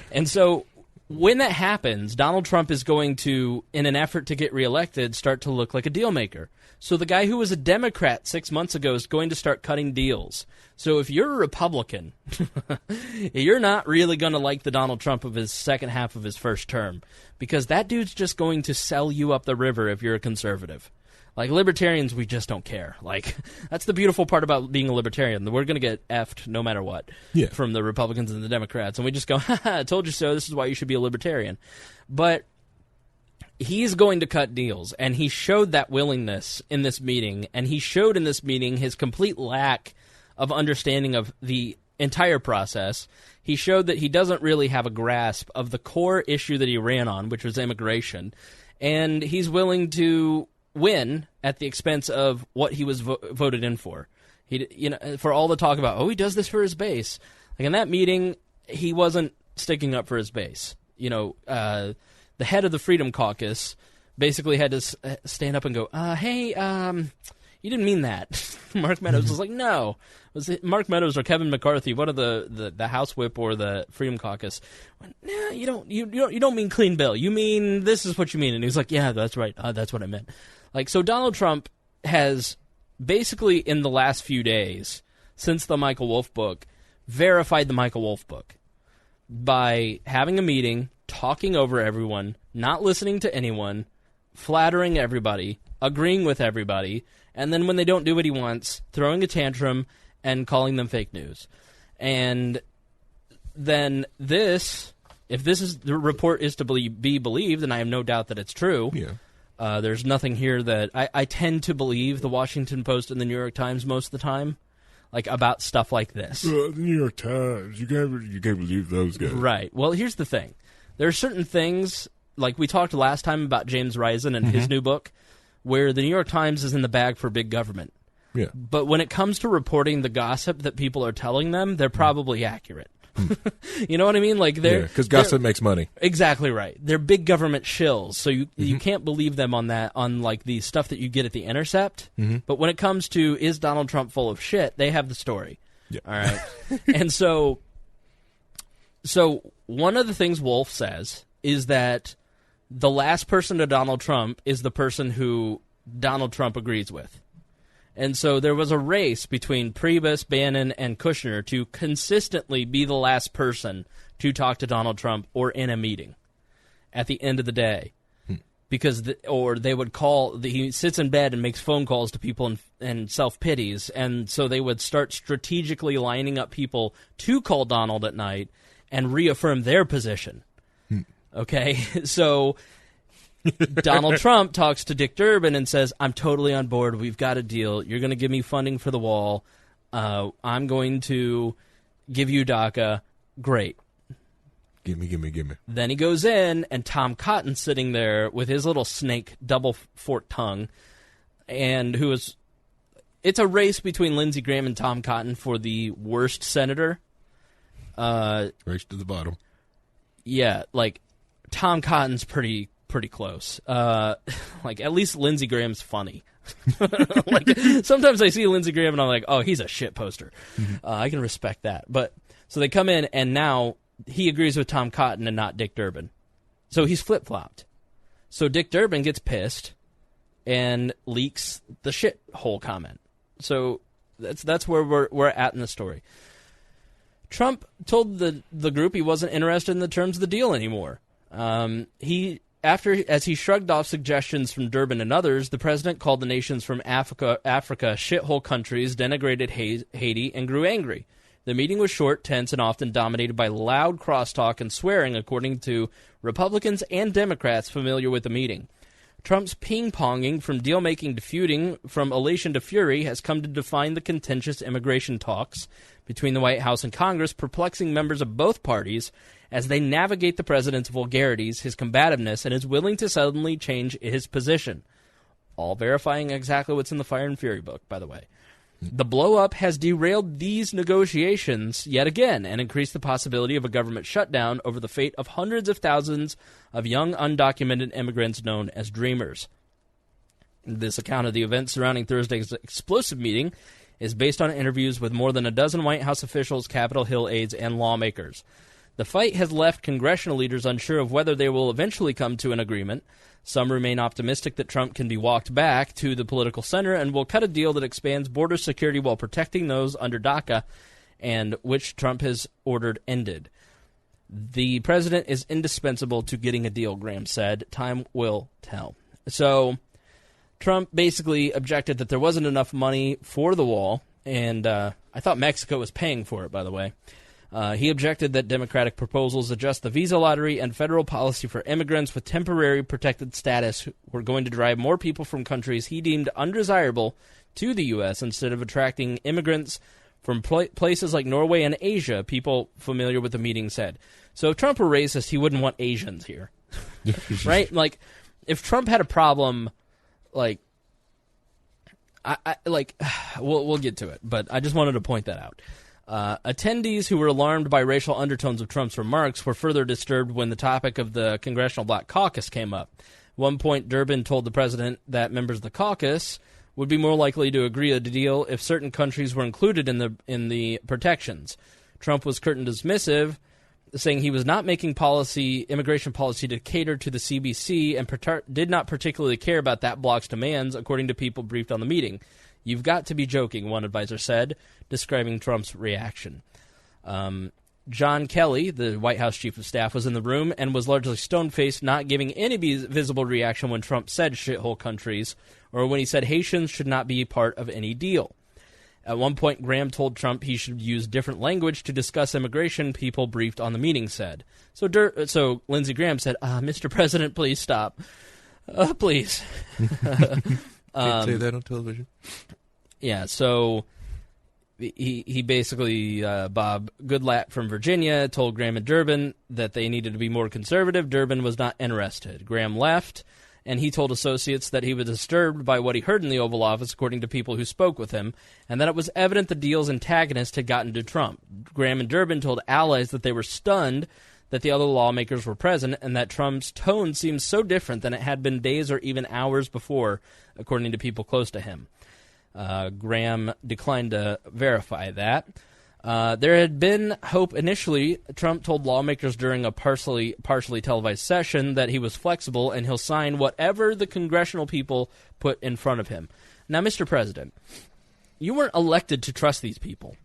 S2: and so... When that happens, Donald Trump is going to, in an effort to get reelected, start to look like a deal maker. So the guy who was a Democrat 6 months ago is going to start cutting deals. So if you're a Republican, you're not really going to like the Donald Trump of his second half of his first term, because that dude's just going to sell you up the river if you're a conservative. Libertarians, we just don't care. That's the beautiful part about being a libertarian. We're going to get effed no matter what from the Republicans and the Democrats. And we just go, I told you so, this is why you should be a libertarian. But he's going to cut deals, and he showed that willingness in this meeting, and he showed in this meeting his complete lack of understanding of the entire process. He showed that he doesn't really have a grasp of the core issue that he ran on, which was immigration, and he's willing to win at the expense of what he was voted in for. For all the talk about, he does this for his base. Like in that meeting, he wasn't sticking up for his base. The head of the Freedom Caucus basically had to stand up and go, hey, you didn't mean that. Mark Meadows was like, no. Was it Mark Meadows or Kevin McCarthy, one of the House Whip or the Freedom Caucus? Went, nah, you don't mean clean bill. You mean this is what you mean. And he was like, yeah, that's right. That's what I meant. Like, so Donald Trump has basically in the last few days since the Michael Wolff book verified the Michael Wolff book by having a meeting, talking over everyone, not listening to anyone, flattering everybody, agreeing with everybody, and then when they don't do what he wants, throwing a tantrum and calling them fake news. And then if this is the report is to be believed, and I have no doubt that it's true, there's nothing here that I tend to believe the Washington Post and the New York Times most of the time, like about stuff like this.
S1: The New York Times, you can't believe those guys.
S2: Right. Well, here's the thing. There are certain things, like we talked last time about James Risen and his new book, where the New York Times is in the bag for big government.
S1: Yeah.
S2: But when it comes to reporting the gossip that people are telling them, they're probably accurate. You know what I mean? Like
S1: because gossip makes money.
S2: Exactly right. They're big government shills, so you can't believe them on that, on like the stuff that you get at the Intercept. But when it comes to is Donald Trump full of shit, they have the story.
S1: Yeah.
S2: All right. And so one of the things Wolff says is that the last person to Donald Trump is the person who Donald Trump agrees with. And so there was a race between Priebus, Bannon, and Kushner to consistently be the last person to talk to Donald Trump or in a meeting at the end of the day. Because they would call, he sits in bed and makes phone calls to people and self-pities, and so they would start strategically lining up people to call Donald at night and reaffirm their position. Okay? So Donald Trump talks to Dick Durbin and says, I'm totally on board. We've got a deal. You're going to give me funding for the wall. I'm going to give you DACA. Great.
S1: Give me.
S2: Then he goes in, and Tom Cotton's sitting there with his little snake double forked tongue, and it's a race between Lindsey Graham and Tom Cotton for the worst senator.
S1: Race to the bottom.
S2: Yeah, like Tom Cotton's pretty close. Like at least Lindsey Graham's funny. Like sometimes I see Lindsey Graham and I'm like, oh, he's a shit poster. I can respect that. But so they come in and now he agrees with Tom Cotton and not Dick Durbin. So he's flip-flopped. So Dick Durbin gets pissed and leaks the shithole comment. So that's where we're at in the story. Trump told the group he wasn't interested in the terms of the deal anymore. As he shrugged off suggestions from Durbin and others, the president called the nations from Africa shithole countries, denigrated Haiti, and grew angry. The meeting was short, tense, and often dominated by loud crosstalk and swearing, according to Republicans and Democrats familiar with the meeting. Trump's ping-ponging from deal-making to feuding, from elation to fury, has come to define the contentious immigration talks between the White House and Congress, perplexing members of both parties as they navigate the president's vulgarities, his combativeness, and his willing to suddenly change his position. All verifying exactly what's in the Fire and Fury book, by the way. The blow-up has derailed these negotiations yet again and increased the possibility of a government shutdown over the fate of hundreds of thousands of young undocumented immigrants known as Dreamers. This account of the events surrounding Thursday's explosive meeting is based on interviews with more than a dozen White House officials, Capitol Hill aides, and lawmakers. The fight has left congressional leaders unsure of whether they will eventually come to an agreement. Some remain optimistic that Trump can be walked back to the political center and will cut a deal that expands border security while protecting those under DACA, and which Trump has ordered ended. The president is indispensable to getting a deal, Graham said. Time will tell. So Trump basically objected that there wasn't enough money for the wall, and I thought Mexico was paying for it, by the way. He objected that Democratic proposals adjust the visa lottery and federal policy for immigrants with temporary protected status were going to drive more people from countries he deemed undesirable to the U.S. instead of attracting immigrants from places like Norway and Asia, people familiar with the meeting said. So if Trump were racist, he wouldn't want Asians here. Right? Like, if Trump had a problem, like, we'll get to it, but I just wanted to point that out. Attendees who were alarmed by racial undertones of Trump's remarks were further disturbed when the topic of the Congressional Black Caucus came up. At one point, Durbin told the president that members of the caucus would be more likely to agree to a deal if certain countries were included in the protections. Trump was curt and dismissive, saying he was not making immigration policy to cater to the CBC and did not particularly care about that bloc's demands, according to people briefed on the meeting. "You've got to be joking," one advisor said, describing Trump's reaction. John Kelly, the White House chief of staff, was in the room and was largely stone-faced, not giving any visible reaction when Trump said shithole countries or when he said Haitians should not be part of any deal. At one point, Graham told Trump he should use different language to discuss immigration, people briefed on the meeting said. So Lindsey Graham said, "Mr. President, please stop. Please."
S1: Can't say that on television.
S2: Yeah, so he basically, Bob Goodlatte from Virginia, told Graham and Durbin that they needed to be more conservative. Durbin was not interested. Graham left, and he told associates that he was disturbed by what he heard in the Oval Office, according to people who spoke with him, and that it was evident the deal's antagonist had gotten to Trump. Graham and Durbin told allies that they were stunned that the other lawmakers were present and that Trump's tone seemed so different than it had been days or even hours before, according to people close to him. Graham declined to verify that. There had been hope initially. Trump told lawmakers during a partially televised session that he was flexible and he'll sign whatever the congressional people put in front of him. Now, Mr. President, you weren't elected to trust these people.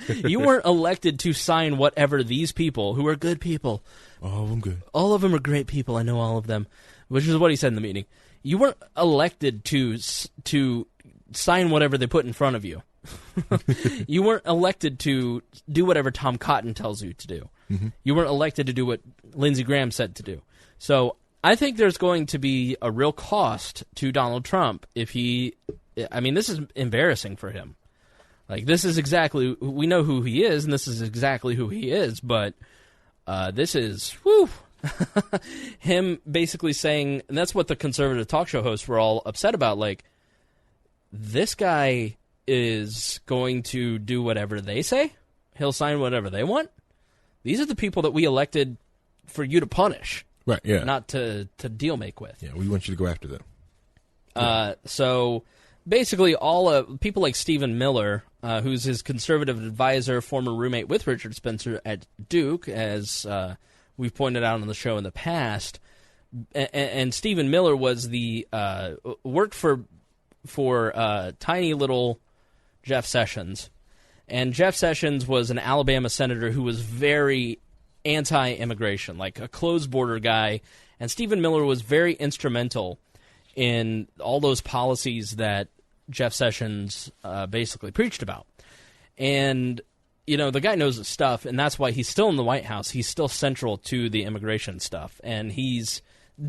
S2: You weren't elected to sign whatever these people, who are good people.
S1: All of them good.
S2: All of them are great people. I know all of them, which is what he said in the meeting. You weren't elected to sign whatever they put in front of you. You weren't elected to do whatever Tom Cotton tells you to do. Mm-hmm. You weren't elected to do what Lindsey Graham said to do. So I think there's going to be a real cost to Donald Trump if this is embarrassing for him. Like, this is exactly, we know who he is, and this is exactly who he is, but this is, him basically saying, and that's what the conservative talk show hosts were all upset about, like, this guy is going to do whatever they say. He'll sign whatever they want. These are the people that we elected for you to punish.
S1: Right, yeah.
S2: Not to deal make with.
S1: Yeah, we want you to go after them.
S2: So basically all people like Stephen Miller, who's his conservative advisor, former roommate with Richard Spencer at Duke, as we've pointed out on the show in the past, and Stephen Miller was worked for tiny little Jeff Sessions. And Jeff Sessions was an Alabama senator who was very anti-immigration, like a closed border guy. And Stephen Miller was very instrumental in all those policies that Jeff Sessions basically preached about. And, the guy knows his stuff, and that's why he's still in the White House. He's still central to the immigration stuff. And he's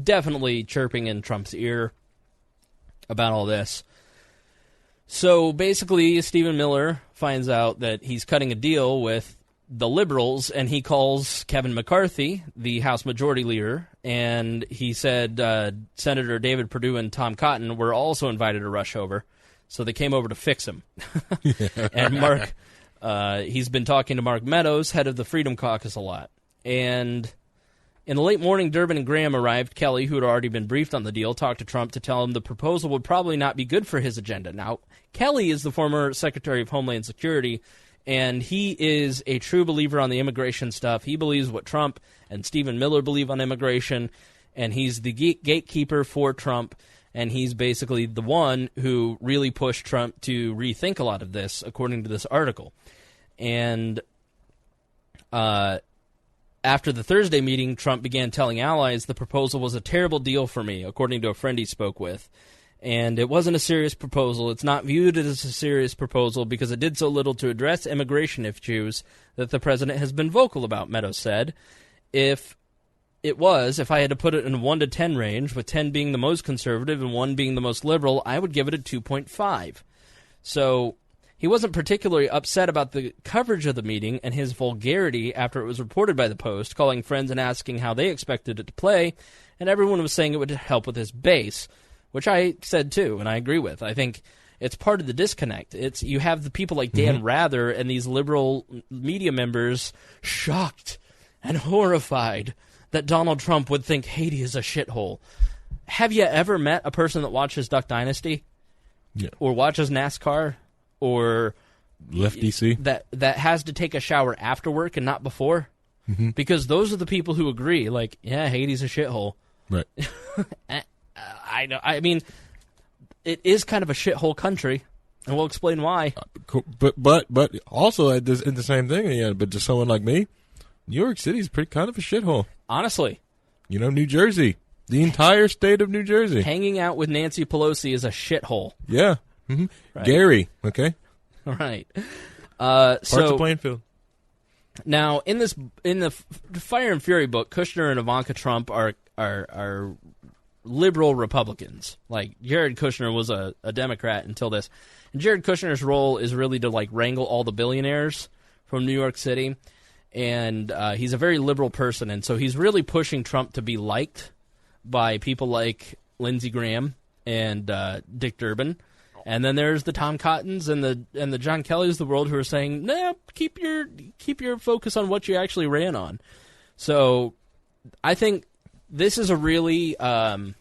S2: definitely chirping in Trump's ear about all this. So basically, Stephen Miller finds out that he's cutting a deal with the liberals, and he calls Kevin McCarthy, the House Majority Leader, and he said Senator David Perdue and Tom Cotton were also invited to rush over, so they came over to fix him. And Mark, he's been talking to Mark Meadows, head of the Freedom Caucus, a lot. And in the late morning, Durbin and Graham arrived. Kelly, who had already been briefed on the deal, talked to Trump to tell him the proposal would probably not be good for his agenda. Now, Kelly is the former Secretary of Homeland Security, and he is a true believer on the immigration stuff. He believes what Trump and Stephen Miller believe on immigration, and he's the gatekeeper for Trump, and he's basically the one who really pushed Trump to rethink a lot of this, according to this article. And after the Thursday meeting, Trump began telling allies the proposal was a terrible deal for me, according to a friend he spoke with. And it wasn't a serious proposal. It's not viewed as a serious proposal because it did so little to address immigration issues that the president has been vocal about, Meadows said. If I had to put it in a 1 to 10 range, with 10 being the most conservative and 1 being the most liberal, I would give it a 2.5. So he wasn't particularly upset about the coverage of the meeting and his vulgarity after it was reported by the Post, calling friends and asking how they expected it to play, and everyone was saying it would help with his base, which I said too, and I agree with. I think it's part of the disconnect. It's you have the people like Dan Rather and these liberal media members shocked and horrified that Donald Trump would think Haiti is a shithole. Have you ever met a person that watches Duck Dynasty?
S1: Yeah.
S2: Or watches NASCAR? Or
S1: Left DC?
S2: That has to take a shower after work and not before? Because those are the people who agree, like, yeah, Haiti's a shithole.
S1: Right.
S2: I know. I mean, it is kind of a shithole country, and we'll explain why.
S1: Cool. But also in the same thing, yeah, but to someone like me, New York City is pretty kind of a shithole.
S2: Honestly.
S1: You know, New Jersey. The entire state of New Jersey.
S2: Hanging out with Nancy Pelosi is a shithole.
S1: Yeah. Right. Gary, okay?
S2: Right.
S1: Parts of Plainfield.
S2: Now, in the Fire and Fury book, Kushner and Ivanka Trump are liberal Republicans. Like, Jared Kushner was a Democrat until this. And Jared Kushner's role is really to, like, wrangle all the billionaires from New York City. And he's a very liberal person, and so he's really pushing Trump to be liked by people like Lindsey Graham and Dick Durbin. And then there's the Tom Cottons and the John Kellys of the world who are saying, nah, keep your focus on what you actually ran on. So I think this is a really I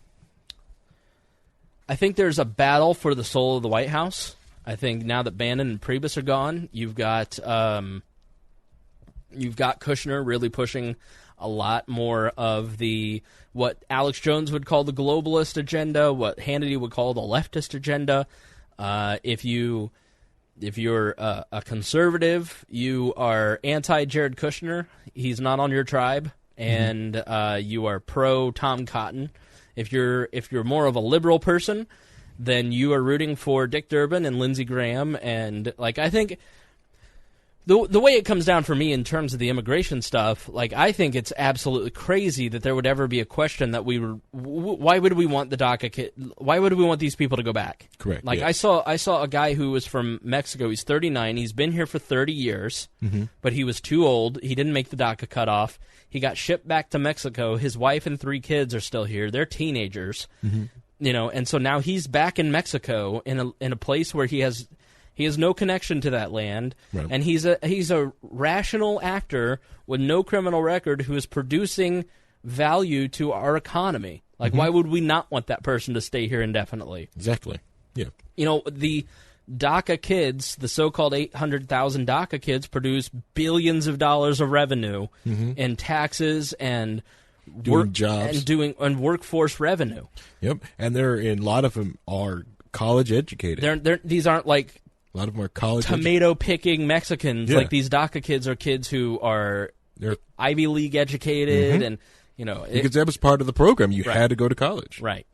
S2: think there's a battle for the soul of the White House. I think now that Bannon and Priebus are gone, you've got Kushner really pushing a lot more of what Alex Jones would call the globalist agenda, what Hannity would call the leftist agenda. If you're a conservative, you are anti-Jared Kushner. He's not on your tribe, and you are pro-Tom Cotton. If you're more of a liberal person, then you are rooting for Dick Durbin and Lindsey Graham. And like I think the way it comes down for me in terms of the immigration stuff, like I think it's absolutely crazy that there would ever be a question that why would we want the DACA why would we want these people to go back?
S1: Correct.
S2: Like
S1: yeah.
S2: I saw a guy who was from Mexico. He's 39. He's been here for 30 years, but he was too old. He didn't make the DACA cutoff. He got shipped back to Mexico. His wife and 3 kids are still here. They're teenagers, you know, and so now he's back in Mexico in a place where he has no connection to that land, right. And he's a rational actor with no criminal record who is producing value to our economy. Like, why would we not want that person to stay here indefinitely?
S1: Exactly. Yeah.
S2: You know, the DACA kids, the so-called 800,000 DACA kids, produce billions of dollars of revenue in taxes and
S1: jobs
S2: and workforce revenue.
S1: Yep, and a lot of them are college educated.
S2: These aren't like
S1: a lot of them are college
S2: tomato-picking Mexicans. Yeah. Like, these DACA kids are kids who are Ivy League educated, and, you know...
S1: Because that was part of the program. You
S2: right.
S1: had to go to college.
S2: Right.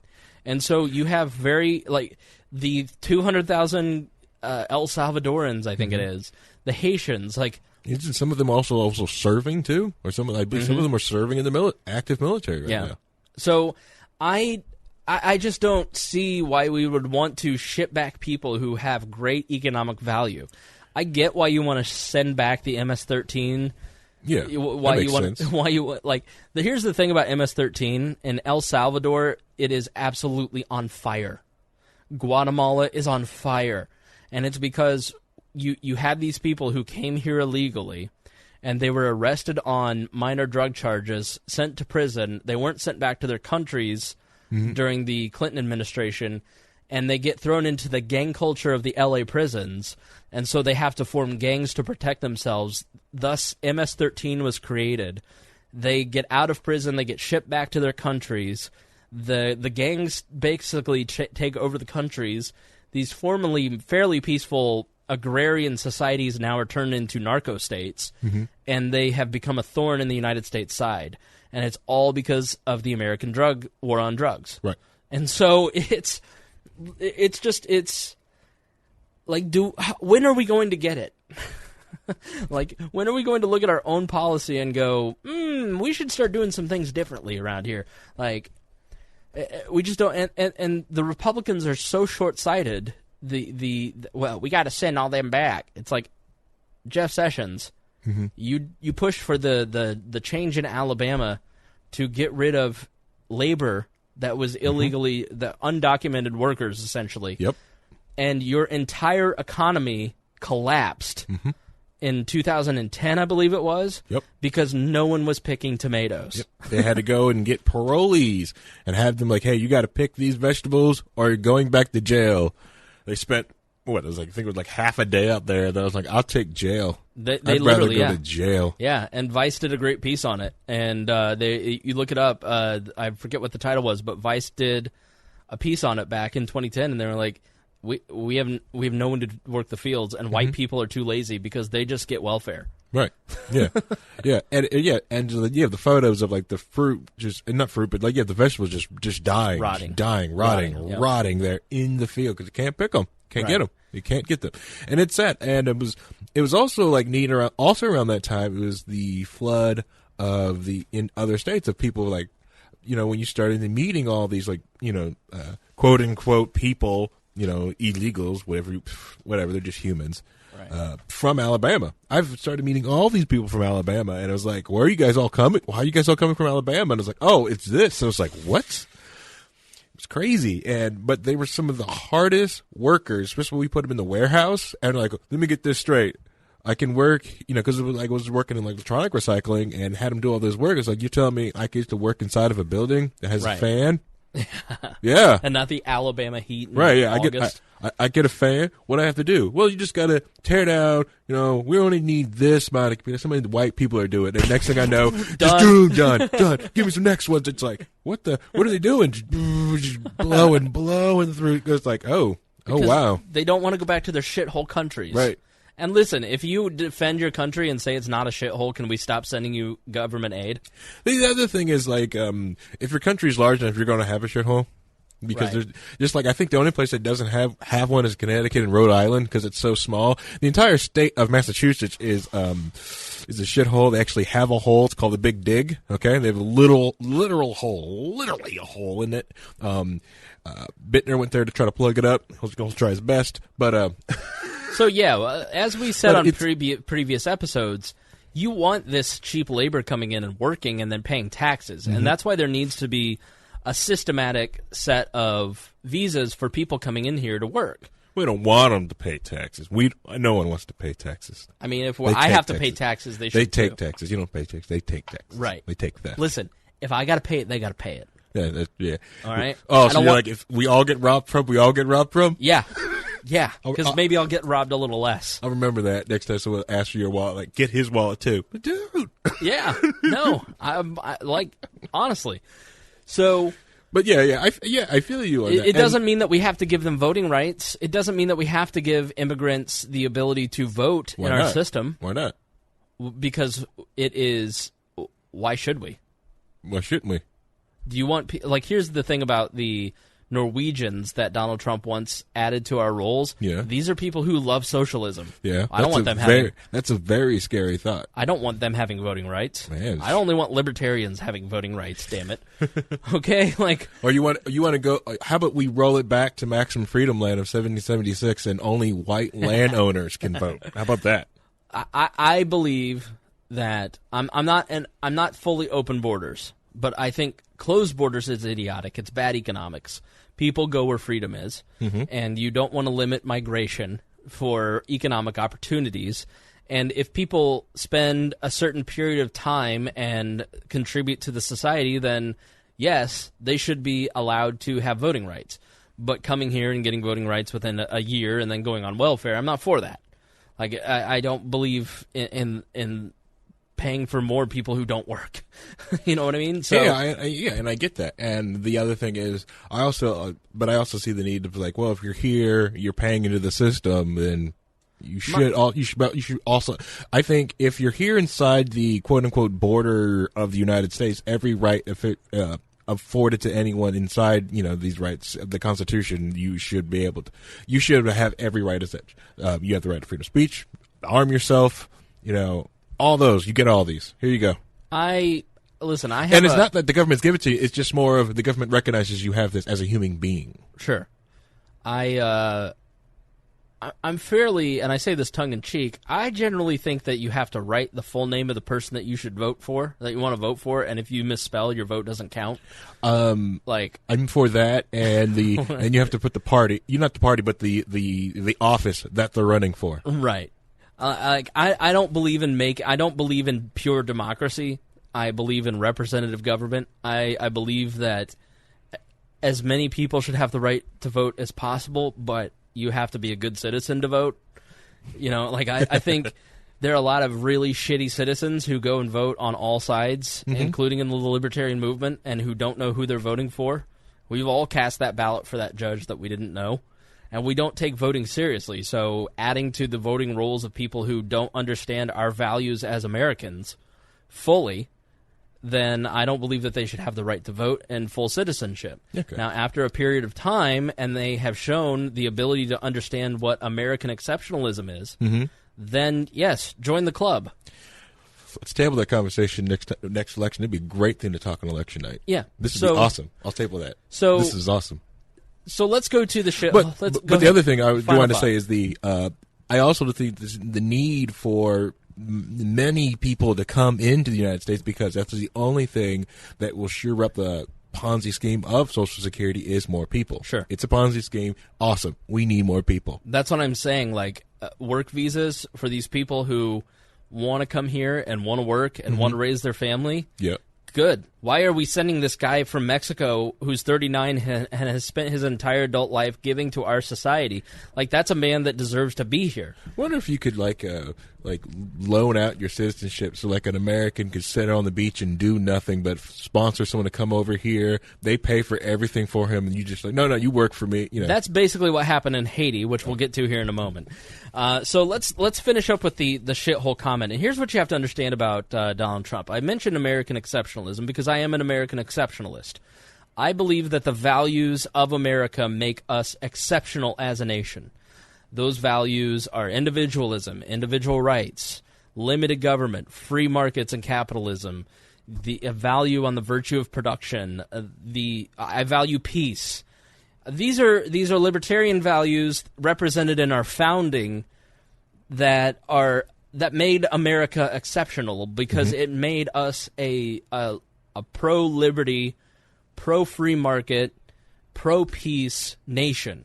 S2: And so you have the 200,000 El Salvadorans, I think it is, the Haitians, like...
S1: Isn't some of them also serving, too? Or some of them are serving in the active military right now.
S2: So I just don't see why we would want to ship back people who have great economic value. I get why you want to send back the MS-13.
S1: Yeah,
S2: why
S1: that
S2: you
S1: makes
S2: want?
S1: sense.
S2: Why you like? Here's the thing about MS-13 in El Salvador. It is absolutely on fire. Guatemala is on fire, and it's because you had these people who came here illegally, and they were arrested on minor drug charges, sent to prison. They weren't sent back to their countries during the Clinton administration, and they get thrown into the gang culture of the LA prisons, and so they have to form gangs to protect themselves. Thus, MS-13 was created. They get out of prison, they get shipped back to their countries. The gangs basically take over the countries. These formerly fairly peaceful agrarian societies now are turned into narco states, and they have become a thorn in the United States side. And it's all because of the American drug war on drugs.
S1: Right.
S2: And so it's like, when are we going to get it? Like, when are we going to look at our own policy and go, we should start doing some things differently around here? Like, we just don't. And the Republicans are so short-sighted. Well, we got to send all them back. It's like Jeff Sessions. You push for the change in Alabama to get rid of labor that was illegally, the undocumented workers, essentially.
S1: Yep.
S2: and your entire economy collapsed in 2010, I believe it was, because no one was picking tomatoes.
S1: They had to go and get parolees and have them like, hey, you got to pick these vegetables or you're going back to jail. They spent, I think it was like half a day up there. That I was like, I'll take jail.
S2: They
S1: I'd rather go to jail.
S2: Yeah, and Vice did a great piece on it. And you look it up. I forget what the title was, but Vice did a piece on it back in 2010, and they were like, we have no one to work the fields, and white people are too lazy because they just get welfare.
S1: Right. Yeah. Yeah. And you have the photos of like the fruit, not fruit, but like the vegetables just dying, rotting there in the field because you can't pick them, can't get them, you can't get them, and it's sad. And it was also like neat around that time. It was the flood of in other states of people like, when you started meeting all these like quote unquote people. Illegals, whatever, they're just humans, from Alabama. I've started meeting all these people from Alabama, and I was like, where are you guys all coming? Why are you guys all coming from Alabama? And I was like, oh, it's this. So I was like, what? It was crazy. But they were some of the hardest workers, especially when we put them in the warehouse, and like, let me get this straight. I can work, because I was working in like electronic recycling and had them do all this work. It's like, you tell me I get to work inside of a building that has a fan? Yeah,
S2: and not the Alabama heat.
S1: Right? Yeah, I get a fan. What do I have to do? Well, you just got to tear down. We only need this amount of. Some of the white people are doing it. And next thing I know, done. Give me some next ones. It's like, what are they doing? Just blowing through. It's like, oh wow.
S2: They don't want to go back to their shithole countries,
S1: right?
S2: And listen, if you defend your country and say it's not a shithole, can we stop sending you government aid?
S1: The other thing is, like, if your country's large enough, you're going to have a shithole. Because there's just like, I think the only place that doesn't have one is Connecticut and Rhode Island because it's so small. The entire state of Massachusetts is a shithole. They actually have a hole. It's called the Big Dig. Okay, they have a literal hole, literally a hole in it. Bittner went there to try to plug it up. He'll try his best, but.
S2: So, as we said on previous episodes, you want this cheap labor coming in and working and then paying taxes. And that's why there needs to be a systematic set of visas for people coming in here to work.
S1: We don't want them to pay taxes. No one wants to pay taxes.
S2: I mean, if I have to pay taxes, they should
S1: They take taxes. You don't pay taxes. They take taxes.
S2: Right.
S1: They take that.
S2: Listen, if I got to pay it, they got to pay it.
S1: Yeah.
S2: All right?
S1: Oh, so you're like, if we all get robbed from, we all get robbed from?
S2: Yeah. Yeah, because maybe I'll get robbed a little less.
S1: I'll remember that next time someone asks for your wallet. Like, get his wallet too, but dude.
S2: Yeah, no, I like honestly. So,
S1: but I feel you on that.
S2: It doesn't mean that we have to give them voting rights. It doesn't mean that we have to give immigrants the ability to vote in our system.
S1: Why not?
S2: Because it is. Why should we?
S1: Why shouldn't we?
S2: Do you want here's the thing about the Norwegians that Donald Trump once added to our rolls. Yeah. These are people who love socialism.
S1: Yeah.
S2: I don't want them having...
S1: That's a very scary thought.
S2: I don't want them having voting rights.
S1: Man.
S2: I only want libertarians having voting rights, damn it. Okay?
S1: Or you want to go... How about we roll it back to maximum freedom land of 1776 and only white landowners can vote? How about that?
S2: I believe that... I'm not fully open borders, but I think closed borders is idiotic. It's bad economics. People go where freedom is, and you don't want to limit migration for economic opportunities. And if people spend a certain period of time and contribute to the society, then yes, they should be allowed to have voting rights. But coming here and getting voting rights within a year and then going on welfare, I'm not for that. Like, I don't believe in paying for more people who don't work. You know what I mean? So,
S1: and I get that. And the other thing is, I also see the need of like, well, if you're here, you're paying into the system, then you should also. I think if you're here inside the quote unquote border of the United States, every right afforded to anyone inside, these rights of the Constitution, you should be able to. You should have every right as such. You have the right to freedom of speech, arm yourself. All those, you get all these. Here you go.
S2: And it's
S1: not that the government's give it to you. It's just more of the government recognizes you have this as a human being.
S2: Sure. I'm I'm fairly, and I say this tongue-in-cheek, I generally think that you have to write the full name of the person that you should vote for, that you want to vote for, and if you misspell, your vote doesn't count.
S1: I'm for that, and and you have to put the party, not the party, but the office that they're running for.
S2: Right. I don't believe in pure democracy. I believe in representative government. I believe that as many people should have the right to vote as possible, but you have to be a good citizen to vote. I think there are a lot of really shitty citizens who go and vote on all sides, including in the libertarian movement, and who don't know who they're voting for. We've all cast that ballot for that judge that we didn't know, and we don't take voting seriously. So adding to the voting rolls of people who don't understand our values as Americans fully, then I don't believe that they should have the right to vote and full citizenship.
S1: Okay.
S2: Now, after a period of time, and they have shown the ability to understand what American exceptionalism is, then, yes, join the club.
S1: Let's table that conversation next election. It'd be a great thing to talk on election night.
S2: Yeah.
S1: This would be awesome. I'll table that.
S2: So
S1: this is awesome.
S2: So let's go to the shit.
S1: But the other thing I want to say is I also think the need for many people to come into the United States, because that's the only thing that will sure up the Ponzi scheme of Social Security is more people.
S2: Sure.
S1: It's a Ponzi scheme. Awesome. We need more people.
S2: That's what I'm saying. Work visas for these people who want to come here and want to work and want to raise their family.
S1: Yeah.
S2: Good. Why are we sending this guy from Mexico who's 39 and has spent his entire adult life giving to our society? That's a man that deserves to be here.
S1: I wonder if you could loan out your citizenship so an American could sit on the beach and do nothing but sponsor someone to come over here. They pay for everything for him, and you just no, you work for me.
S2: That's basically what happened in Haiti, which we'll get to here in a moment. So let's finish up with the shithole comment. And here's what you have to understand about Donald Trump. I mentioned American exceptionalism because I am an American exceptionalist. I believe that the values of America make us exceptional as a nation. Those values are individualism, individual rights, limited government, free markets and capitalism, the value on the virtue of production, I value peace. These are libertarian values represented in our founding that made America exceptional because it made us a pro-liberty, pro-free market, pro-peace nation.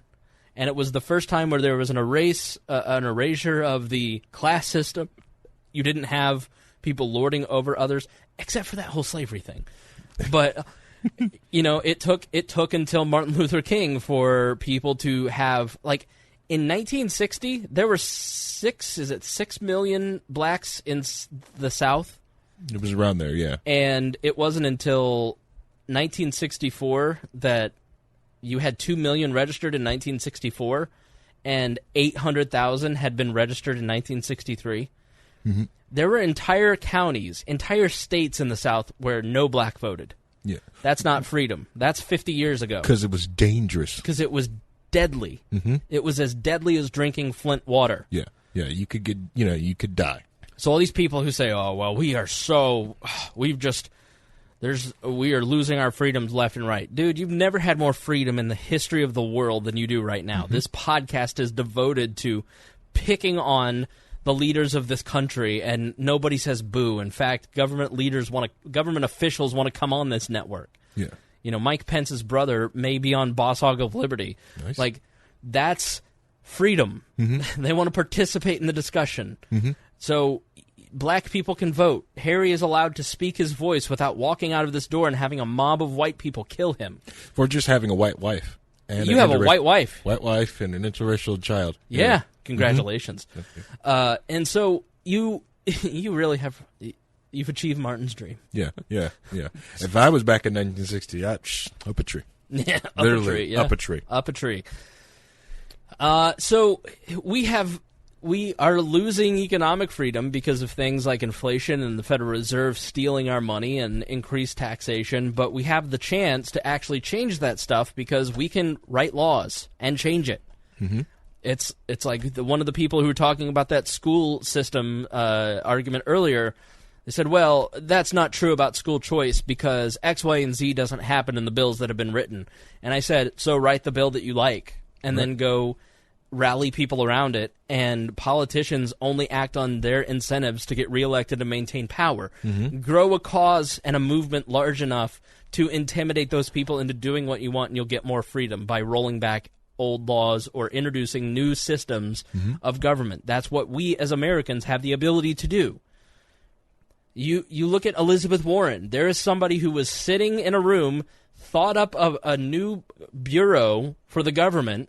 S2: And it was the first time where there was an erasure of the class system. You didn't have people lording over others, except for that whole slavery thing. But it took until Martin Luther King for people to have in 1960 there were 6 million blacks in the South.
S1: It was around there, yeah.
S2: And it wasn't until 1964 that you had 2 million registered in 1964, and 800,000 had been registered in 1963. Mm-hmm. There were entire counties, entire states in the South where no black voted.
S1: Yeah.
S2: That's not freedom. That's 50 years ago.
S1: Because it was dangerous.
S2: Because it was deadly. Mm-hmm. It was as deadly as drinking Flint water.
S1: Yeah. Yeah, you could get, you could die.
S2: So all these people who say, oh, well, we are losing our freedoms left and right. Dude, you've never had more freedom in the history of the world than you do right now. Mm-hmm. This podcast is devoted to picking on the leaders of this country, and nobody says boo. In fact, government officials want to come on this network.
S1: Yeah.
S2: Mike Pence's brother may be on Boss Hog of Liberty.
S1: Nice.
S2: That's freedom.
S1: Mm-hmm.
S2: They want to participate in the discussion.
S1: Mm-hmm.
S2: So black people can vote. Harry is allowed to speak his voice without walking out of this door and having a mob of white people kill him.
S1: For just having a white wife. And
S2: you have a white wife.
S1: White wife and an interracial child.
S2: Yeah. Congratulations.
S1: Mm-hmm.
S2: And so you really have... You've achieved Martin's dream.
S1: Yeah. If I was back in 1960, up a tree.
S2: Yeah,
S1: literally, up a tree.
S2: Up a tree. So we are losing economic freedom because of things like inflation and the Federal Reserve stealing our money and increased taxation, but we have the chance to actually change that stuff because we can write laws and change it.
S1: Mm-hmm.
S2: It's like one of the people who were talking about that school system argument earlier. They said, well, that's not true about school choice because X, Y, and Z doesn't happen in the bills that have been written. And I said, so write the bill that you like and then go rally people around it, and politicians only act on their incentives to get reelected and maintain power. Grow a cause and a movement large enough to intimidate those people into doing what you want, and you'll get more freedom by rolling back old laws or introducing new systems of government. That's what we as Americans have the ability to do. You look at Elizabeth Warren. There is somebody who was sitting in a room, thought up a new bureau for the government,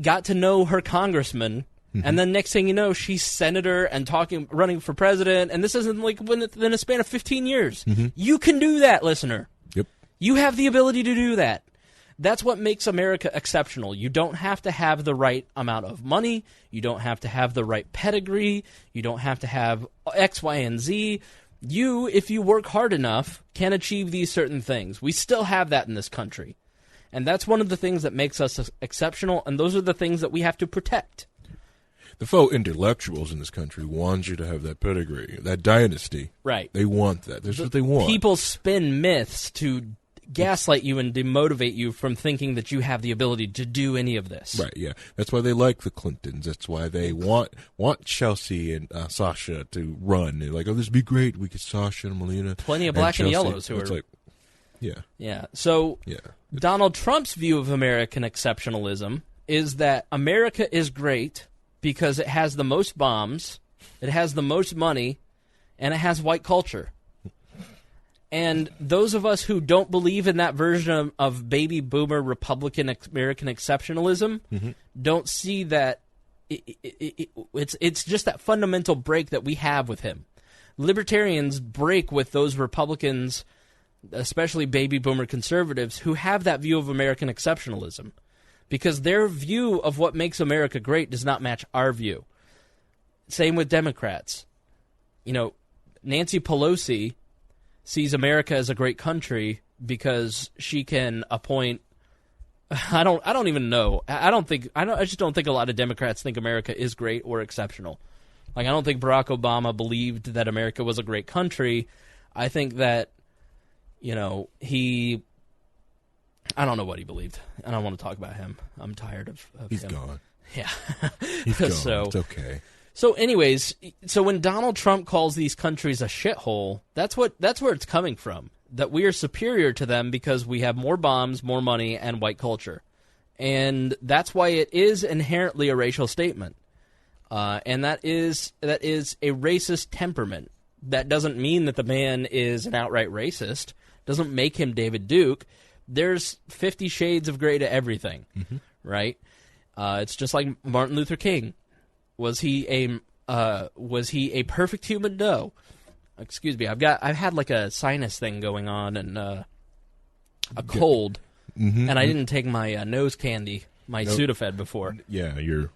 S2: got to know her congressman, and then next thing you know, she's senator and running for president, and this isn't like within a span of 15 years. You can do that, listener.
S1: Yep.
S2: You have the ability to do that. That's what makes America exceptional. You don't have to have the right amount of money. You don't have to have the right pedigree. You don't have to have X, Y, and Z. You, if you work hard enough, can achieve these certain things. We still have that in this country. And that's one of the things that makes us exceptional, and those are the things that we have to protect.
S1: The faux intellectuals in this country want you to have that pedigree, that dynasty.
S2: Right.
S1: They want that. That's what they want.
S2: People spin myths to gaslight you and demotivate you from thinking that you have the ability to do any of this.
S1: Right, yeah. That's why they like the Clintons. That's why they want Chelsea and Sasha to run. They're like, oh, this would be great. We get Sasha and Melina.
S2: Plenty of black and yellows who are...
S1: Like, yeah.
S2: Yeah. So
S1: yeah.
S2: Donald Trump's view of American exceptionalism is that America is great because it has the most bombs, it has the most money, and it has white culture. And those of us who don't believe in that version of baby boomer Republican American exceptionalism don't see that it's just that fundamental break that we have with him. Libertarians break with those Republicans, especially baby boomer conservatives, who have that view of American exceptionalism, because their view of what makes America great does not match our view. Same with Democrats. You know, Nancy Pelosi sees America as a great country because she can appoint. I don't even know. I just don't think a lot of Democrats think America is great or exceptional. Like, I don't think Barack Obama believed that America was a great country. I think that, you know, I don't know what he believed. I don't want to talk about him. I'm tired of
S1: He's
S2: him.
S1: gone.
S2: Yeah.
S1: He's gone.
S2: So,
S1: it's okay.
S2: So anyways, so when Donald Trump calls these countries a shithole, that's where it's coming from. That we are superior to them because we have more bombs, more money, and white culture. And that's why it is inherently a racial statement. And that is a racist temperament. That doesn't mean that the man is an outright racist. Doesn't make him David Duke. There's 50 shades of gray to everything, right? It's just like Martin Luther King. Was he a perfect human? No. Excuse me. I've had like a sinus thing going on and a cold, and I didn't take my nose candy, my Sudafed before.
S1: Yeah, your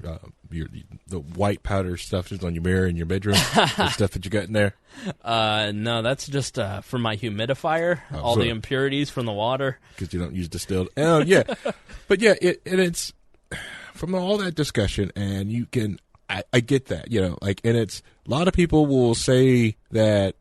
S1: the white powder stuff is on your mirror in your bedroom. The stuff that you got in there.
S2: No, that's just for my humidifier. All the impurities from the water.
S1: Because you don't use distilled. Oh yeah, but yeah, it's from all that discussion, and you can. I get that, you know, like, and it's a lot of people will say that,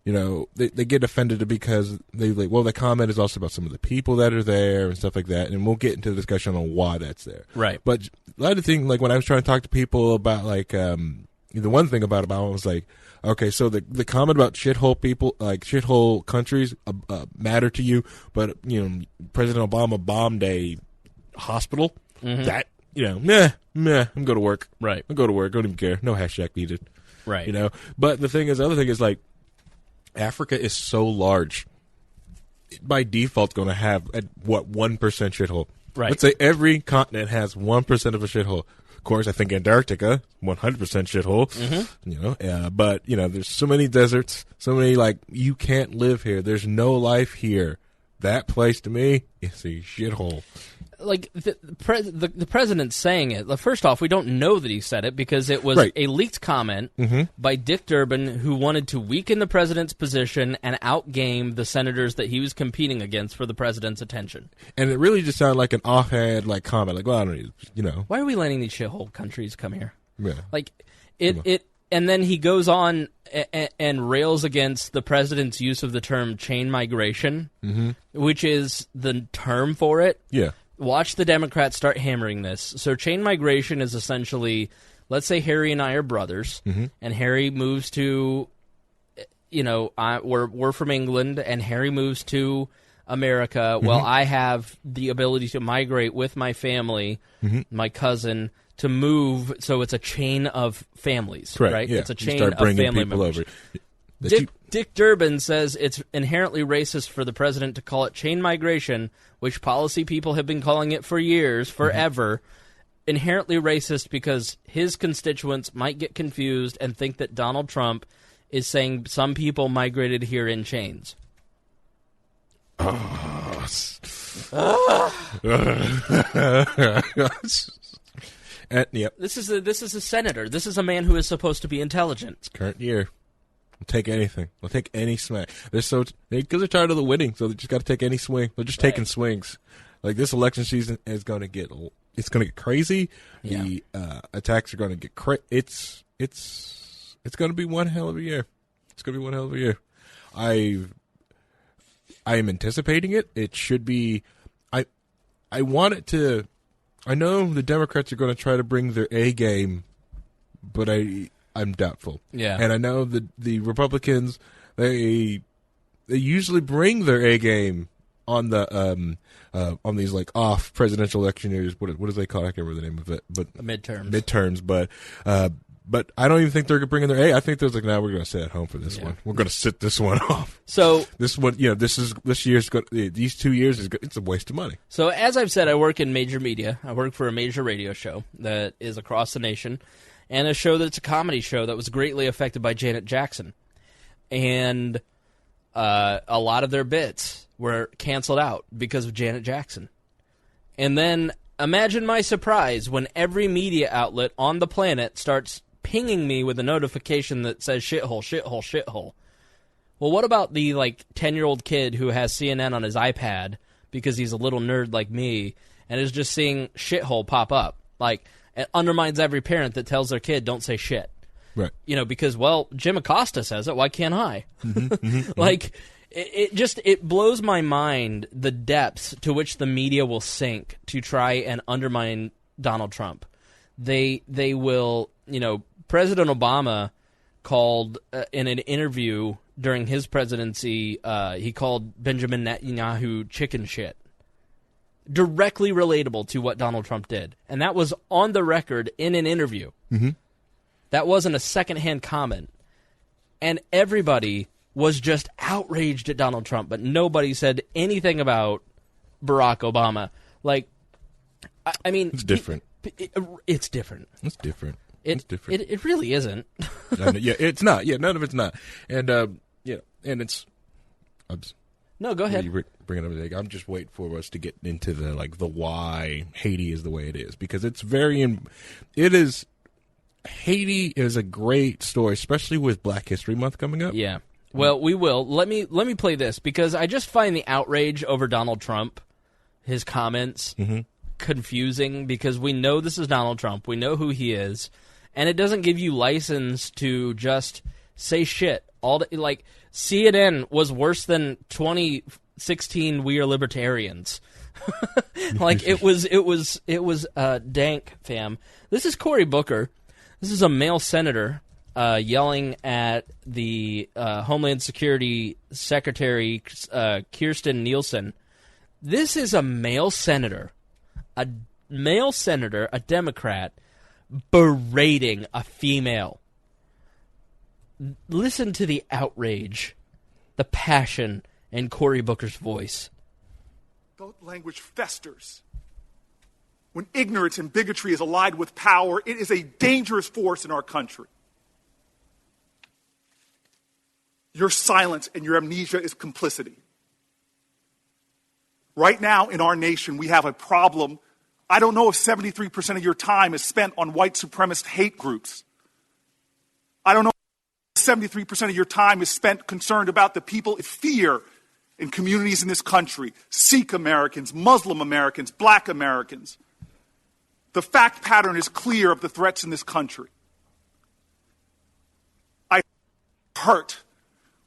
S1: you know, they get offended because they like, well, the comment is also about some of the people that are there and stuff like that, and we'll get into the discussion on why that's there. Right. But a lot of things, like when I was trying to talk to people about like, the one thing about it was like, okay, so the comment about shithole people, like shithole countries, matter to you, but you know, President Obama bombed a hospital. That. You know, meh, I'm going to work. Right. I'm going to work. Don't even care. No hashtag needed. Right. You know, but the other thing is like, Africa is so large. By default, going to have, 1% shithole. Right. Let's say every continent has 1% of a shithole. Of course, I think Antarctica, 100% shithole. You know, but, you know, there's so many deserts, so many, like, you can't live here. There's no life here. That place, to me, is a shithole. Like, the president's saying it. First off, we don't know that he said it because it was a leaked comment by Dick Durbin, who wanted to weaken the president's position and outgame the senators that he was competing against for the president's attention. And it really just sounded like an offhand, like, comment. Like, well, I don't know, you know. Why are we letting these shithole countries come here? Yeah. Like, and then he goes on and rails against the president's use of the term chain migration, which is the term for it. Yeah.
S2: watch the Democrats start hammering this. So chain migration is essentially, let's say Harry and I are brothers, and Harry moves to, we're from England, and Harry moves to America. Well, I have the ability to migrate with my family, my cousin, to move. So it's a chain of families, right?
S1: Yeah.
S2: It's a chain
S1: start
S2: of
S1: bringing
S2: family
S1: people
S2: members.
S1: over.
S2: Dick Durbin says it's inherently racist for the president to call it chain migration, which policy people have been calling it for years, forever. Inherently racist because his constituents might get confused and think that Donald Trump is saying some people migrated here in chains.
S1: Yep.
S2: This is a senator. This is a man who is supposed to be intelligent.
S1: It's current year. We'll take anything. We'll take any smack. Because they're tired of the winning, so they just got to take any swing. They're just taking swings. Like this election season is going to get. It's going to get crazy.
S2: Yeah.
S1: The attacks are going to get It's going to be one hell of a year. It's going to be one hell of a year. I am anticipating it. It should be. I want it to. I know the Democrats are going to try to bring their A game, but I'm doubtful.
S2: Yeah.
S1: And I know the Republicans they usually bring their A game on the on these like off presidential election years. What do they call it? I can't remember the name of it. But midterms. But I don't even think they're bringing their A. I think they're like, now we're going to sit at home for this one. We're going to sit this one off.
S2: So
S1: this one, this year's these 2 years it's a waste of money.
S2: So as I've said, I work in major media. I work for a major radio show that is across the nation, and a show that's a comedy show that was greatly affected by Janet Jackson, and a lot of their bits were canceled out because of Janet Jackson. And then imagine my surprise when every media outlet on the planet starts pinging me with a notification that says shithole, shithole, shithole. Well, what about the 10-year-old kid who has CNN on his iPad because he's a little nerd like me and is just seeing shithole pop up? It undermines every parent that tells their kid don't say shit.
S1: Right.
S2: Because Jim Acosta says it, why can't I? It blows my mind the depths to which the media will sink to try and undermine Donald Trump. They will, President Obama called in an interview during his presidency, he called Benjamin Netanyahu chicken shit. Directly relatable to what Donald Trump did. And that was on the record in an interview. Mm-hmm. That wasn't a secondhand comment. And everybody was just outraged at Donald Trump, but nobody said anything about Barack Obama. I mean...
S1: It's different.
S2: It's different.
S1: It's different.
S2: It really isn't.
S1: Yeah, it's not. Yeah, none of it's not. And, and it's...
S2: No, go ahead.
S1: Bring it up. I'm just waiting for us to get into the why Haiti is the way it is, because it's Haiti is a great story, especially with Black History Month coming up.
S2: Yeah. Well, we will. Let me play this, because I just find the outrage over Donald Trump, his comments, confusing, because we know this is Donald Trump. We know who he is, and it doesn't give you license to just say shit. CNN was worse than 2016 We Are Libertarians. It was dank, fam. This is Cory Booker. This is a male senator yelling at the Homeland Security Secretary Kirstjen Nielsen. This is a male senator, a Democrat, berating a female. Listen to the outrage, the passion in Cory Booker's voice.
S6: Adult language festers. When ignorance and bigotry is allied with power, it is a dangerous force in our country. Your silence and your amnesia is complicity. Right now in our nation, we have a problem. I don't know if 73% of your time is spent on white supremacist hate groups. I don't know if 73% of your time is spent concerned about the people in fear in communities in this country, Sikh Americans, Muslim Americans, Black Americans. The fact pattern is clear of the threats in this country. I hurt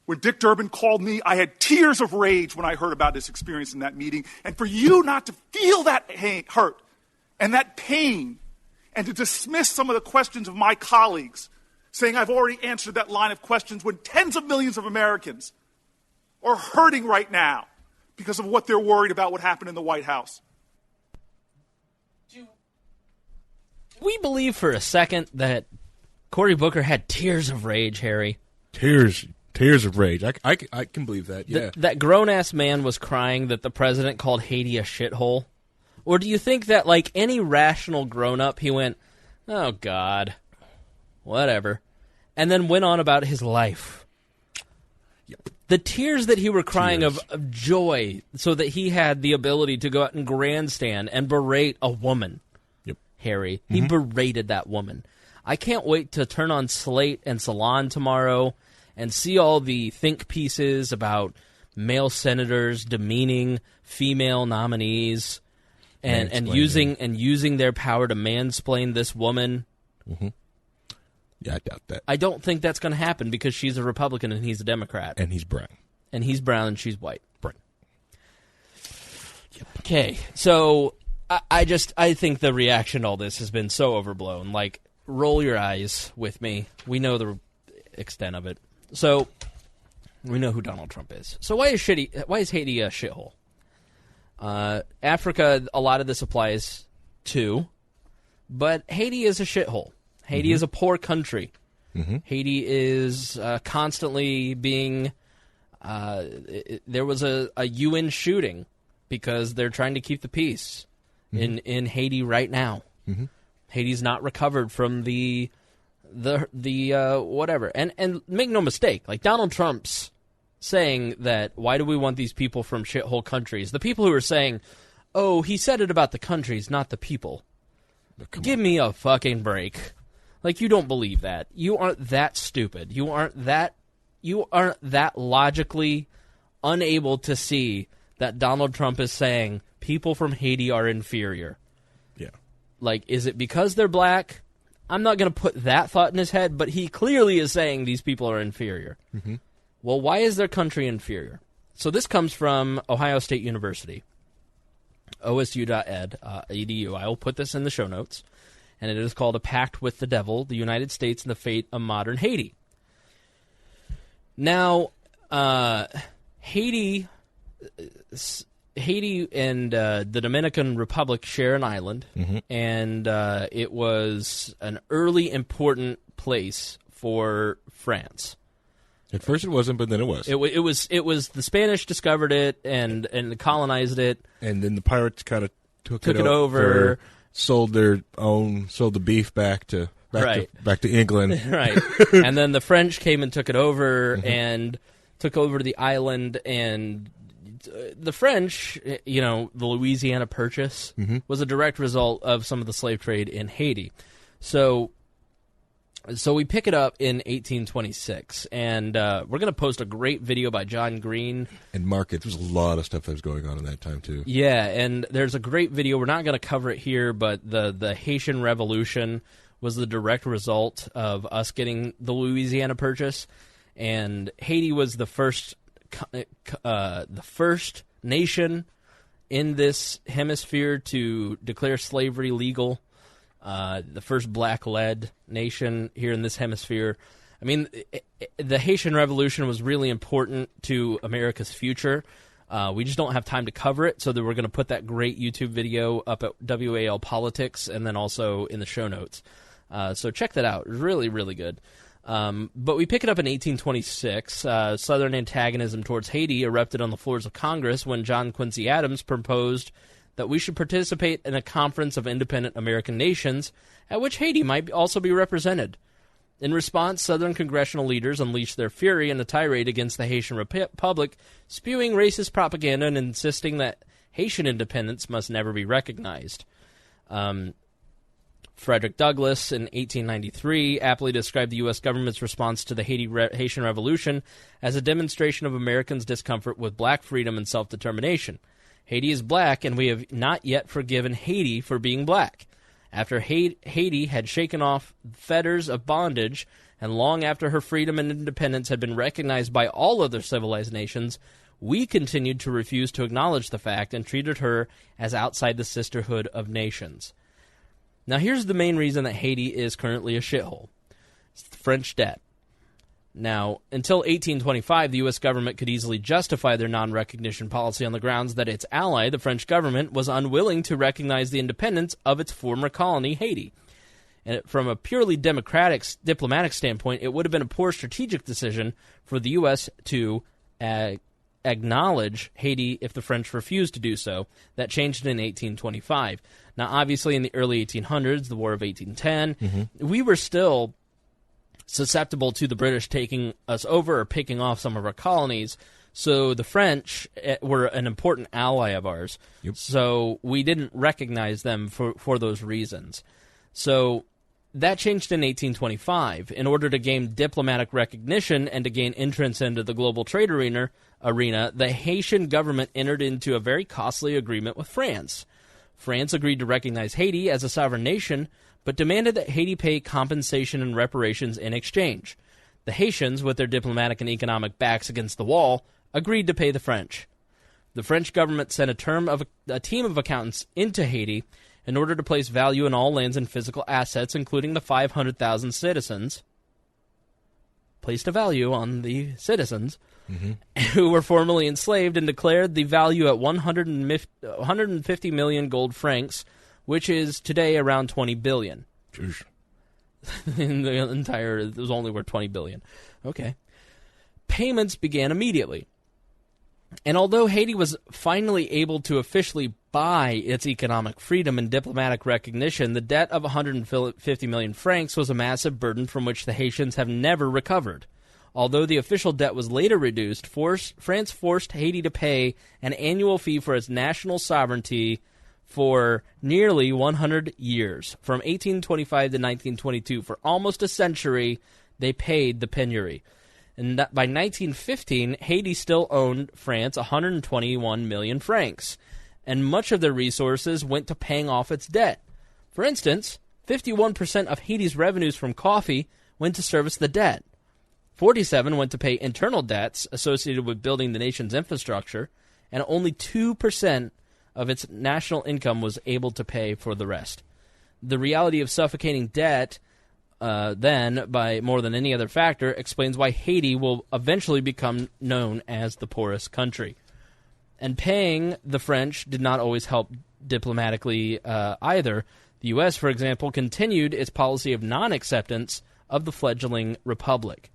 S6: When Dick Durbin called me, I had tears of rage when I heard about his experience in that meeting. And for you not to feel that hurt and that pain and to dismiss some of the questions of my colleagues, saying I've already answered that line of questions when tens of millions of Americans are hurting right now because of what they're worried about what happened in the White House.
S2: We believe for a second that Cory Booker had tears of rage, Harry.
S1: Tears of rage. I can believe that, yeah.
S2: That grown-ass man was crying that the president called Haiti a shithole? Or do you think that, like any rational grown-up, he went, oh, God, whatever, and then went on about his life?
S1: Yep.
S2: The tears that he were crying of joy so that he had the ability to go out and grandstand and berate a woman.
S1: Yep.
S2: Harry. He berated that woman. I can't wait to turn on Slate and Salon tomorrow and see all the think pieces about male senators demeaning female nominees and using their power to mansplain this woman.
S1: Mm-hmm. Yeah, I doubt that.
S2: I don't think that's going to happen because she's a Republican and he's a Democrat.
S1: And he's brown.
S2: And he's brown and she's white.
S1: Brown.
S2: Yep. Okay, so I think the reaction to all this has been so overblown. Like, roll your eyes with me. We know the extent of it. So, we know who Donald Trump is. So why is Haiti a shithole? Africa, a lot of this applies to, but Haiti is a shithole. Haiti is a poor country. Mm-hmm. Haiti is constantly being... there was a UN shooting because they're trying to keep the peace in Haiti right now. Mm-hmm. Haiti's not recovered from the whatever. And make no mistake, like Donald Trump's saying that, why do we want these people from shithole countries? The people who are saying, oh, he said it about the countries, not the people. Give me a fucking break. Like, you don't believe that. You aren't that stupid. You aren't that logically unable to see that Donald Trump is saying people from Haiti are inferior.
S1: Yeah.
S2: Like, is it because they're black? I'm not going to put that thought in his head, but he clearly is saying these people are inferior. Mm-hmm. Well, why is their country inferior? So this comes from Ohio State University, osu.edu. I will put this in the show notes. And it is called A Pact with the Devil, the United States and the Fate of Modern Haiti. Now, Haiti and the Dominican Republic share an island, and it was an early important place for France.
S1: At first it wasn't, but then it was.
S2: It was the Spanish discovered it and colonized it.
S1: And then the pirates kind of took it
S2: over.
S1: Sold the beef back to England.
S2: Right. And then the French came and took it over and took over the island, and the French, the Louisiana Purchase was a direct result of some of the slave trade in Haiti. So we pick it up in 1826, and we're going to post a great video by John Green.
S1: And Market, there's a lot of stuff that was going on in that time, too.
S2: Yeah, and there's a great video. We're not going to cover it here, but the Haitian Revolution was the direct result of us getting the Louisiana Purchase, and Haiti was the first nation in this hemisphere to declare slavery legal. The first black-led nation here in this hemisphere. I mean, the Haitian Revolution was really important to America's future. We just don't have time to cover it, so that we're going to put that great YouTube video up at WAL Politics and then also in the show notes. So check that out. It's really, really good. But we pick it up in 1826. Southern antagonism towards Haiti erupted on the floors of Congress when John Quincy Adams proposed that we should participate in a conference of independent American nations at which Haiti might also be represented. In response, Southern congressional leaders unleashed their fury in a tirade against the Haitian Republic, spewing racist propaganda and insisting that Haitian independence must never be recognized. Frederick Douglass, in 1893, aptly described the U.S. government's response to the Haitian Revolution as a demonstration of Americans' discomfort with black freedom and self-determination. Haiti is black, and we have not yet forgiven Haiti for being black. After Haiti had shaken off fetters of bondage and long after her freedom and independence had been recognized by all other civilized nations, we continued to refuse to acknowledge the fact and treated her as outside the sisterhood of nations. Now here's the main reason that Haiti is currently a shithole. It's the French debt. Now, until 1825, the U.S. government could easily justify their non-recognition policy on the grounds that its ally, the French government, was unwilling to recognize the independence of its former colony, Haiti. And from a purely diplomatic standpoint, it would have been a poor strategic decision for the U.S. to acknowledge Haiti if the French refused to do so. That changed in 1825. Now, obviously, in the early 1800s, the War of 1810, we were still susceptible to the British taking us over or picking off some of our colonies. So the French were an important ally of ours. Yep. So we didn't recognize them for those reasons. So that changed in 1825. In order to gain diplomatic recognition and to gain entrance into the global trade arena, the Haitian government entered into a very costly agreement with France. France agreed to recognize Haiti as a sovereign nation, but demanded that Haiti pay compensation and reparations in exchange. The Haitians, with their diplomatic and economic backs against the wall, agreed to pay the French. The French government sent a team of accountants into Haiti in order to place value in all lands and physical assets, including the 500,000 citizens. Placed a value on the citizens who were formerly enslaved and declared the value at 150 million gold francs, which is today around 20 billion. In the entire, it was only worth 20 billion. Okay. Payments began immediately. And although Haiti was finally able to officially buy its economic freedom and diplomatic recognition, the debt of 150 million francs was a massive burden from which the Haitians have never recovered. Although the official debt was later reduced, France forced Haiti to pay an annual fee for its national sovereignty for nearly 100 years. From 1825 to 1922, for almost a century, they paid the penury. And by 1915, Haiti still owed France 121 million francs, and much of their resources went to paying off its debt. For instance, 51% of Haiti's revenues from coffee went to service the debt. 47% went to pay internal debts associated with building the nation's infrastructure, and only 2% of its national income was able to pay for the rest. The reality of suffocating debt, then, by more than any other factor, explains why Haiti will eventually become known as the poorest country. And paying the French did not always help diplomatically either. The U.S., for example, continued its policy of non-acceptance of the fledgling republic.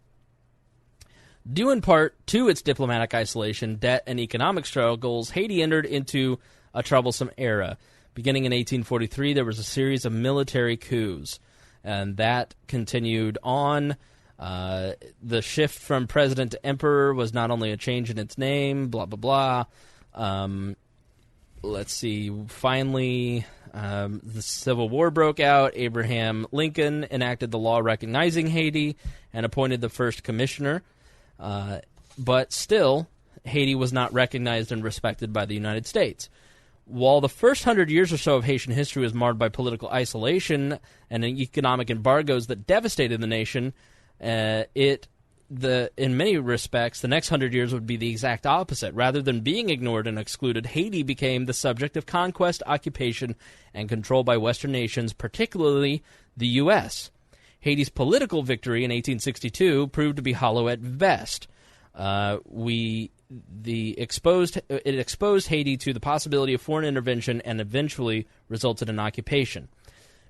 S2: Due in part to its diplomatic isolation, debt, and economic struggles, Haiti entered into a troublesome era. Beginning in 1843, there was a series of military coups, and that continued on. The shift from president to emperor was not only a change in its name, blah, blah, blah. Let's see. Finally, the Civil War broke out. Abraham Lincoln enacted the law recognizing Haiti and appointed the first commissioner. But still, Haiti was not recognized and respected by the United States. While the first 100 years or so of Haitian history was marred by political isolation and economic embargoes that devastated the nation, in many respects, the next 100 years would be the exact opposite. Rather than being ignored and excluded, Haiti became the subject of conquest, occupation, and control by Western nations, particularly the U.S. Haiti's political victory in 1862 proved to be hollow at best. It exposed Haiti to the possibility of foreign intervention and eventually resulted in occupation.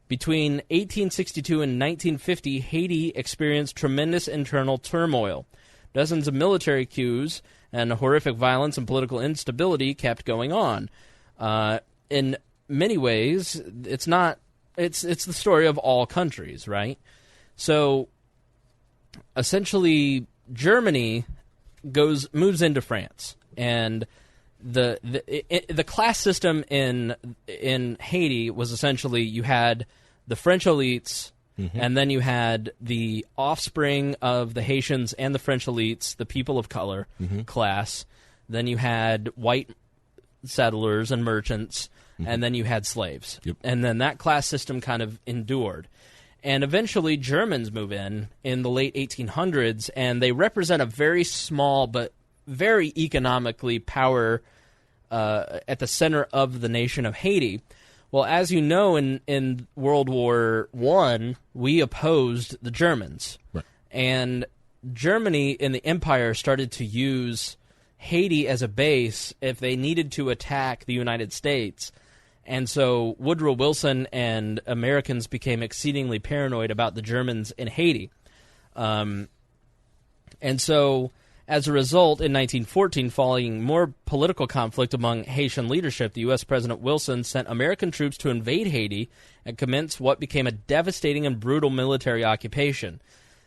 S2: Between 1862 and 1950, Haiti experienced tremendous internal turmoil. Dozens of military coups and horrific violence and political instability kept going on. In many ways, it's the story of all countries, right? So, essentially, Germany moves into France, and the class system in Haiti was essentially you had the French elites, and then you had the offspring of the Haitians and the French elites, the people of color class. Then you had white settlers and merchants, and then you had slaves. Yep. And then that class system kind of endured. And eventually Germans move in the late 1800s, and they represent a very small but very economically power at the center of the nation of Haiti. Well, as you know, in World War I, we opposed the Germans.
S1: Right. And
S2: Germany in the empire started to use Haiti as a base if they needed to attack the United States. And so Woodrow Wilson and Americans became exceedingly paranoid about the Germans in Haiti. And so as a result, in 1914, following more political conflict among Haitian leadership, the U.S. President Wilson sent American troops to invade Haiti and commence what became a devastating and brutal military occupation.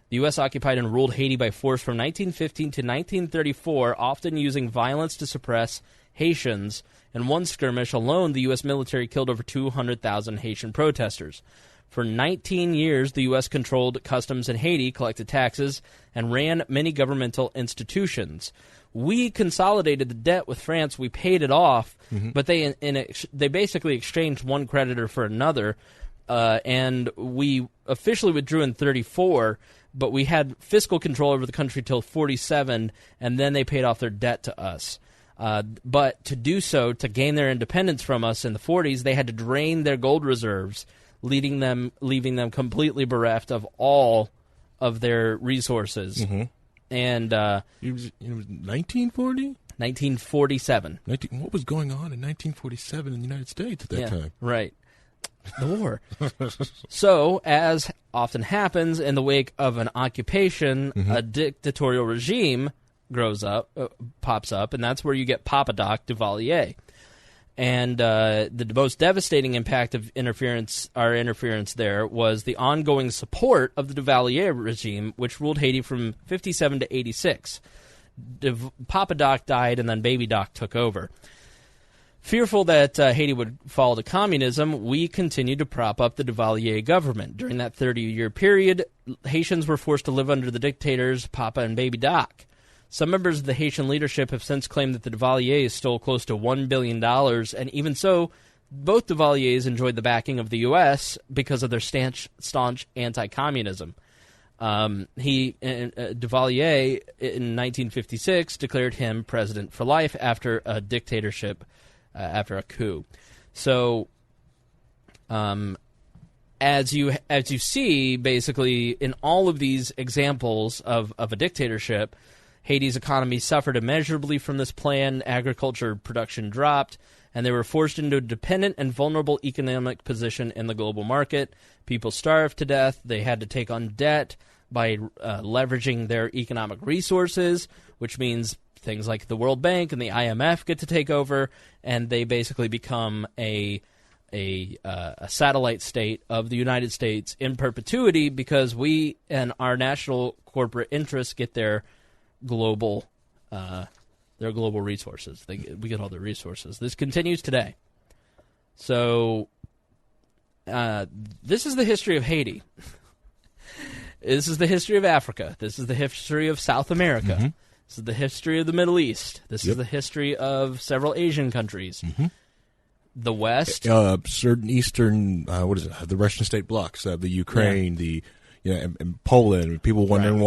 S2: The U.S. occupied and ruled Haiti by force from 1915 to 1934, often using violence to suppress Haitians. In one skirmish alone, the U.S. military killed over 200,000 Haitian protesters. For 19 years, the U.S. controlled customs in Haiti, collected taxes, and ran many governmental institutions. We consolidated the debt with France. We paid it off, but they basically exchanged one creditor for another, and we officially withdrew in 1934, but we had fiscal control over the country till 1947, and then they paid off their debt to us. But to do so, to gain their independence from us in the 1940s, they had to drain their gold reserves, leaving them completely bereft of all of their resources. And
S1: it was 1940?
S2: 1947.
S1: What was going on in 1947 in the United States at that time?
S2: Right. The war. So, as often happens in the wake of an occupation, a dictatorial regime pops up, and that's where you get Papa Doc Duvalier. And the most devastating impact of our interference there was the ongoing support of the Duvalier regime, which ruled Haiti from 57 to 86. Papa Doc died, and then Baby Doc took over. Fearful that Haiti would fall to communism, we continued to prop up the Duvalier government. During that 30-year period, Haitians were forced to live under the dictators Papa and Baby Doc. Some members of the Haitian leadership have since claimed that the Duvaliers stole close to $1 billion, and even so, both Duvaliers enjoyed the backing of the U.S. because of their staunch anti-communism. Duvalier, in 1956, declared him president for life after a dictatorship, after a coup. So, as you see, basically, in all of these examples of a dictatorship, Haiti's economy suffered immeasurably from this plan. Agriculture production dropped, and they were forced into a dependent and vulnerable economic position in the global market. People starved to death. They had to take on debt by leveraging their economic resources, which means things like the World Bank and the IMF get to take over, and they basically become a satellite state of the United States in perpetuity because we and our national corporate interests get their global resources. We get all their resources. This continues today. So this is the history of Haiti. This is the history of Africa. This is the history of South America. This is the history of the Middle East. This is the history of several Asian countries. The West.
S1: Certain Eastern, the Russian state blocks, the Ukraine, and Poland. People wondering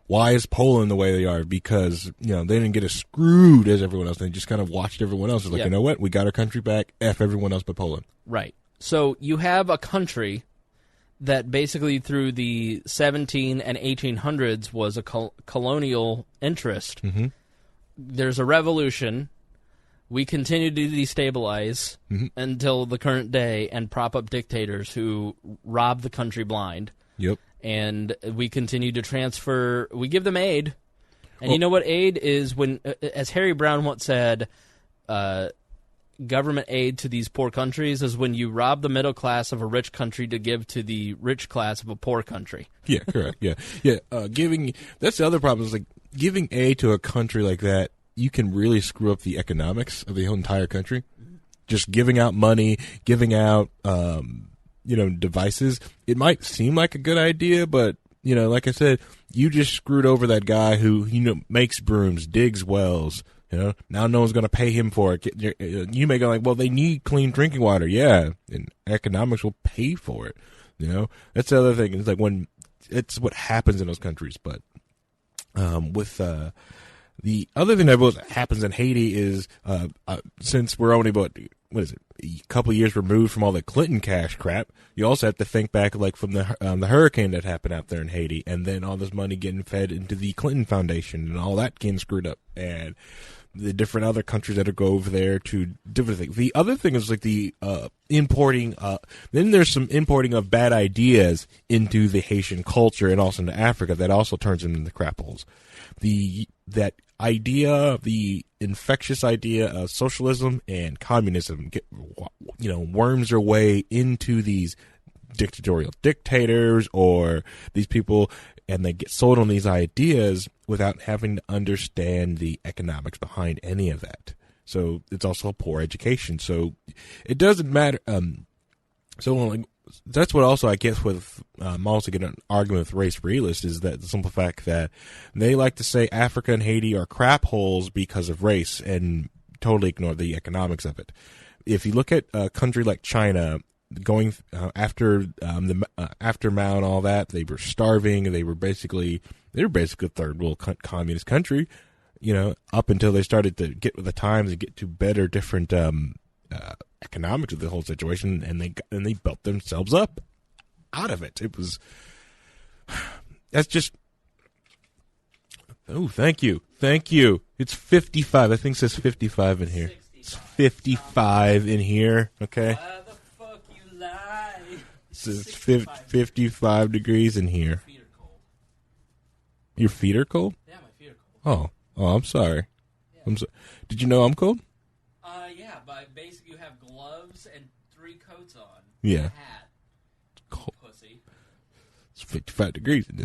S1: why is Poland the way they are? Because, they didn't get as screwed as everyone else. They just kind of watched everyone else. It's like, you know what? We got our country back. F everyone else but Poland.
S2: Right. So you have a country that basically through the 17 and 1800s was a colonial interest. There's a revolution. We continue to destabilize until the current day and prop up dictators who rob the country blind.
S1: Yep.
S2: And we continue to transfer. We give them aid. And you know what aid is? When, as Harry Brown once said, government aid to these poor countries is when you rob the middle class of a rich country to give to the rich class of a poor country.
S1: Yeah, correct. Yeah. That's the other problem is like giving aid to a country like that, you can really screw up the economics of the whole entire country. Just giving out money, giving out, devices. It might seem like a good idea, but, like I said, you just screwed over that guy who, makes brooms, digs wells. Now no one's going to pay him for it. You may go like, well, they need clean drinking water. Yeah, and economics will pay for it. You know, that's the other thing. It's like when it's what happens in those countries. But with the other thing that happens in Haiti is since we're only about a couple of years removed from all the Clinton cash crap, you also have to think back like from the hurricane that happened out there in Haiti, and then all this money getting fed into the Clinton Foundation and all that getting screwed up, and the different other countries that go over there to different things. The other thing is like the importing. Then there's some importing of bad ideas into the Haitian culture and also into Africa that also turns them into crap holes. That idea, the infectious idea of socialism and communism, worms their way into these dictatorial dictators or these people, and they get sold on these ideas without having to understand the economics behind any of that. So it's also a poor education. So it doesn't matter. That's what also I guess with I'm also getting an argument with race realists is that the simple fact that they like to say Africa and Haiti are crap holes because of race and totally ignore the economics of it. If you look at a country like China, going after Mao and all that, they were starving. They were basically a third world communist country, up until they started to get with the times and get to better, different economics of the whole situation, and they built themselves up out of it. That's just. Oh, thank you. It's 55. I think it says 55 in here.
S2: 65.
S1: It's 55 in here. Okay.
S2: Why the fuck you lie?
S1: It says 55 degrees in here.
S2: Feet are cold.
S1: Your feet are cold?
S2: Yeah, my feet are cold.
S1: Oh, I'm sorry.
S2: Yeah.
S1: Did you know I'm cold?
S2: Yeah, but basically you have gloves and 3 coats on.
S1: Yeah.
S2: And a hat.
S1: Cold.
S2: Pussy.
S1: It's 55 degrees in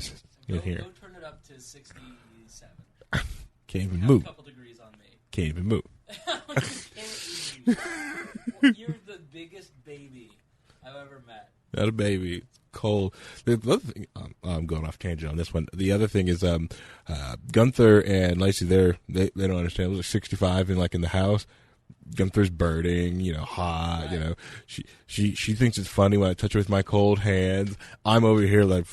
S1: here.
S2: Go turn it up to 67.
S1: Can't even
S2: Have
S1: move.
S2: a couple degrees on me.
S1: Can't even move.
S2: You're the biggest baby I've ever met.
S1: Not a baby. It's cold. The other thing, I'm going off tangent on this one. The other thing is Gunther and Lacey, they don't understand. It was like 65 in the house. Gunther's burning, hot,
S2: right.
S1: She thinks it's funny when I touch her with my cold hands. I'm over here like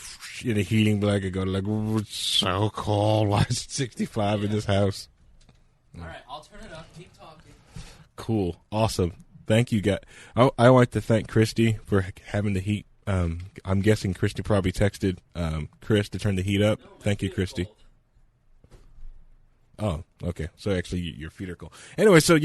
S1: in a heating blanket going oh, it's so cold. Why is it 65 in this house?
S2: All right, I'll turn it up. Keep talking.
S1: Cool. Awesome. Thank you, guys. I like to thank Christy for having the heat. I'm guessing Christy probably texted Chris to turn the heat up.
S2: No,
S1: thank you, Christy.
S2: Cold.
S1: Oh, okay. So actually, your feet are cold. Anyway, so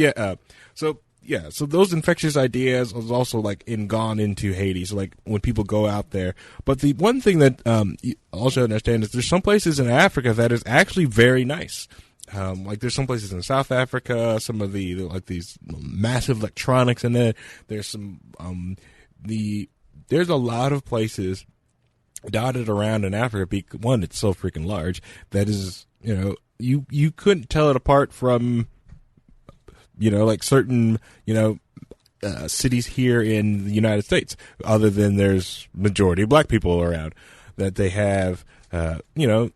S1: those infectious ideas was also gone into Haiti. So when people go out there, but the one thing that you also understand is there's some places in Africa that is actually very nice. There's some places in South Africa, some of these massive electronics in it. There's some there's a lot of places dotted around in Africa. One, it's so freaking large that is you couldn't tell it apart from certain cities here in the United States, other than there's majority of black people around, that they have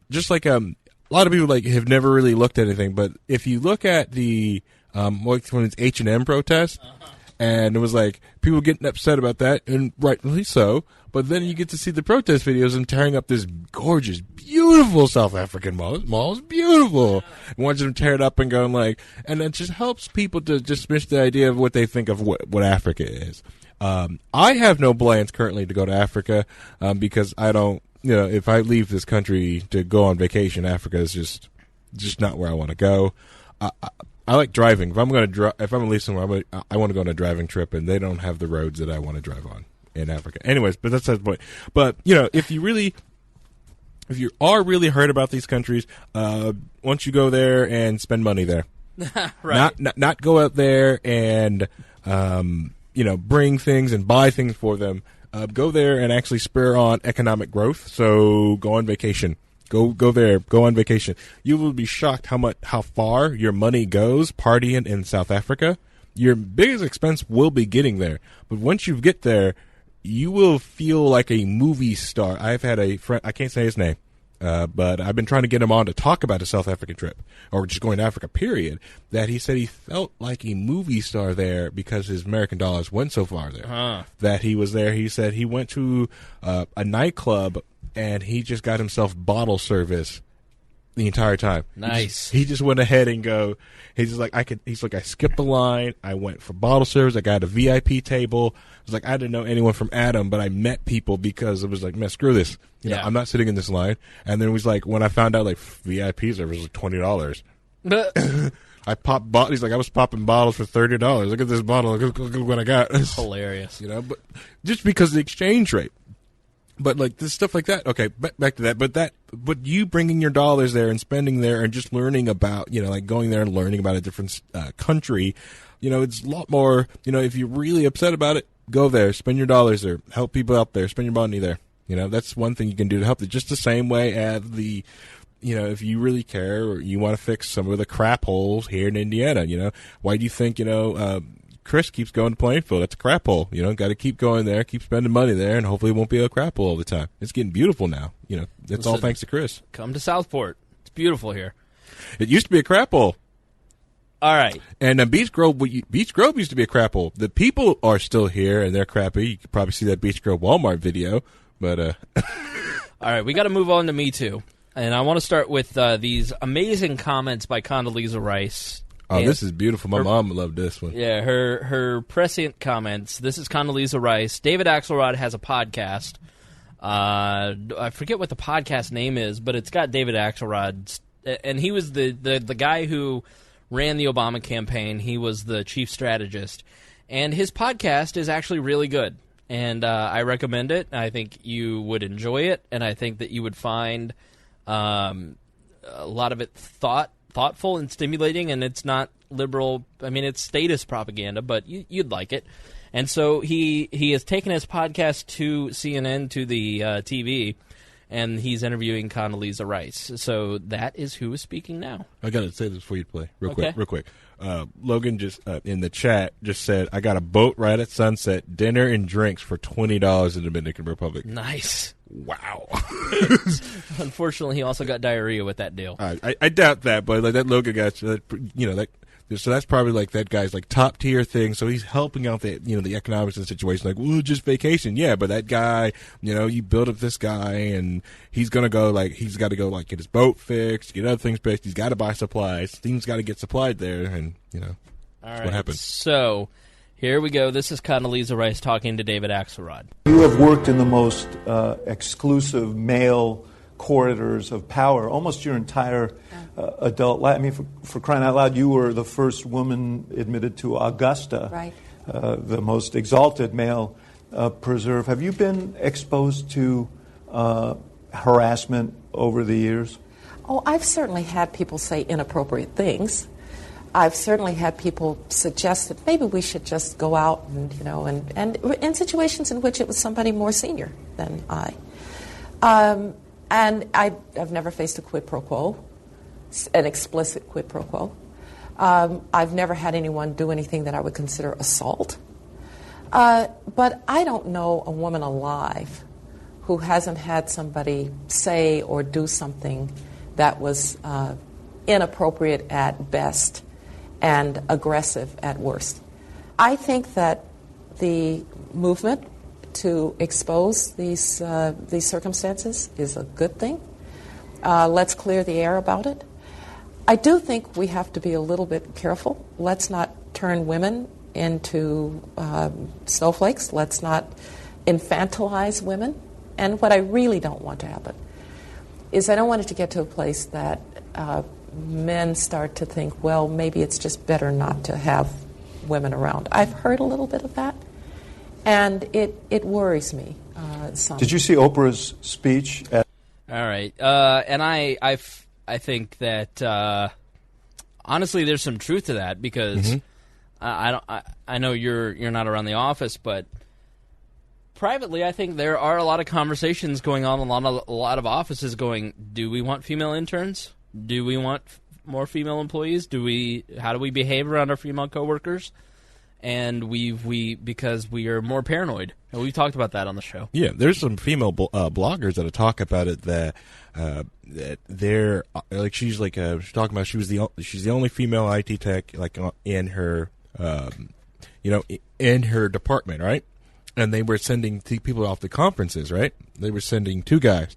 S1: just like a lot of people have never really looked at anything. But if you look at the when it's H&M protest, and it was people getting upset about that, and rightly so. But then you get to see the protest videos and tearing up this gorgeous, beautiful South African mall. Mall's beautiful. And watching them tear it up and going and it just helps people to dismiss the idea of what they think of what Africa is. I have no plans currently to go to Africa because I don't. If I leave this country to go on vacation, Africa is just not where I want to go. I like driving. If I'm going to leave somewhere, I want to go on a driving trip, and they don't have the roads that I want to drive on in Africa. Anyways, but that's the point. But if you are really heard about these countries, once you go there and spend money there,
S2: right?
S1: Not go out there and bring things and buy things for them. Go there and actually spur on economic growth. So go on vacation. Go there. Go on vacation. You will be shocked how far your money goes partying in South Africa. Your biggest expense will be getting there, but once you get there, you will feel like a movie star. I've had a friend. I can't say his name. but I've been trying to get him on to talk about his South African trip, or just going to Africa, period, that he said he felt like a movie star there because his American dollars went so far there. That he was there. He said he went to a nightclub, and he just got himself bottle service the entire time.
S2: Nice.
S1: He just went ahead and he's like, I skipped the line. I went for bottle service. I got a VIP table. It was like, I didn't know anyone from Adam, but I met people because it was like, man, screw this. You know, I'm not sitting in this line. And then it was like, when I found out like VIP service was like $20. I popped bottles. He's like, I was popping bottles for $30. Look at this bottle. Look what I got.
S2: Hilarious.
S1: You know, but just because of the exchange rate. But like this stuff like that. Okay, back to that. But you bringing your dollars there and spending there and just learning about, you know, like going there and learning about a different country, you know, it's a lot more. You know, if you're really upset about it, go there, spend your dollars there, help people out there, spend your money there. You know, that's one thing you can do to help. Just the same way as you know, if you really care or you want to fix some of the crap holes here in Indiana, you know, why do you think, you know, Chris keeps going to Plainfield? That's a crap hole. You know, got to keep going there, keep spending money there, and hopefully it won't be a crap hole all the time. It's getting beautiful now. You know, it's all thanks to Chris.
S2: Come to Southport. It's beautiful here.
S1: It used to be a crap hole.
S2: All right.
S1: And Beach Grove used to be a crap hole. The people are still here, and they're crappy. You could probably see that Beach Grove Walmart video. But
S2: all right, we got to move on to Me Too. And I want to start with these amazing comments by Condoleezza Rice.
S1: Oh, this is beautiful. My mom loved this one.
S2: Yeah, her prescient comments. This is Condoleezza Rice. David Axelrod has a podcast. I forget what the podcast name is, but it's got David Axelrod. And he was the guy who ran the Obama campaign. He was the chief strategist. And his podcast is actually really good. And I recommend it. I think you would enjoy it. And I think that you would find a lot of it thoughtful and stimulating, and it's not liberal. I mean, it's statist propaganda, but you'd like it. And so he has taken his podcast to CNN, to the TV, and he's interviewing Condoleezza Rice. So that is who is speaking now.
S1: I got to say this before you play, real quick. Logan just in the chat just said, I got a boat ride at sunset, dinner and drinks for $20 in the Dominican Republic.
S2: Nice.
S1: Wow.
S2: Unfortunately, he also got diarrhea with that deal.
S1: I doubt that, but like that Logan guy, you know, that. So that's probably like that guy's like top tier thing. So he's helping out the, you know, the economics of the situation. Like, well, just vacation. Yeah, but that guy, you know, you build up this guy and he's going to go like, he's got to go like get his boat fixed, get other things fixed. He's got to buy supplies. Things got to get supplied there. And, you know, that's what happens.
S2: So here we go. This is Condoleezza Rice talking to David Axelrod.
S7: You have worked in the most exclusive male corridors of power almost your entire adult life. I mean, for crying out loud, you were the first woman admitted to Augusta,
S8: right?
S7: The most exalted male preserve. Have you been exposed to harassment over the years?
S8: Oh, I've certainly had people say inappropriate things. I've certainly had people suggest that maybe we should just go out and, you know, and in situations in which it was somebody more senior than I. And I've never faced a quid pro quo, an explicit quid pro quo. I've never had anyone do anything that I would consider assault. But I don't know a woman alive who hasn't had somebody say or do something that was inappropriate at best and aggressive at worst. I think that the movement to expose these circumstances is a good thing. Let's clear the air about it. I do think we have to be a little bit careful. Let's not turn women into snowflakes. Let's not infantilize women. And what I really don't want to happen is I don't want it to get to a place that men start to think, well, maybe it's just better not to have women around. I've heard a little bit of that. And it worries me some.
S7: Did you see Oprah's speech?
S2: All right, and I think that honestly, there's some truth to that because I know you're not around the office, but privately, I think there are a lot of conversations going on. A lot of offices going, do we want female interns? Do we want more female employees? How do we behave around our female coworkers? and because we are more paranoid. And we've talked about that on the show.
S1: Yeah, there's some female bloggers that talk about it that they're like she's talking about she's the only female IT tech like in her in her department, right? And they were sending people off to conferences, right? They were sending two guys.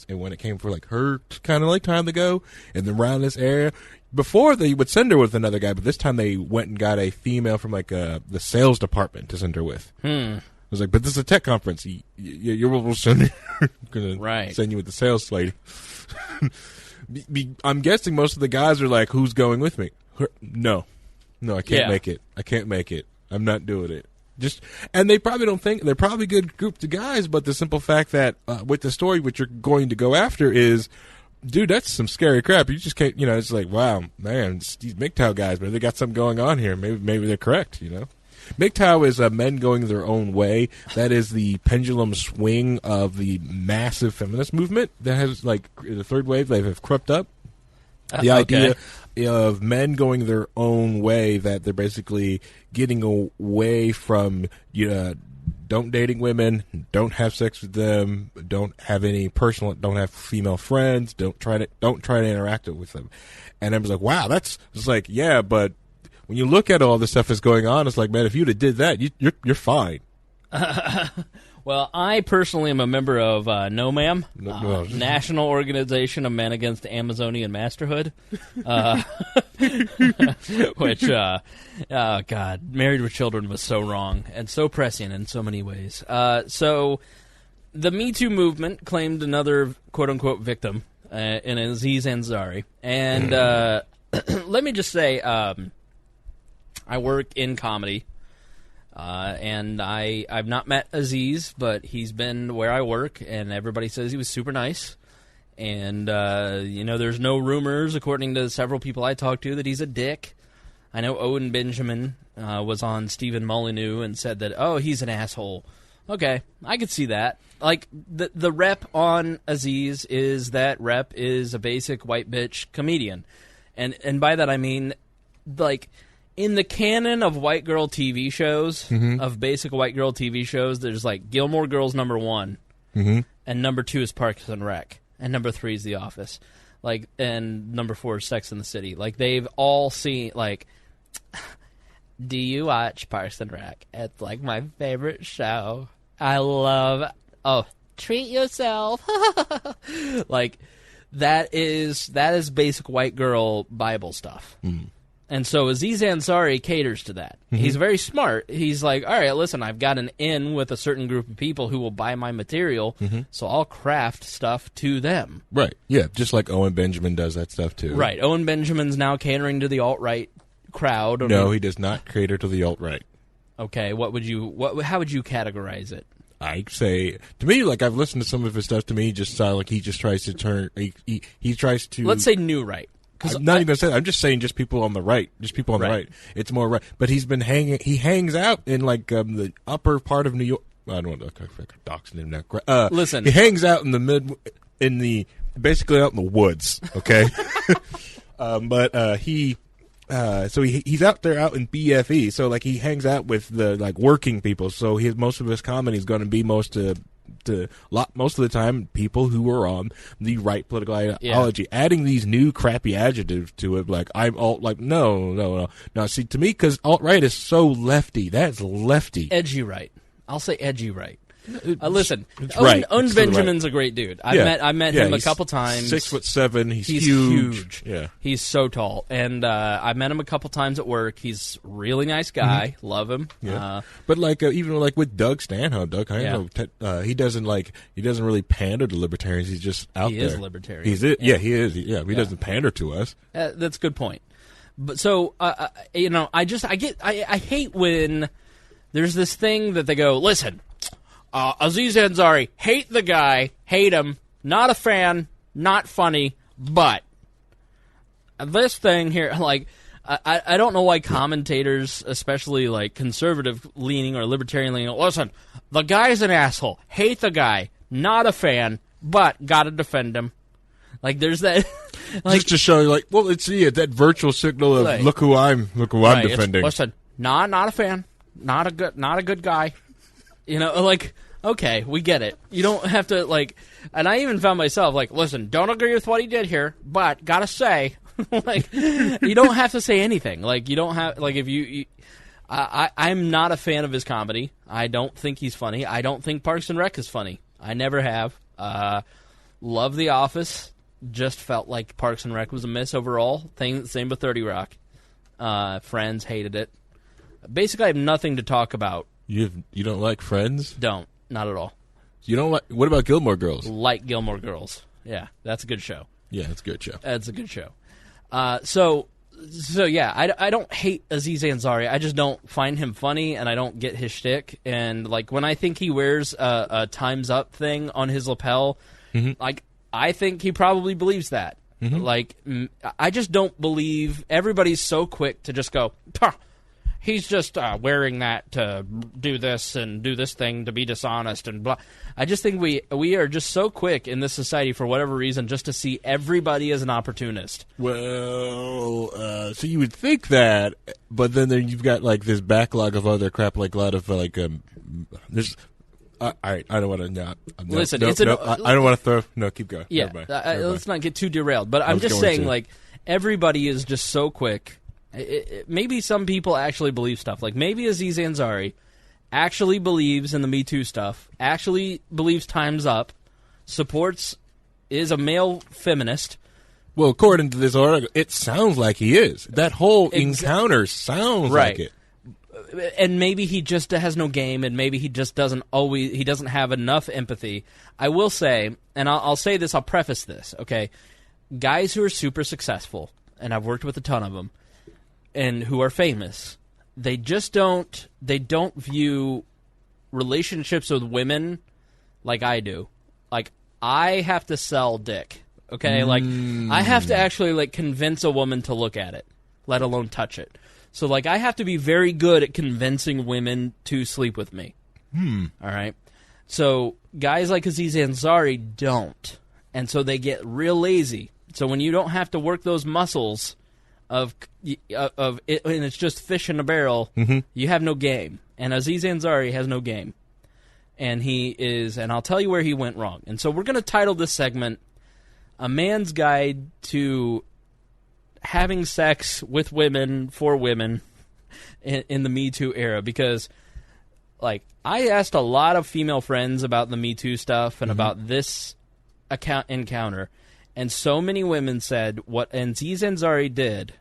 S1: And when it came for like her kind of like time to go and around this area, before they would send her with another guy, but this time they went and got a female from like the sales department to send her with. I was like, but this is a tech conference. We'll send gonna send you with the sales lady. I'm guessing most of the guys are like, who's going with me? No, I can't make it. I can't make it. I'm not doing it. And they probably don't think they're probably good group of guys, but the simple fact that with the story, what you're going to go after is, dude, that's some scary crap. You just can't, it's like, wow, man, these MGTOW guys, man, they got something going on here. Maybe they're correct, MGTOW is men going their own way. That is the pendulum swing of the massive feminist movement that has, like, the third wave, they have crept up. The idea of men going their own way, that they're basically getting away from don't dating women, don't have sex with them, don't have female friends, don't try to interact with them. And I was like, wow, it's like, yeah, but when you look at all the stuff that's going on, it's like, man, if you'd have did that, you're fine.
S2: Well, I personally am a member of NOMAM, National Organization of Men Against Amazonian Masterhood, which, God, Married with Children was so wrong and so prescient in so many ways. So the Me Too movement claimed another quote-unquote victim in Aziz Ansari. And let me just say, I work in comedy. And I've not met Aziz, but he's been where I work, and everybody says he was super nice. And, there's no rumors, according to several people I talked to, that he's a dick. I know Owen Benjamin was on Stephen Molyneux and said that, oh, he's an asshole. Okay, I could see that. Like, the rep on Aziz is that rep is a basic white bitch comedian. And by that I mean, like, in the canon of white girl TV shows, of basic white girl TV shows, there's like Gilmore Girls #1, and #2 is Parks and Rec, and #3 is The Office, like, and #4 is Sex and the City. Like, they've all seen, like, do you watch Parks and Rec? It's like my favorite show. I love. Oh, treat yourself. Like, that is basic white girl Bible stuff. And so Aziz Ansari caters to that. He's very smart. He's like, all right, listen, I've got an in with a certain group of people who will buy my material, so I'll craft stuff to them.
S1: Right. Yeah, just like Owen Benjamin does that stuff too.
S2: Right. Owen Benjamin's now catering to the alt-right crowd.
S1: No, he does not cater to the alt-right.
S2: Okay, how would you categorize it?
S1: I say, to me, like, I've listened to some of his stuff, to me, just like he just tries to turn, he tries to...
S2: Let's say new right.
S1: I'm not even going to say that. I'm just saying just people on the right. Just people on the right. It's more right. But he hangs out in, like, the upper part of New York. I don't know. Doxing him now.
S2: Listen.
S1: He hangs out in basically out in the woods, okay? So he's out there out in BFE. So, like, he hangs out with the, like, working people. So most of his comedy is going to be most of the time people who are on the right political ideology, adding these new crappy adjectives to it, like I'm alt, like no. See, to me, because alt right is so lefty. That's lefty,
S2: edgy right. I'll say edgy right. Listen, Owen Benjamin's a great dude. I met him a couple times.
S1: 6'7". He's huge. Yeah,
S2: he's so tall, and I met him a couple times at work. He's a really nice guy. Love him.
S1: Yeah, but like even like with Doug Stanhope, he doesn't really pander to libertarians. He's just out there. He is
S2: libertarian.
S1: He is. Yeah, he doesn't pander to us.
S2: That's a good point. But so I hate when there's this thing that they go, listen. Aziz Ansari, hate the guy, hate him, not a fan, not funny, but this thing here, like, I don't know why commentators, especially, like, conservative-leaning or libertarian-leaning, listen, the guy's an asshole, hate the guy, not a fan, but gotta defend him. Like, there's that... Like,
S1: just to show you, like, well, it's that virtual signal of look who I'm defending.
S2: Listen, Nah, not a fan. Not a good guy. You know, like, okay, we get it. You don't have to, like, and I even found myself, like, listen, don't agree with what he did here, but gotta say, like, you don't have to say anything. Like, you don't have, like, if I'm not a fan of his comedy. I don't think he's funny. I don't think Parks and Rec is funny. I never have. Love The Office. Just felt like Parks and Rec was a miss overall. Same with 30 Rock. Friends, hated it. Basically, I have nothing to talk about.
S1: You don't like Friends?
S2: Don't. Not at all.
S1: You don't like... What about Gilmore Girls?
S2: Like Gilmore Girls. Yeah, that's a good show.
S1: Yeah, it's a good show.
S2: That's a good show. So yeah, I don't hate Aziz Ansari. I just don't find him funny, and I don't get his shtick. And, like, when I think he wears a Time's Up thing on his lapel, like, I think he probably believes that. Like, I just don't believe... Everybody's so quick to just go, he's just wearing that to do this and do this thing to be dishonest and blah. I just think we are just so quick in this society for whatever reason just to see everybody as an opportunist.
S1: Well, so you would think that, but then you've got, like, this backlog of other crap, like a lot of, like, there's... all right, I don't want to... No,
S2: listen,
S1: I don't want to throw... No, keep going.
S2: Yeah, let's not get too derailed. But I'm just saying, like, everybody is just so quick... maybe some people actually believe stuff. Like, maybe Aziz Ansari actually believes in the Me Too stuff, actually believes Time's Up, is a male feminist.
S1: Well, according to this article, it sounds like he is. That whole encounter sounds like it.
S2: And maybe he just has no game, and maybe he just doesn't have enough empathy. I will say, and I'll say this, I'll preface this, okay? Guys who are super successful, and I've worked with a ton of them, and who are famous, they don't view relationships with women like I do. Like, I have to sell dick, okay? Like, I have to actually, like, convince a woman to look at it, let alone touch it. So, like, I have to be very good at convincing women to sleep with me. All right? So, guys like Aziz Ansari don't. And so they get real lazy. So when you don't have to work those muscles... of it, and it's just fish in a barrel, you have no game. And Aziz Ansari has no game. And and I'll tell you where he went wrong. And so we're going to title this segment, A Man's Guide to Having Sex with Women for Women in the Me Too era. Because, like, I asked a lot of female friends about the Me Too stuff and about this encounter. And so many women said what Aziz Ansari did,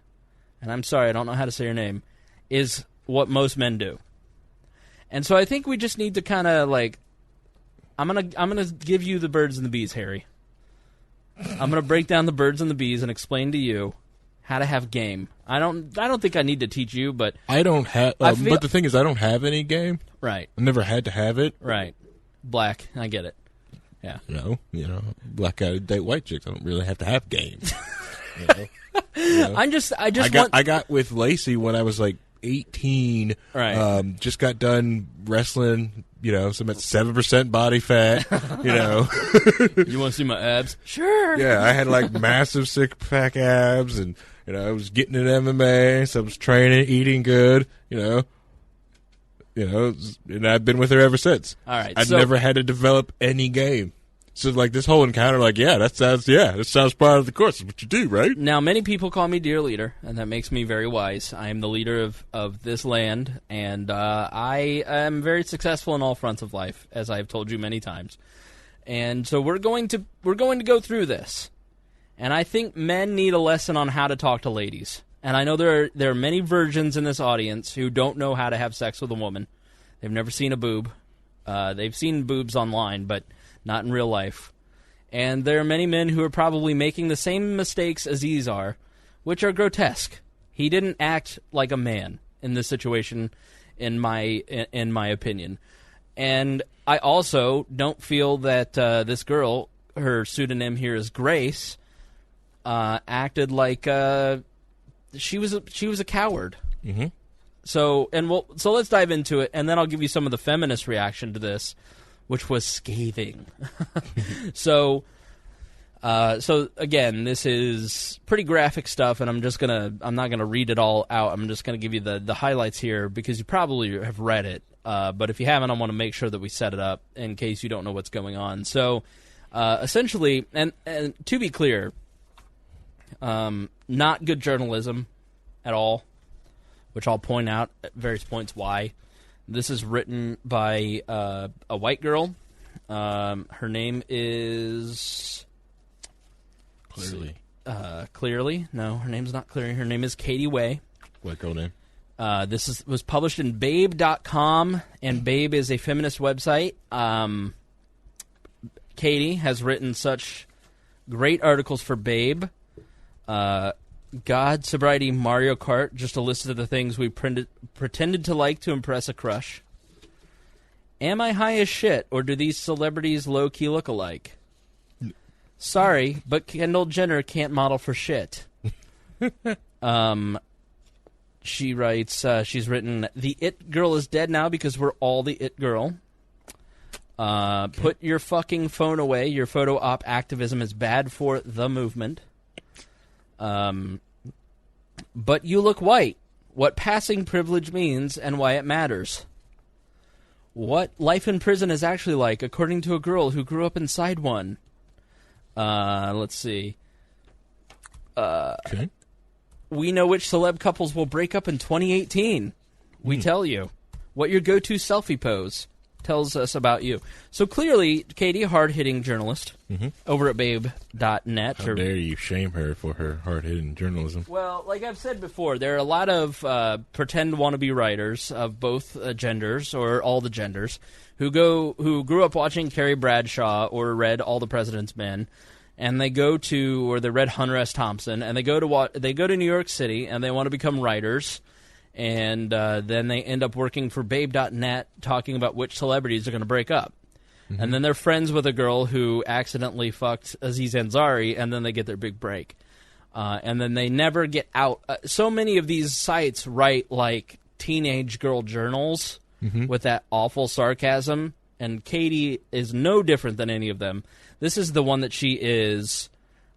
S2: and I'm sorry, I don't know how to say your name, is what most men do. And so I think we just need to kind of, like, I'm gonna give you the birds and the bees, Harry. I'm gonna break down the birds and the bees and explain to you how to have game. I don't think I need to teach you, but
S1: I don't have. But the thing is, I don't have any game.
S2: Right.
S1: I never had to have it.
S2: Right. Black. I get it. Yeah.
S1: No, black guy date white chicks. I don't really have to have game. I got with Lacey when I was like 18.
S2: Right.
S1: Just got done wrestling. So I'm at 7% body fat.
S2: You want to see my abs? Sure.
S1: Yeah, I had like massive six pack abs, and I was getting in MMA, so I was training, eating good. And I've been with her ever since.
S2: All right,
S1: I've never had to develop any game. So, like, this whole encounter, like, that sounds part of the course. That's what you do, right?
S2: Now, many people call me Dear Leader, and that makes me very wise. I am the leader of this land, and I am very successful in all fronts of life, as I've told you many times. And so we're going to go through this. And I think men need a lesson on how to talk to ladies. And I know there are many virgins in this audience who don't know how to have sex with a woman. They've never seen a boob. They've seen boobs online, but not in real life. And there are many men who are probably making the same mistakes as Aziz are, which are grotesque. He didn't act like a man in this situation, in my opinion. And I also don't feel that this girl, her pseudonym here is Grace, acted like she was a coward.
S1: Mm-hmm.
S2: So let's dive into it, and then I'll give you some of the feminist reaction to this, which was scathing. So, So again, this is pretty graphic stuff, and I'm not gonna read it all out. I'm just gonna give you the highlights here because you probably have read it. But if you haven't, I want to make sure that we set it up in case you don't know what's going on. So essentially, and to be clear, not good journalism at all, which I'll point out at various points why. This is written by a white girl. Her name is... Clearly. No, her name's not Clearly. Her name is Katie Way.
S1: White girl name.
S2: This was published in Babe.com, and Babe is a feminist website. Katie has written such great articles for Babe. God, Sobriety, Mario Kart, just a list of the things we pretended to like to impress a crush. Am I high as shit, or do these celebrities low-key look alike? Sorry, but Kendall Jenner can't model for shit. She writes, she's written, the it girl is dead now because we're all the it girl. Put your fucking phone away. Your photo op activism is bad for the movement. But you look white. What passing privilege means and why it matters. What life in prison is actually like, according to a girl who grew up inside one. Let's see.
S1: Okay.
S2: We know which celeb couples will break up in 2018. We tell you. What your go-to selfie pose tells us about you. So clearly, Katie, a hard-hitting journalist over at babe.net.
S1: How dare you shame her for her hard-hitting journalism?
S2: Well, like I've said before, there are a lot of pretend wannabe writers of both genders, or all the genders, who grew up watching Carrie Bradshaw or read All the President's Men, and they read Hunter S. Thompson, and they go to New York City, and they want to become writers, and then they end up working for Babe.net, talking about which celebrities are going to break up. And then they're friends with a girl who accidentally fucked Aziz Ansari, and then they get their big break. And then they never get out. So many of these sites write like teenage girl journals with that awful sarcasm, and Katie is no different than any of them. This is the one that she is...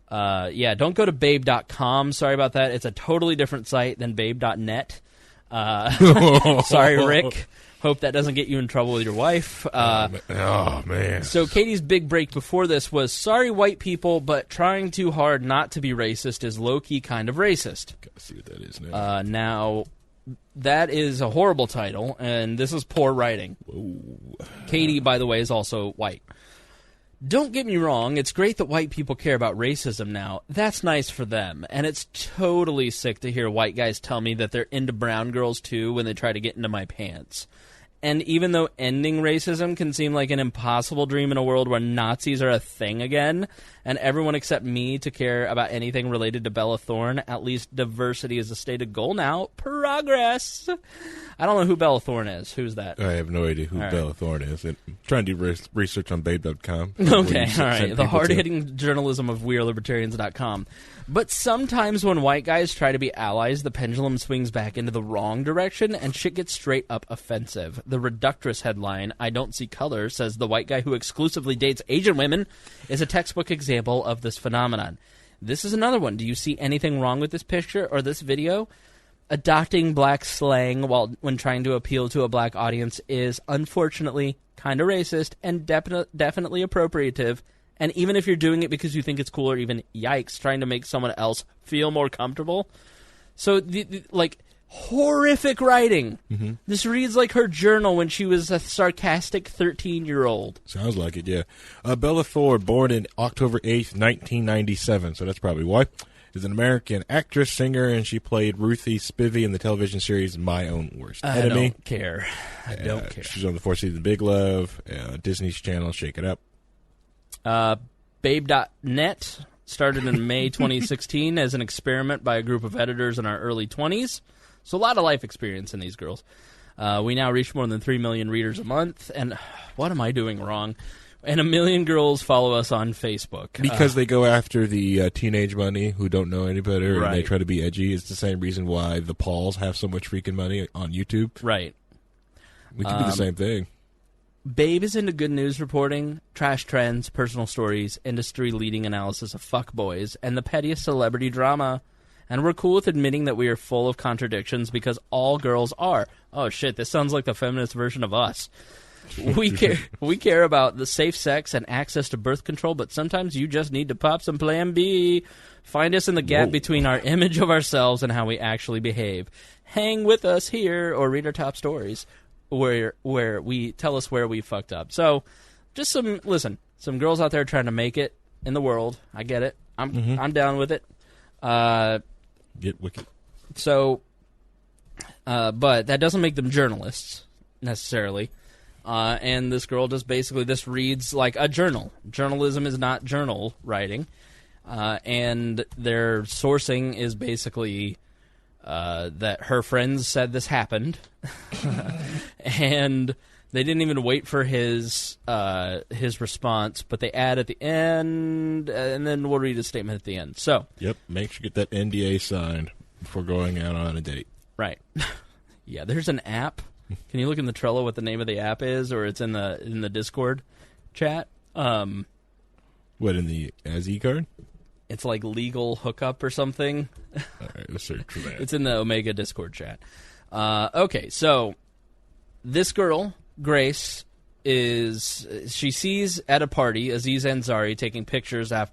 S2: don't go to babe.com. Sorry about that. It's a totally different site than babe.net. Sorry, Rick. Hope that doesn't get you in trouble with your wife.
S1: Oh, man.
S2: So Katie's big break before this was, sorry, white people, but trying too hard not to be racist is low-key kind of racist.
S1: Gotta see what that is now.
S2: Now, that is a horrible title, and this is poor writing.
S1: Whoa.
S2: Katie, by the way, is also white. Don't get me wrong, it's great that white people care about racism now. That's nice for them. And it's totally sick to hear white guys tell me that they're into brown girls too when they try to get into my pants. And even though ending racism can seem like an impossible dream in a world where Nazis are a thing again, and everyone except me to care about anything related to Bella Thorne, at least diversity is a stated goal now. Progress! I don't know who Bella Thorne is. Who's that?
S1: I have no idea who Bella Thorne is. I'm trying to do research on Babe.com.
S2: Okay, all right. The hard-hitting journalism of WeAreLibertarians.com. But sometimes when white guys try to be allies, the pendulum swings back into the wrong direction, and shit gets straight up offensive. The Reductress headline, I don't see color, says the white guy who exclusively dates Asian women is a textbook example of this phenomenon. This is another one. Do you see anything wrong with this picture or this video? Adopting black slang when trying to appeal to a black audience is, unfortunately, kind of racist and definitely appropriative. And even if you're doing it because you think it's cool, or even, yikes, trying to make someone else feel more comfortable. So, horrific writing. This reads like her journal when she was a sarcastic 13-year-old.
S1: Sounds like it, yeah. Bella Thorne, born in October 8th, 1997, so that's probably why, is an American actress, singer, and she played Ruthie Spivey in the television series My Own Worst Enemy.
S2: I don't care. I don't care.
S1: She's on the fourth season of Big Love, Disney's channel, Shake It Up.
S2: Babe.net started in May 2016 as an experiment by a group of editors in our early 20s. So a lot of life experience in these girls. We now reach more than 3 million readers a month. And what am I doing wrong? And 1 million girls follow us on Facebook.
S1: Because they go after the teenage money who don't know any better, and they try to be edgy. It's the same reason why the Pauls have so much freaking money on YouTube.
S2: Right.
S1: We can do the same thing.
S2: Babe is into good news reporting, trash trends, personal stories, industry-leading analysis of fuckboys, and the pettiest celebrity drama. And we're cool with admitting that we are full of contradictions because all girls are. Oh shit, this sounds like the feminist version of us. We care about the safe sex and access to birth control, but sometimes you just need to pop some Plan B. Find us in the gap between our image of ourselves and how we actually behave. Hang with us here or read our top stories where we tell us where we fucked up. So just some girls out there trying to make it in the world. I get it. I'm down with it.
S1: Get wicked.
S2: So, but that doesn't make them journalists necessarily. And this girl just basically, this reads like a journal. Journalism is not journal writing. And their sourcing is basically that her friends said this happened. And they didn't even wait for his response, but they add at the end, and then we'll read a statement at the end. So,
S1: yep, make sure you get that NDA signed before going out on a date.
S2: Right. Yeah, there's an app. Can you look in the Trello what the name of the app is, or it's in the Discord chat?
S1: What, in the ASI card?
S2: It's like legal hookup or something.
S1: All right, let's search for that.
S2: It's in the Omega Discord chat. Okay, so this girl, Grace, she sees at a party Aziz Ansari taking pictures in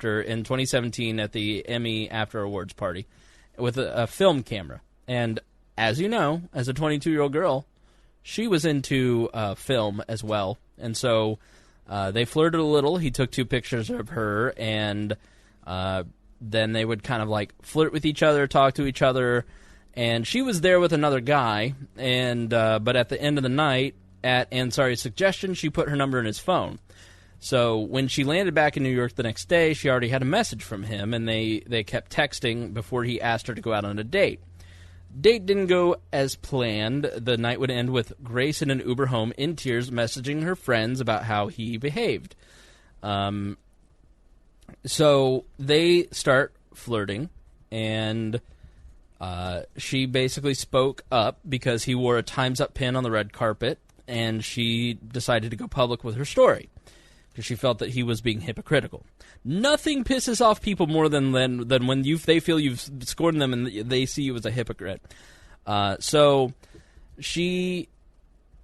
S2: 2017 at the Emmy After Awards party with a film camera. And as you know, as a 22-year-old girl, she was into film as well. And so they flirted a little. He took 2 pictures of her, and then they would kind of like flirt with each other, talk to each other. And she was there with another guy, and but at the end of the night, at Ansari's suggestion, she put her number in his phone. So when she landed back in New York the next day, she already had a message from him, and they kept texting before he asked her to go out on a date. Date didn't go as planned. The night would end with Grace in an Uber home in tears, messaging her friends about how he behaved. So they start flirting, and she basically spoke up because he wore a Time's Up pin on the red carpet, and she decided to go public with her story because she felt that he was being hypocritical. Nothing pisses off people more than when they feel you've scorned them and they see you as a hypocrite. So she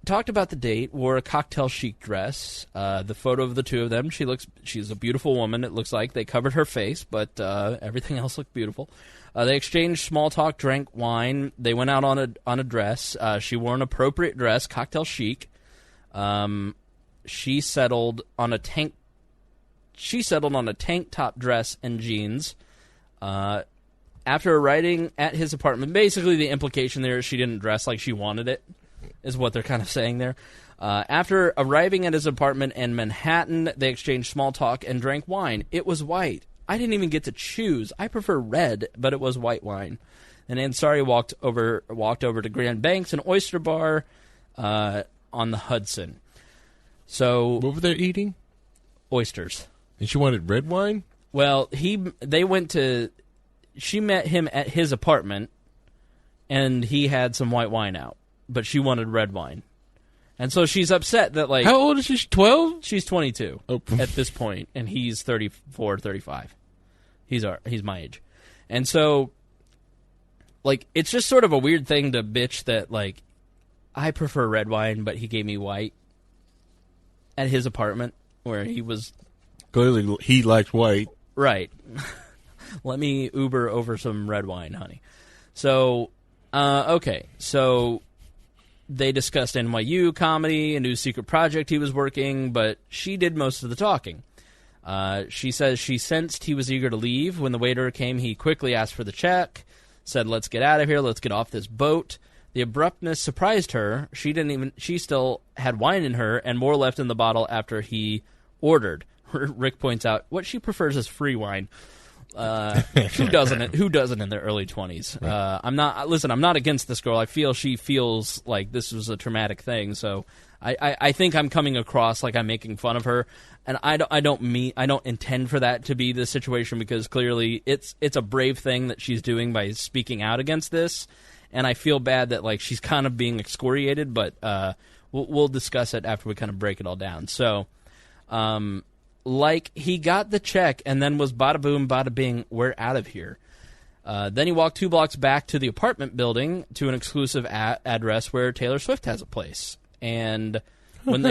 S2: talked about the date, wore a cocktail chic dress. The photo of the two of them, she's a beautiful woman, it looks like. They covered her face, but everything else looked beautiful. They exchanged small talk, drank wine. They went out on a dress. She wore an appropriate dress, cocktail chic. She settled on a tank top dress and jeans. After arriving at his apartment, basically the implication there is she didn't dress like she wanted it, is what they're kind of saying there. After arriving at his apartment in Manhattan, they exchanged small talk and drank wine. It was white. I didn't even get to choose. I prefer red, but it was white wine. And Ansari walked over to Grand Banks, an oyster bar on the Hudson. So
S1: what were they eating?
S2: Oysters.
S1: And she wanted red wine?
S2: Well, she met him at his apartment, and he had some white wine out, but she wanted red wine. And so she's upset that, like...
S1: How old is she? 12?
S2: She's 22 at this point, and he's 34, 35. He's my age. And so, like, it's just sort of a weird thing to bitch that, like, I prefer red wine, but he gave me white at his apartment where he was...
S1: Clearly, he likes white.
S2: Right. Let me Uber over some red wine, honey. So, okay. So... They discussed NYU comedy, a new secret project he was working, but she did most of the talking. She says she sensed he was eager to leave. When the waiter came, he quickly asked for the check, said, "Let's get out of here, let's get off this boat." The abruptness surprised her. She still had wine in her and more left in the bottle after he ordered. Rick points out what she prefers is free wine. Who doesn't in their early 20s? Right. I'm not against this girl. I feel she feels like this was a traumatic thing, so I think I'm coming across like I'm making fun of her, and I don't intend for that to be the situation, because clearly it's a brave thing that she's doing by speaking out against this, and I feel bad that like she's kind of being excoriated, but we'll discuss it after we kind of break it all down. So, like, he got the check and then was bada boom, bada bing, we're out of here. Then he walked 2 blocks back to the apartment building to an exclusive address where Taylor Swift has a place. And when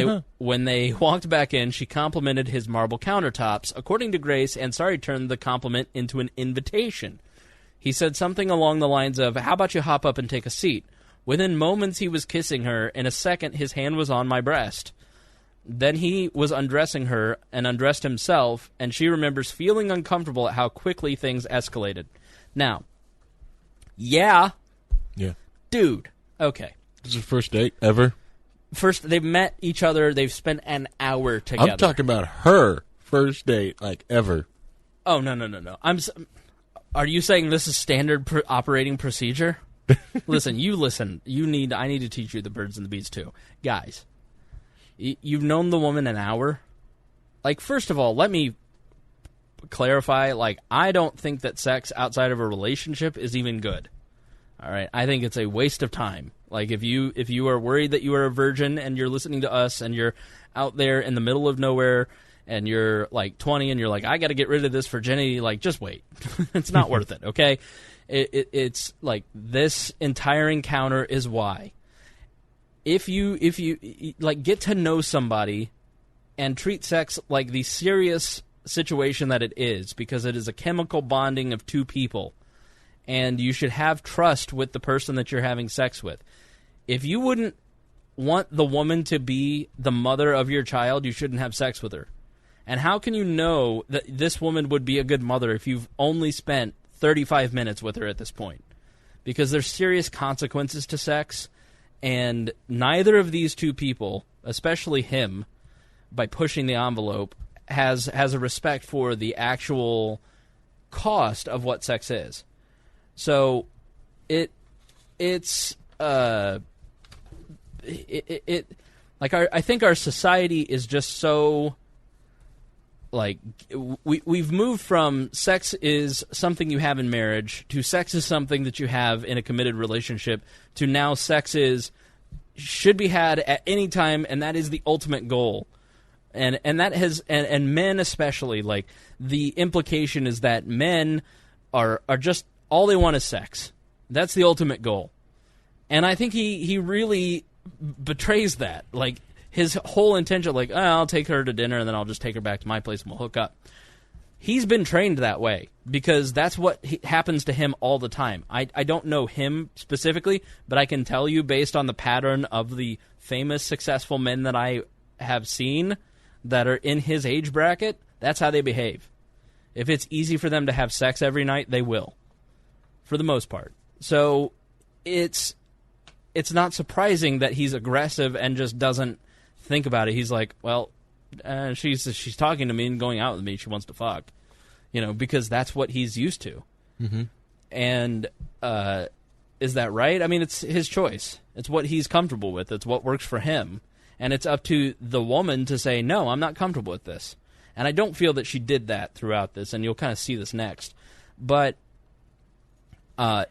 S2: they walked back in, she complimented his marble countertops. According to Grace, Ansari turned the compliment into an invitation. He said something along the lines of, "How about you hop up and take a seat?" Within moments, he was kissing her. In a second, his hand was on my breast. Then he was undressing her and undressed himself, and she remembers feeling uncomfortable at how quickly things escalated. Now, yeah. Dude, okay.
S1: This is the first date ever?
S2: First, they've met each other. They've spent an hour together.
S1: I'm talking about her first date, like, ever.
S2: Oh, no. Are you saying this is standard operating procedure? Listen. I need to teach you the birds and the bees, too. Guys, you've known the woman an hour? Like, first of all, let me clarify, like, I don't think that sex outside of a relationship is even good. All right? I think it's a waste of time. Like, if you are worried that you are a virgin and you're listening to us and you're out there in the middle of nowhere and you're, like, 20 and you're like, I got to get rid of this virginity, like, just wait. It's not worth it, okay? It's like, this entire encounter is why. If you like, get to know somebody and treat sex like the serious situation that it is, because it is a chemical bonding of 2 people, and you should have trust with the person that you're having sex with. If you wouldn't want the woman to be the mother of your child, you shouldn't have sex with her. And how can you know that this woman would be a good mother if you've only spent 35 minutes with her at this point? Because there's serious consequences to sex, and neither of these 2 people, especially him, by pushing the envelope, has a respect for the actual cost of what sex is. So it's like, I think our society is just so, like, we've moved from sex is something you have in marriage to sex is something that you have in a committed relationship to now sex should be had at any time, and that is the ultimate goal. And that has and men especially, like, the implication is that men are just, all they want is sex. That's the ultimate goal. And I think he really betrays that. Like, his whole intention, like, I'll take her to dinner and then I'll just take her back to my place and we'll hook up. He's been trained that way because that's what happens to him all the time. I don't know him specifically, but I can tell you based on the pattern of the famous successful men that I have seen that are in his age bracket, that's how they behave. If it's easy for them to have sex every night, they will, for the most part. So it's not surprising that he's aggressive and just doesn't think about it. He's like, well, she's talking to me and going out with me. She wants to fuck, because that's what he's used to.
S1: Mm-hmm.
S2: And is that right? I mean, it's his choice. It's what he's comfortable with. It's what works for him. And it's up to the woman to say, no, I'm not comfortable with this. And I don't feel that she did that throughout this, and you'll kind of see this next. But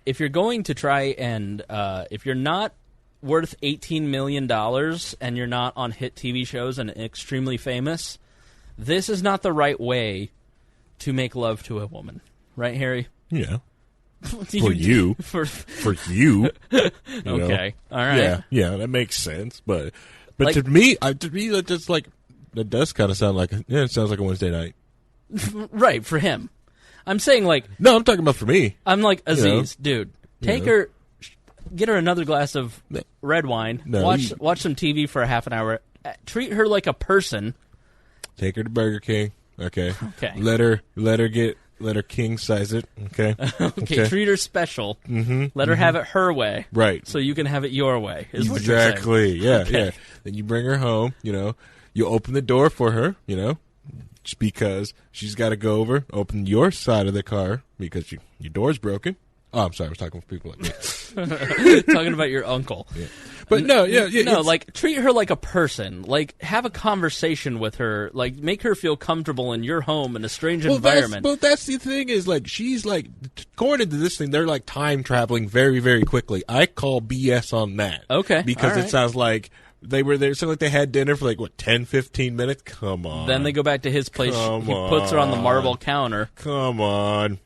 S2: if you're going to try and if you're not worth $18 million and you're not on hit TV shows and extremely famous, this is not the right way to make love to a woman. Right, Harry?
S1: Yeah. For you. For you.
S2: Okay. All right.
S1: Yeah, that makes sense. But like, to me, that just, like, that does kind of sound like, it sounds like a Wednesday night.
S2: Right, for him. I'm saying, like...
S1: No, I'm talking about for me.
S2: I'm like, Aziz, dude, take her, get her another glass of red wine, watch some TV for a half an hour, treat her like a person.
S1: Take her to Burger King, okay?
S2: Okay.
S1: Let her king size it, okay?
S2: Okay, treat her special.
S1: Mm-hmm.
S2: Let her have it her way.
S1: Right.
S2: So you can have it your way, is what
S1: exactly.
S2: You're saying.
S1: Yeah,
S2: okay.
S1: Yeah. Then you bring her home, you open the door for her, just because she's got to go over, open your side of the car because your door's broken. Oh, I'm sorry, I was talking with people like me.
S2: Talking about your uncle.
S1: Yeah. But no,
S2: like, treat her like a person. Like, have a conversation with her. Like, make her feel comfortable in your home in a strange environment.
S1: That's the thing is, like, she's, like, according to this thing, they're, like, time traveling very, very quickly. I call BS on that.
S2: Okay.
S1: Because it sounds like They were there, so like they had dinner for like, what, 10, 15 minutes? Come on.
S2: Then they go back to his place. He puts her on the marble counter.
S1: Come on.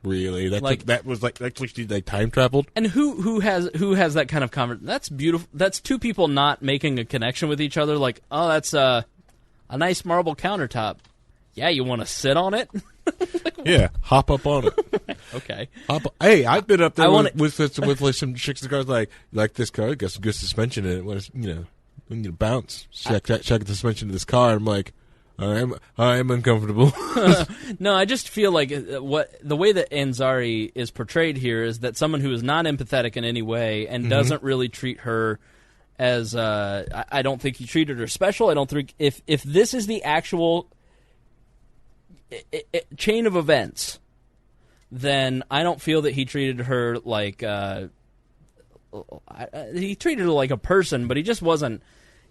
S1: Really? That was like actually she like time traveled?
S2: And who has that kind of conversation? That's beautiful. That's two people not making a connection with each other. Like, oh, that's a nice marble countertop. Yeah, you want to sit on it?
S1: Yeah, hop up on it.
S2: Okay.
S1: Hey, I've been up there with like some chicks in the cars like this car. Got some good suspension in it. When you bounce, check the suspension of this car. I'm like, I am uncomfortable.
S2: No, I just feel like the way that Ansari is portrayed here is that someone who is not empathetic in any way and doesn't really treat her as. I don't think he treated her special. I don't think if this is the actual chain of events, then I don't feel that he treated her like he treated her like a person, but he just wasn't.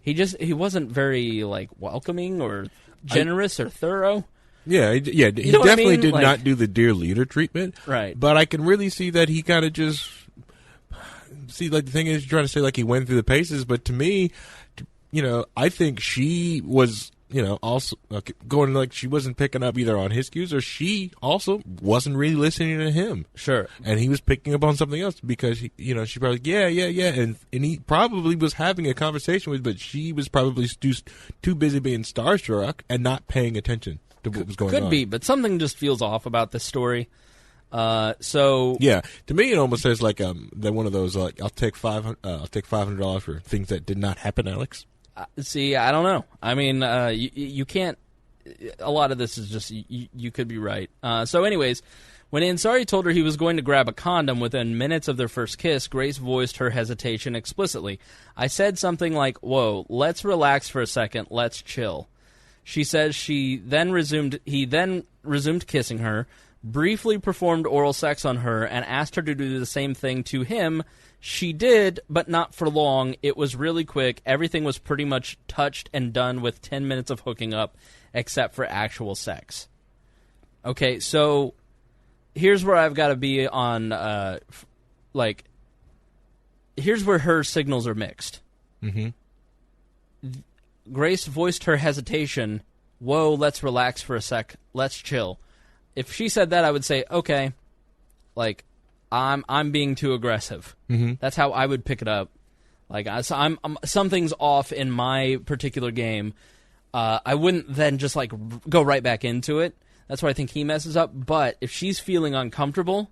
S2: He wasn't very like welcoming or generous or thorough.
S1: Yeah, he definitely did not do the dear leader treatment.
S2: Right.
S1: But I can really see that he kind of just like the thing is, you're trying to say like he went through the paces, but to me, I think she was. Also going like she wasn't picking up either on his cues or she also wasn't really listening to him.
S2: Sure.
S1: And he was picking up on something else because, she probably, yeah. And he probably was having a conversation with, but she was probably too busy being starstruck and not paying attention to what was going on.
S2: Could be, but something just feels off about this story. So
S1: yeah, to me it almost says like they're one of those like I'll take $500 for things that did not happen, Alex.
S2: See, I don't know. I mean, you can't. A lot of this is just you could be right. So, anyways, when Ansari told her he was going to grab a condom within minutes of their first kiss, Grace voiced her hesitation explicitly. I said something like, "Whoa, let's relax for a second. Let's chill." She says he then resumed kissing her, briefly performed oral sex on her, and asked her to do the same thing to him. She did, but not for long. It was really quick. Everything was pretty much touched and done with 10 minutes of hooking up, except for actual sex. Okay, so here's where I've got to be on, here's where her signals are mixed. Mm-hmm. Grace voiced her hesitation. Whoa, let's relax for a sec. Let's chill. If she said that, I would say, okay, like, I'm being too aggressive. Mm-hmm. That's how I would pick it up. Like I'm something's off in my particular game. I wouldn't then just like go right back into it. That's where I think he messes up. But if she's feeling uncomfortable,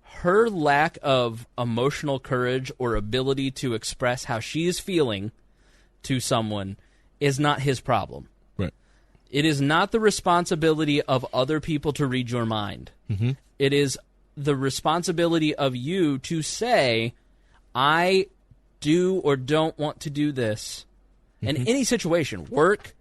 S2: her lack of emotional courage or ability to express how she is feeling to someone is not his problem.
S1: Right.
S2: It is not the responsibility of other people to read your mind. Mm-hmm. It is the responsibility of you to say, I do or don't want to do this. Mm-hmm. In any situation, work,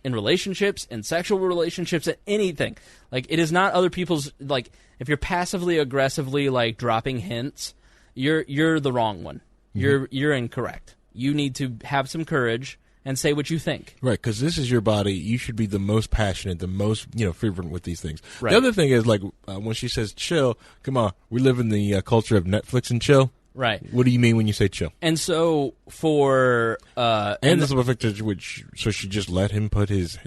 S2: in relationships, in sexual relationships, in anything. Like, it is not other people's, like, if you're passively aggressively, like, dropping hints, you're the wrong one. Mm-hmm. You're incorrect. You need to have some courage and say what you think.
S1: Right, because this is your body. You should be the most passionate, the most fervent with these things.
S2: Right.
S1: The other thing is, like, when she says chill, come on, we live in the culture of Netflix and chill.
S2: Right.
S1: What do you mean when you say chill?
S2: And so for...
S1: and this effect so she just let him put his,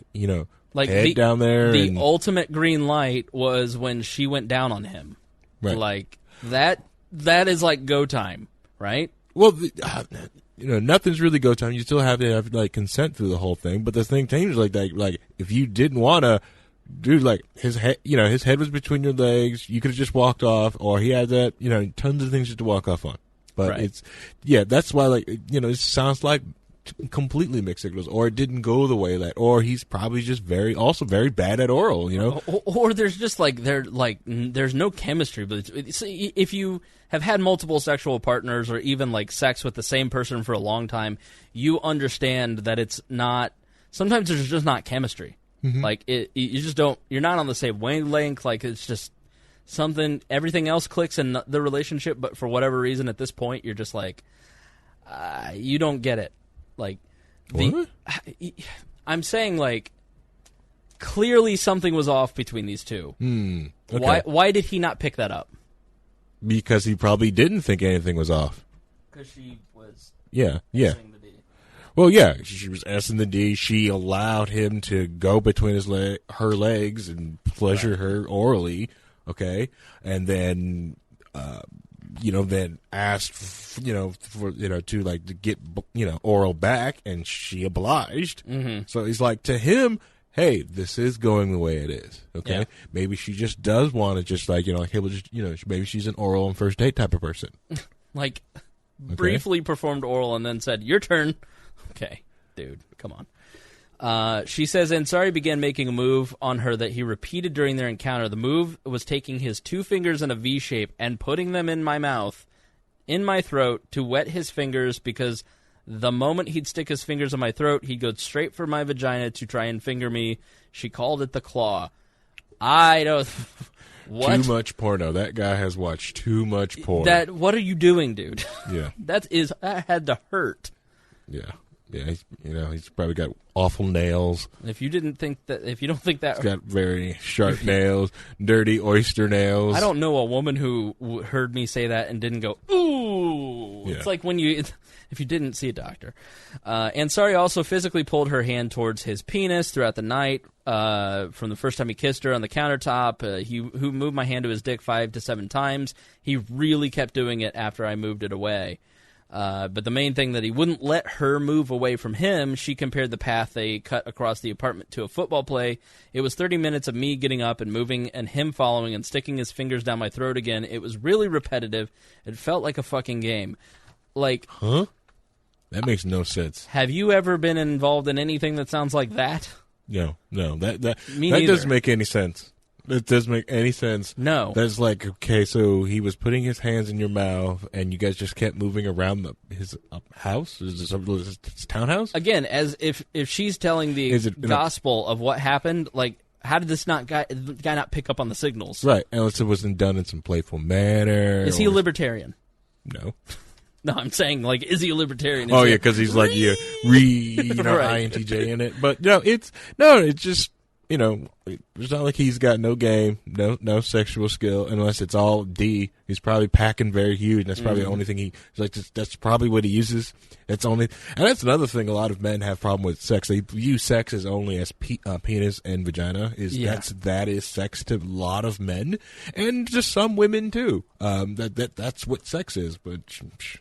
S2: like
S1: head down there.
S2: The ultimate green light was when she went down on him.
S1: Right.
S2: Like, that is like go time, right?
S1: Well, nothing's really go time. You still have to have like consent through the whole thing. But the thing changes like that. Like if you didn't want to, dude, like his head, his head was between your legs. You could have just walked off, or he had that, tons of things just to walk off on. But
S2: right.
S1: That's why like it sounds like completely mixed signals, or it didn't go the way that, or he's probably just very bad at oral,
S2: or there's just there's no chemistry. But if you have had multiple sexual partners, or even like sex with the same person for a long time, you understand that it's not. Sometimes there's just not chemistry. Mm-hmm. Like you just don't. You're not on the same wavelength. Like it's just something. Everything else clicks in the relationship, but for whatever reason, at this point, you're just like, you don't get it. Like, I'm saying, like, clearly something was off between these two.
S1: Okay.
S2: Why did he not pick that up?
S1: Because he probably didn't think anything was off.
S2: Because she was...
S1: Yeah.
S2: The
S1: Well, yeah, she was S in the D. She allowed him to go between her legs and pleasure her orally, okay? And then, then asked, to get, oral back, and she obliged. Mm-hmm. So he's like, to him, hey, this is going the way it is, okay? Yeah. Maybe she just does want to just hey, we'll just, maybe she's an oral and first date type of person.
S2: Briefly performed oral and then said, your turn. Okay, dude, come on. She says Ansari began making a move on her that he repeated during their encounter. The move was taking his 2 fingers in a V shape and putting them in my mouth, in my throat, to wet his fingers, because the moment he'd stick his fingers in my throat, he'd go straight for my vagina to try and finger me. She called it the claw. I don't... What?
S1: Too much porno. That guy has watched too much porn.
S2: What are you doing, dude?
S1: Yeah.
S2: That had to hurt.
S1: Yeah. Yeah, he's probably got awful nails.
S2: If you don't think that,
S1: he's got very sharp nails, dirty oyster nails.
S2: I don't know a woman who heard me say that and didn't go, ooh. Yeah. It's like if you didn't see a doctor. Ansari also physically pulled her hand towards his penis throughout the night. From the first time he kissed her on the countertop, he moved my hand to his dick 5 to 7 times. He really kept doing it after I moved it away. But the main thing that he wouldn't let her move away from him, she compared the path they cut across the apartment to a football play. It was 30 minutes of me getting up and moving and him following and sticking his fingers down my throat again. It was really repetitive. It felt like a fucking game.
S1: Huh? That makes no sense.
S2: Have you ever been involved in anything that sounds like that?
S1: No. That doesn't make any sense. It doesn't make any sense.
S2: No.
S1: That's like, okay, so he was putting his hands in your mouth, and you guys just kept moving around his house? Is this his townhouse?
S2: Again, as if she's telling the gospel of what happened, how did this guy not pick up on the signals?
S1: Right, unless it wasn't done in some playful manner.
S2: Is he a libertarian?
S1: No.
S2: No, I'm saying, is he a libertarian?
S1: Yeah, because he's right. INTJ in it. But, it's just... it's not like he's got no game, no sexual skill, unless it's all D. He's probably packing very huge, and that's probably the only thing that's probably what he uses. And that's another thing a lot of men have problem with sex. They view sex as only as penis and vagina. That is sex to a lot of men, and just some women too. That's what sex is, but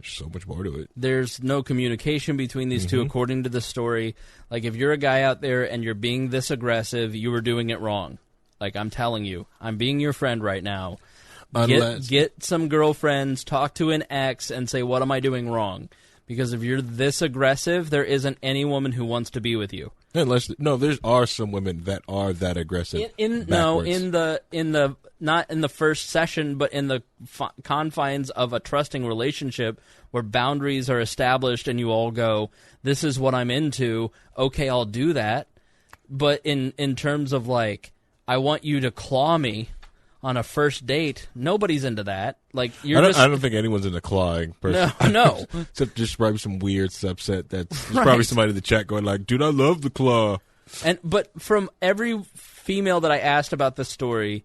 S1: so much more to it.
S2: There's no communication between these two, according to the story. If you're a guy out there and you're being this aggressive, you were doing it wrong. I'm telling you, I'm being your friend right now. Get some girlfriends, talk to an ex, and say, what am I doing wrong? Because if you're this aggressive, there isn't any woman who wants to be with you.
S1: There are some women that are that aggressive.
S2: Not in the first session, but in the confines of a trusting relationship where boundaries are established and you all go, this is what I'm into. Okay, I'll do that. But in terms of I want you to claw me on a first date, nobody's into that. I
S1: don't think anyone's into clawing.
S2: No.
S1: Except just probably some weird subset that's probably somebody in the chat going dude, I love the claw.
S2: But from every female that I asked about this story,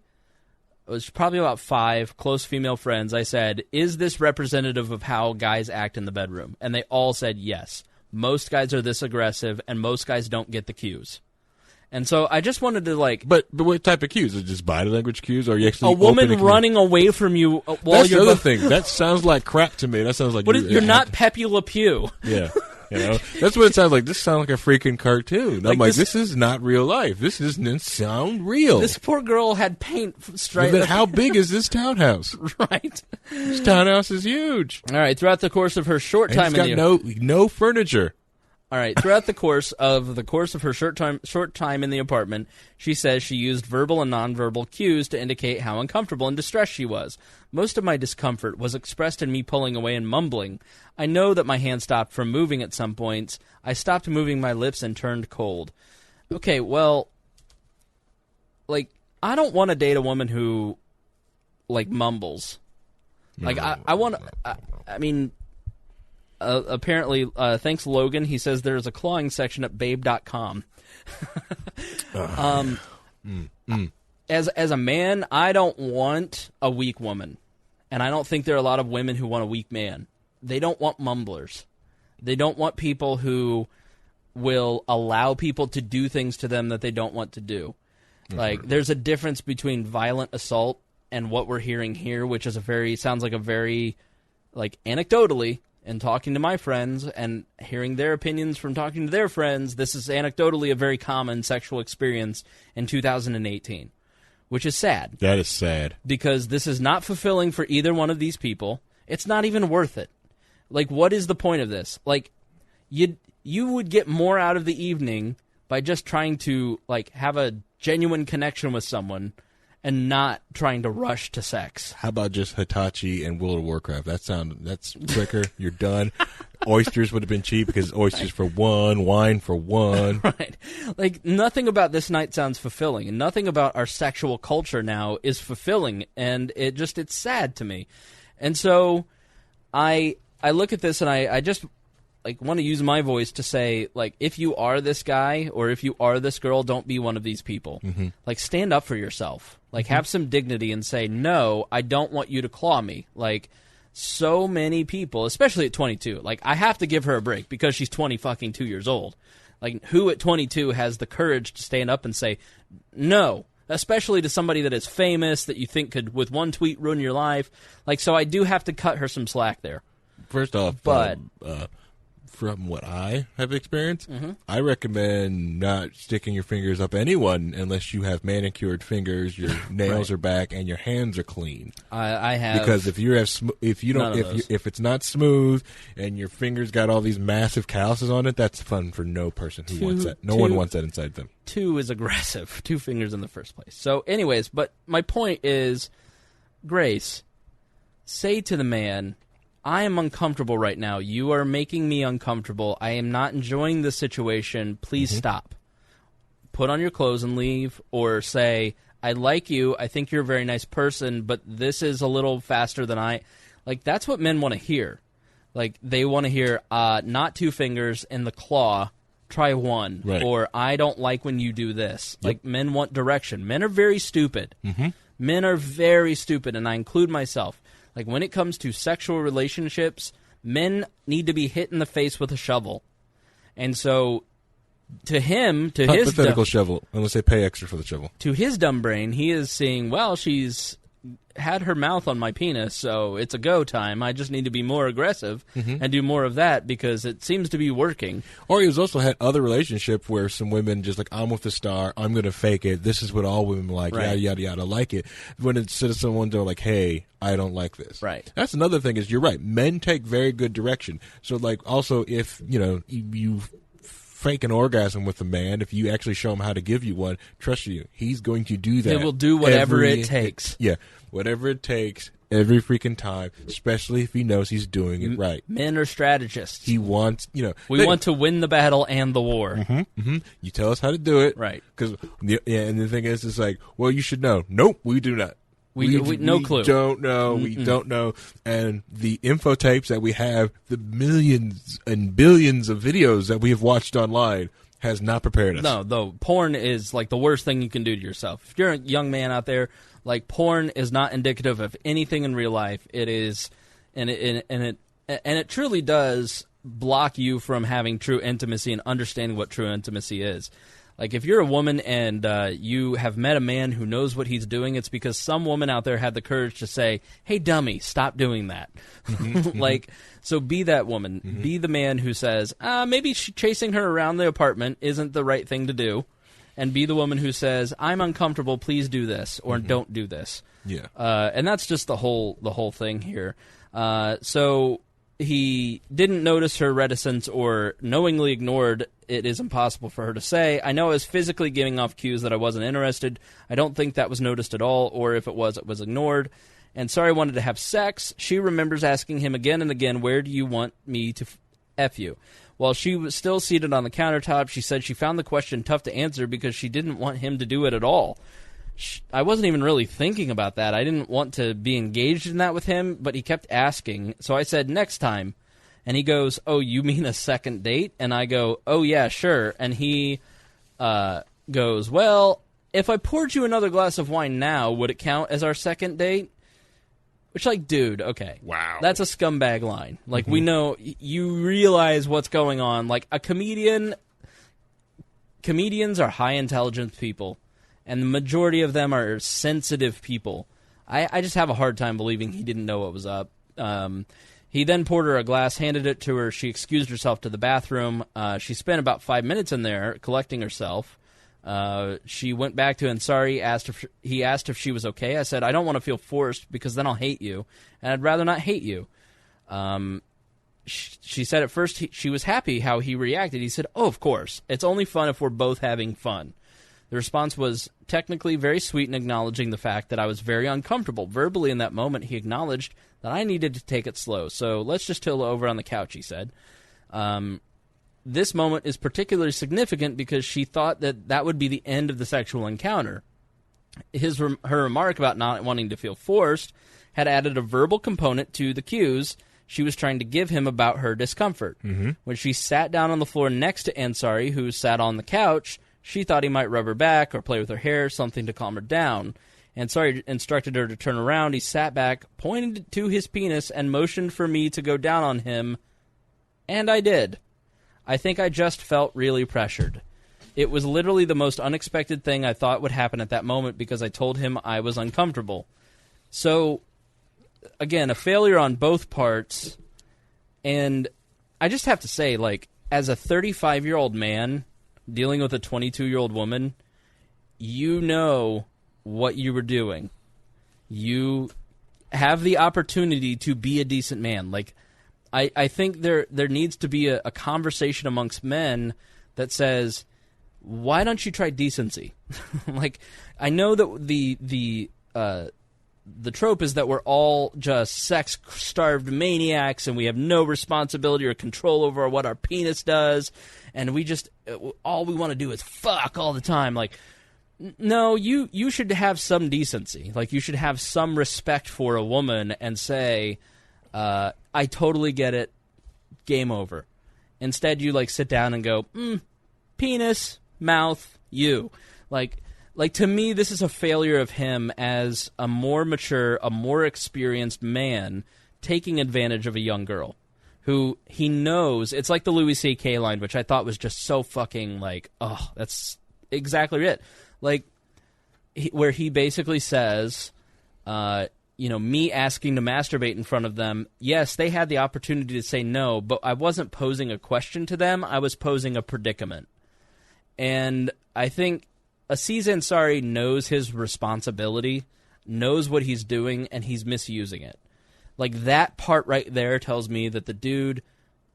S2: it was probably about 5 close female friends, I said, is this representative of how guys act in the bedroom? And they all said yes. Most guys are this aggressive, and most guys don't get the cues. And so I just wanted to
S1: But what type of cues? Is it just body language cues? Or are you actually
S2: a woman running away from you while
S1: That's
S2: you're...
S1: the other thing. That sounds like crap to me. That sounds like...
S2: You're not Pepe Le Pew.
S1: Yeah. That's what it sounds like. This sounds like a freaking cartoon. I'm this is not real life. This doesn't sound real.
S2: This poor girl had paint straight...
S1: Then how big is this townhouse?
S2: Right.
S1: This townhouse is huge.
S2: All right. Throughout the course of her short time...
S1: It's got no furniture.
S2: All right. Throughout the course of her short time in the apartment, she says she used verbal and nonverbal cues to indicate how uncomfortable and distressed she was. Most of my discomfort was expressed in me pulling away and mumbling. I know that my hand stopped from moving at some points. I stopped moving my lips and turned cold. Okay, well, I don't want to date a woman who, mumbles. I want to... I mean... apparently, thanks Logan, he says there's a clawing section at babe.com. As a man, I don't want a weak woman. And I don't think there are a lot of women who want a weak man. They don't want mumblers. They don't want people who will allow people to do things to them that they don't want to do. Like, there's a difference between violent assault and what we're hearing here, which is sounds like a very, like, anecdotally, and talking to my friends and hearing their opinions from talking to their friends, this is anecdotally a very common sexual experience in 2018, which is sad.
S1: That is sad.
S2: Because this is not fulfilling for either one of these people. It's not even worth it. Like, what is the point of this? Like, you would get more out of the evening by just trying to, like, have a genuine connection with someone and not trying to rush to sex.
S1: How about just Hitachi and World of Warcraft? That's quicker. You're done. Oysters would have been cheap because oysters for one, wine for one.
S2: Right. Like, nothing about this night sounds fulfilling, and nothing about our sexual culture now is fulfilling, and it's sad to me. And so I look at this and I just, like, want to use my voice to say, like, if you are this guy or if you are this girl, don't be one of these people. Mm-hmm. Like, stand up for yourself. Like, have some dignity and say, no, I don't want you to claw me. Like, so many people, especially at 22, like, I have to give her a break because she's 22 years old. Like, who at 22 has the courage to stand up and say, no, especially to somebody that is famous that you think could, with one tweet, ruin your life? Like, so I do have to cut her some slack there.
S1: First off,
S2: but
S1: from what I have experienced, I recommend not sticking your fingers up anyone unless you have manicured fingers, your nails are back, and your hands are clean.
S2: I have,
S1: because if it's not smooth and your fingers got all these massive calluses on it, that's fun for no person who wants that. No one wants that inside them.
S2: 2 is aggressive. 2 fingers in the first place. So, anyways, but my point is, Grace, say to the man, I am uncomfortable right now. You are making me uncomfortable. I am not enjoying this situation. Please stop. Put on your clothes and leave, or say, I like you. I think you're a very nice person, but this is a little faster than I... Like, that's what men want to hear. Like, they want to hear, not 2 fingers in the claw, try 1.
S1: Right.
S2: Or, I don't like when you do this. Yep. Like, men want direction. Men are very stupid. Men are very stupid, and I include myself. Like, when it comes to sexual relationships, men need to be hit in the face with a shovel. And so, to him, to his...
S1: Hypothetical shovel, unless they pay extra for the shovel.
S2: To his dumb brain, he is seeing, well, she's had her mouth on my penis, so it's a go time. I just need to be more aggressive and do more of that because it seems to be working.
S1: Or he's also had other relationships where some women just like, I'm with the star, I'm going to fake it, this is what all women like,
S2: right.
S1: yada, yada, yada, like it. When instead of someone they're like, hey, I don't like this.
S2: Right.
S1: That's another thing is, you're right, men take very good direction. So, like, also, if, you fake an orgasm with a man, if you actually show him how to give you one, trust you, he's going to do that.
S2: He will do whatever it takes.
S1: Yeah, whatever it takes, every freaking time, especially if he knows he's doing it right.
S2: Men are strategists.
S1: He wants,
S2: we want to win the battle and the war.
S1: You tell us how to do it.
S2: Right.
S1: And the thing is, it's like, well, you should know. Nope, we do not.
S2: We no clue.
S1: We don't know. We don't know. And the info tapes that we have, the millions and billions of videos that we have watched online, has not prepared us.
S2: No, though, porn is like the worst thing you can do to yourself. If you're a young man out there, like, porn is not indicative of anything in real life. It is, and it truly does block you from having true intimacy and understanding what true intimacy is. Like, if you're a woman and you have met a man who knows what he's doing, it's because some woman out there had the courage to say, hey, dummy, stop doing that. Like, so be that woman. Be the man who says, maybe chasing her around the apartment isn't the right thing to do. And be the woman who says, I'm uncomfortable, please do this, or don't do this.
S1: Yeah.
S2: And that's just the whole thing here. So he didn't notice her reticence or knowingly ignored it is impossible for her to say. I know I was physically giving off cues that I wasn't interested. I don't think that was noticed at all, or if it was ignored. And sorry, I wanted to have sex. She remembers asking him again and again, where do you want me to F you? While she was still seated on the countertop, she said she found the question tough to answer because she didn't want him to do it at all. I wasn't even really thinking about that. I didn't want to be engaged in that with him, but he kept asking. So I said, next time. And he goes, oh, you mean a second date? And I go, oh, yeah, sure. And he goes, well, if I poured you another glass of wine now, would it count as our second date? Which, like, dude, okay.
S1: Wow.
S2: That's a scumbag line. Like, we know, you realize what's going on. Like, a comedian, comedians are high-intelligence people, and the majority of them are sensitive people. I just have a hard time believing he didn't know what was up. He then poured her a glass, handed it to her. She excused herself to the bathroom. She spent about 5 minutes in there collecting herself. She went back to Ansari. He asked if she was okay. I said, I don't want to feel forced because then I'll hate you, and I'd rather not hate you. She said at first she was happy how he reacted. He said, oh, of course. It's only fun if we're both having fun. The response was technically very sweet in acknowledging the fact that I was very uncomfortable. Verbally in that moment, he acknowledged that I needed to take it slow. So let's just chill over on the couch, he said. This moment is particularly significant because she thought that would be the end of the sexual encounter. Her remark about not wanting to feel forced had added a verbal component to the cues she was trying to give him about her discomfort. Mm-hmm. When she sat down on the floor next to Ansari, who sat on the couch, she thought he might rub her back or play with her hair, something to calm her down. Ansari instructed her to turn around. He sat back, pointed to his penis, and motioned for me to go down on him. And I did. I think I just felt really pressured. It was literally the most unexpected thing I thought would happen at that moment because I told him I was uncomfortable. So, again, a failure on both parts. And I just have to say, like, as a 35-year-old man dealing with a 22-year-old woman, you know what you were doing. You have the opportunity to be a decent man. Like, I think there needs to be a conversation amongst men that says, why don't you try decency? Like, I know that the trope is that we're all just sex-starved maniacs and we have no responsibility or control over what our penis does, and we just all we want to do is fuck all the time. Like, no, you should have some decency. Like, you should have some respect for a woman and say, I totally get it, game over. Instead, you, like, sit down and go, penis, mouth, you. Like, to me, this is a failure of him as a more mature, a more experienced man taking advantage of a young girl who he knows. It's like the Louis C.K. line, which I thought was just so fucking, like, oh, that's exactly it. Like, where he basically says, me asking to masturbate in front of them, yes, they had the opportunity to say no, but I wasn't posing a question to them. I was posing a predicament. And I think Aziz Ansari knows his responsibility, knows what he's doing, and he's misusing it. Like, that part right there tells me that the dude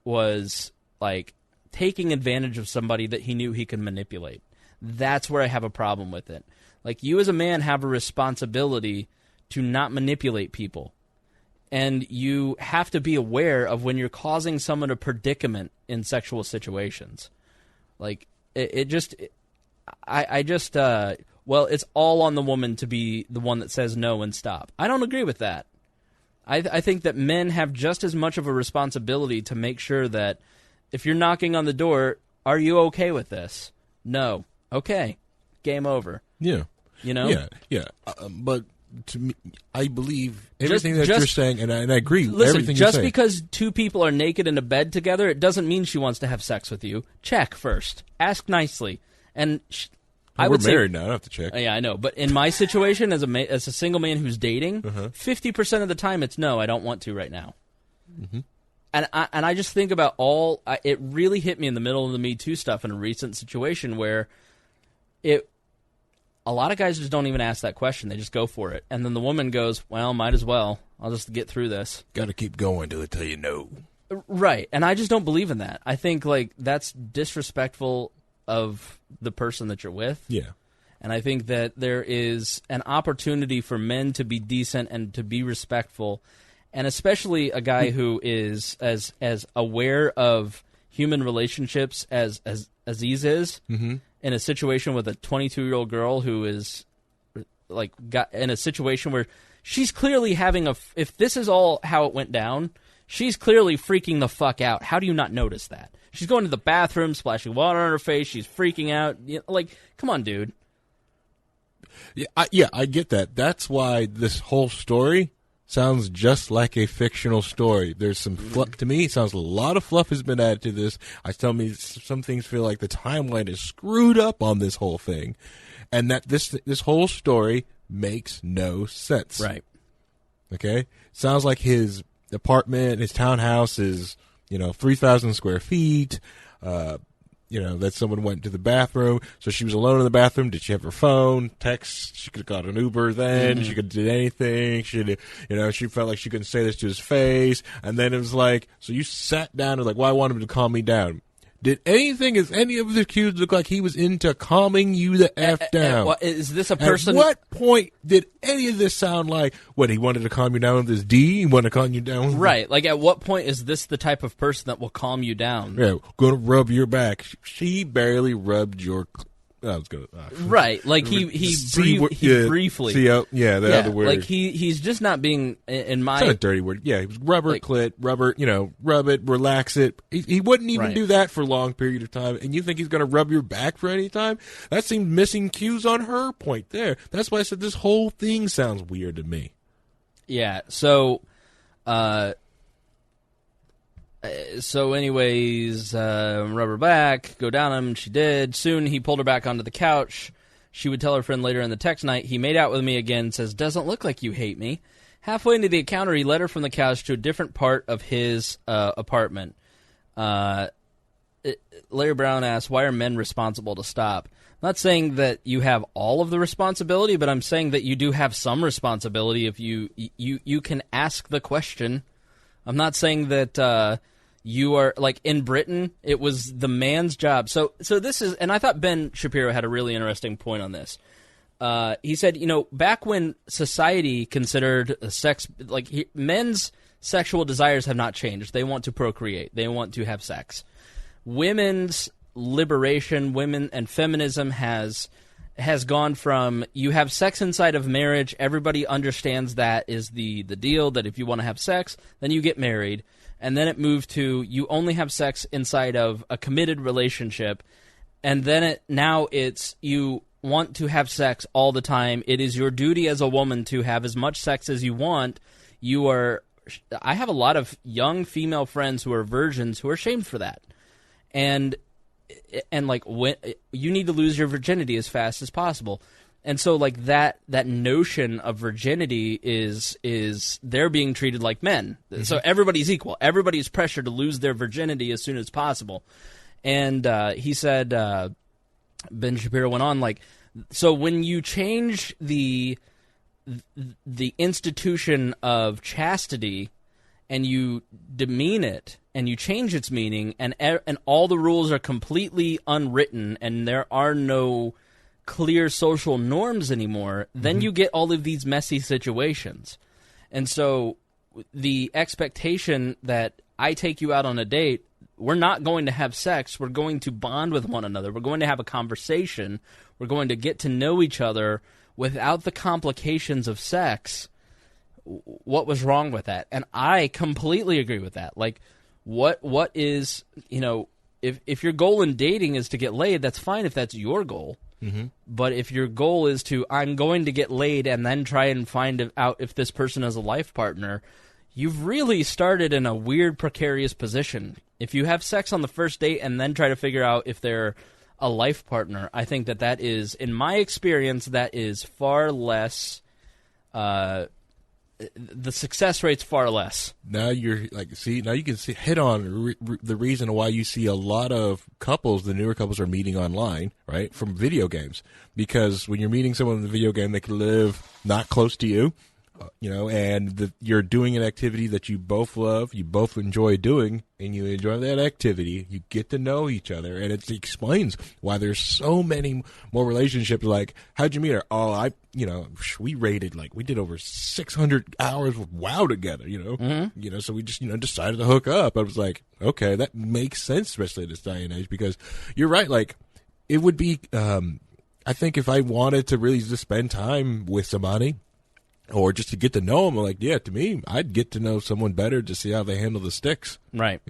S2: was, like, taking advantage of somebody that he knew he could manipulate. That's where I have a problem with it. Like, you as a man have a responsibility to not manipulate people. And you have to be aware of when you're causing someone a predicament in sexual situations. Like, it's all on the woman to be the one that says no and stop. I don't agree with that. I think that men have just as much of a responsibility to make sure that if you're knocking on the door, are you okay with this? No. Okay. Game over.
S1: Yeah.
S2: You know?
S1: Yeah. But to me, I believe everything that you're saying, and I agree with
S2: listen,
S1: everything you're saying.
S2: Just because two people are naked in a bed together, it doesn't mean she wants to have sex with you. Check first. Ask nicely. And
S1: we're married now. I don't have to check.
S2: Yeah, I know. But in my situation, as a single man who's dating, 50% of the time it's no, I don't want to right now. Mm-hmm. And I just think about it really hit me in the middle of the Me Too stuff in a recent situation where a lot of guys just don't even ask that question. They just go for it. And then the woman goes, well, might as well. I'll just get through this.
S1: Got to keep going till they tell you no.
S2: Right. And I just don't believe in that. I think, like, that's disrespectful of the person that you're with.
S1: Yeah.
S2: And I think that there is an opportunity for men to be decent and to be respectful, and especially a guy who is as aware of human relationships as Aziz is, in a situation with a 22-year-old girl who is, like, got in a situation where she's clearly having if this is all how it went down, she's clearly freaking the fuck out. How do you not notice that? She's going to the bathroom, splashing water on her face. She's freaking out. Like, come on, dude.
S1: Yeah, I get that. That's why this whole story sounds just like a fictional story. There's some fluff. To me, it sounds a lot of fluff has been added to this. Some things feel like the timeline is screwed up on this whole thing, and that this whole story makes no sense.
S2: Right.
S1: Okay? Sounds like his apartment, his townhouse is, 3,000 square feet. That someone went to the bathroom. So she was alone in the bathroom. Did she have her phone? Text? She could have got an Uber then. She could have did anything. She felt like she couldn't say this to his face. And then it was like, so you sat down and was like, well, I want him to calm me down. Did any of the cues look like he was into calming you the F down?
S2: Is this a person?
S1: At what point did any of this sound like, what, he wanted to calm you down with his D? He wanted to calm you down with
S2: Right. Like, at what point is this the type of person that will calm you down?
S1: Yeah, going to rub your back. She barely rubbed your... I was gonna,
S2: right, like he briefly.
S1: The other word.
S2: Like he's just not being in my.
S1: It's not a dirty word. Yeah, he was rubber clit, rubber. Rub it, relax it. He wouldn't even do that for a long period of time. And you think he's going to rub your back for any time? That seemed missing cues on her point there. That's why I said this whole thing sounds weird to me.
S2: Yeah. So anyways, rub her back, go down him. She did. Soon he pulled her back onto the couch. She would tell her friend later in the text night, he made out with me again, says, doesn't look like you hate me. Halfway into the encounter, he led her from the couch to a different part of his apartment. Larry Brown asks, why are men responsible to stop? I'm not saying that you have all of the responsibility, but I'm saying that you do have some responsibility if you can ask the question. I'm not saying that you are, like, in Britain, it was the man's job. So this is, and I thought Ben Shapiro had a really interesting point on this. He said, back when society considered sex, men's sexual desires have not changed. They want to procreate. They want to have sex. Women's liberation, women and feminism has gone from you have sex inside of marriage, everybody understands that is the deal, that if you want to have sex, then you get married. And then it moved to you only have sex inside of a committed relationship. And then it's you want to have sex all the time. It is your duty as a woman to have as much sex as you want. I have a lot of young female friends who are virgins who are shamed for that. And when you need to lose your virginity as fast as possible. And so like that notion of virginity is they're being treated like men. Mm-hmm. So everybody's equal. Everybody's pressured to lose their virginity as soon as possible. And he said, Ben Shapiro went on, so when you change the institution of chastity and you demean it and you change its meaning and all the rules are completely unwritten and there are no clear social norms anymore, then you get all of these messy situations. And so the expectation that I take you out on a date, we're not going to have sex, we're going to bond with one another, we're going to have a conversation, we're going to get to know each other without the complications of sex. What was wrong with that? And I completely agree with that. Like, what is, if your goal in dating is to get laid, that's fine if that's your goal. Mm-hmm. But if your goal is I'm going to get laid and then try and find out if this person is a life partner, you've really started in a weird, precarious position. If you have sex on the first date and then try to figure out if they're a life partner, I think that is, in my experience, that is far less... the success rate's far less.
S1: Now you can hit on the reason why you see a lot of couples, the newer couples, are meeting online, right, from video games. Because when you're meeting someone in the video game, they can live not close to you, and you're doing an activity that you both love, you both enjoy doing, and you enjoy that activity. You get to know each other, and it explains why there's so many more relationships. Like, how'd you meet her? Oh, we rated, we did over 600 hours of WoW together, Mm-hmm. So we just, decided to hook up. I was like, okay, that makes sense, especially in this day and age, because you're right, it would be, I think if I wanted to really just spend time with somebody, or just to get to know them, to me, I'd get to know someone better to see how they handle the sticks.
S2: Right.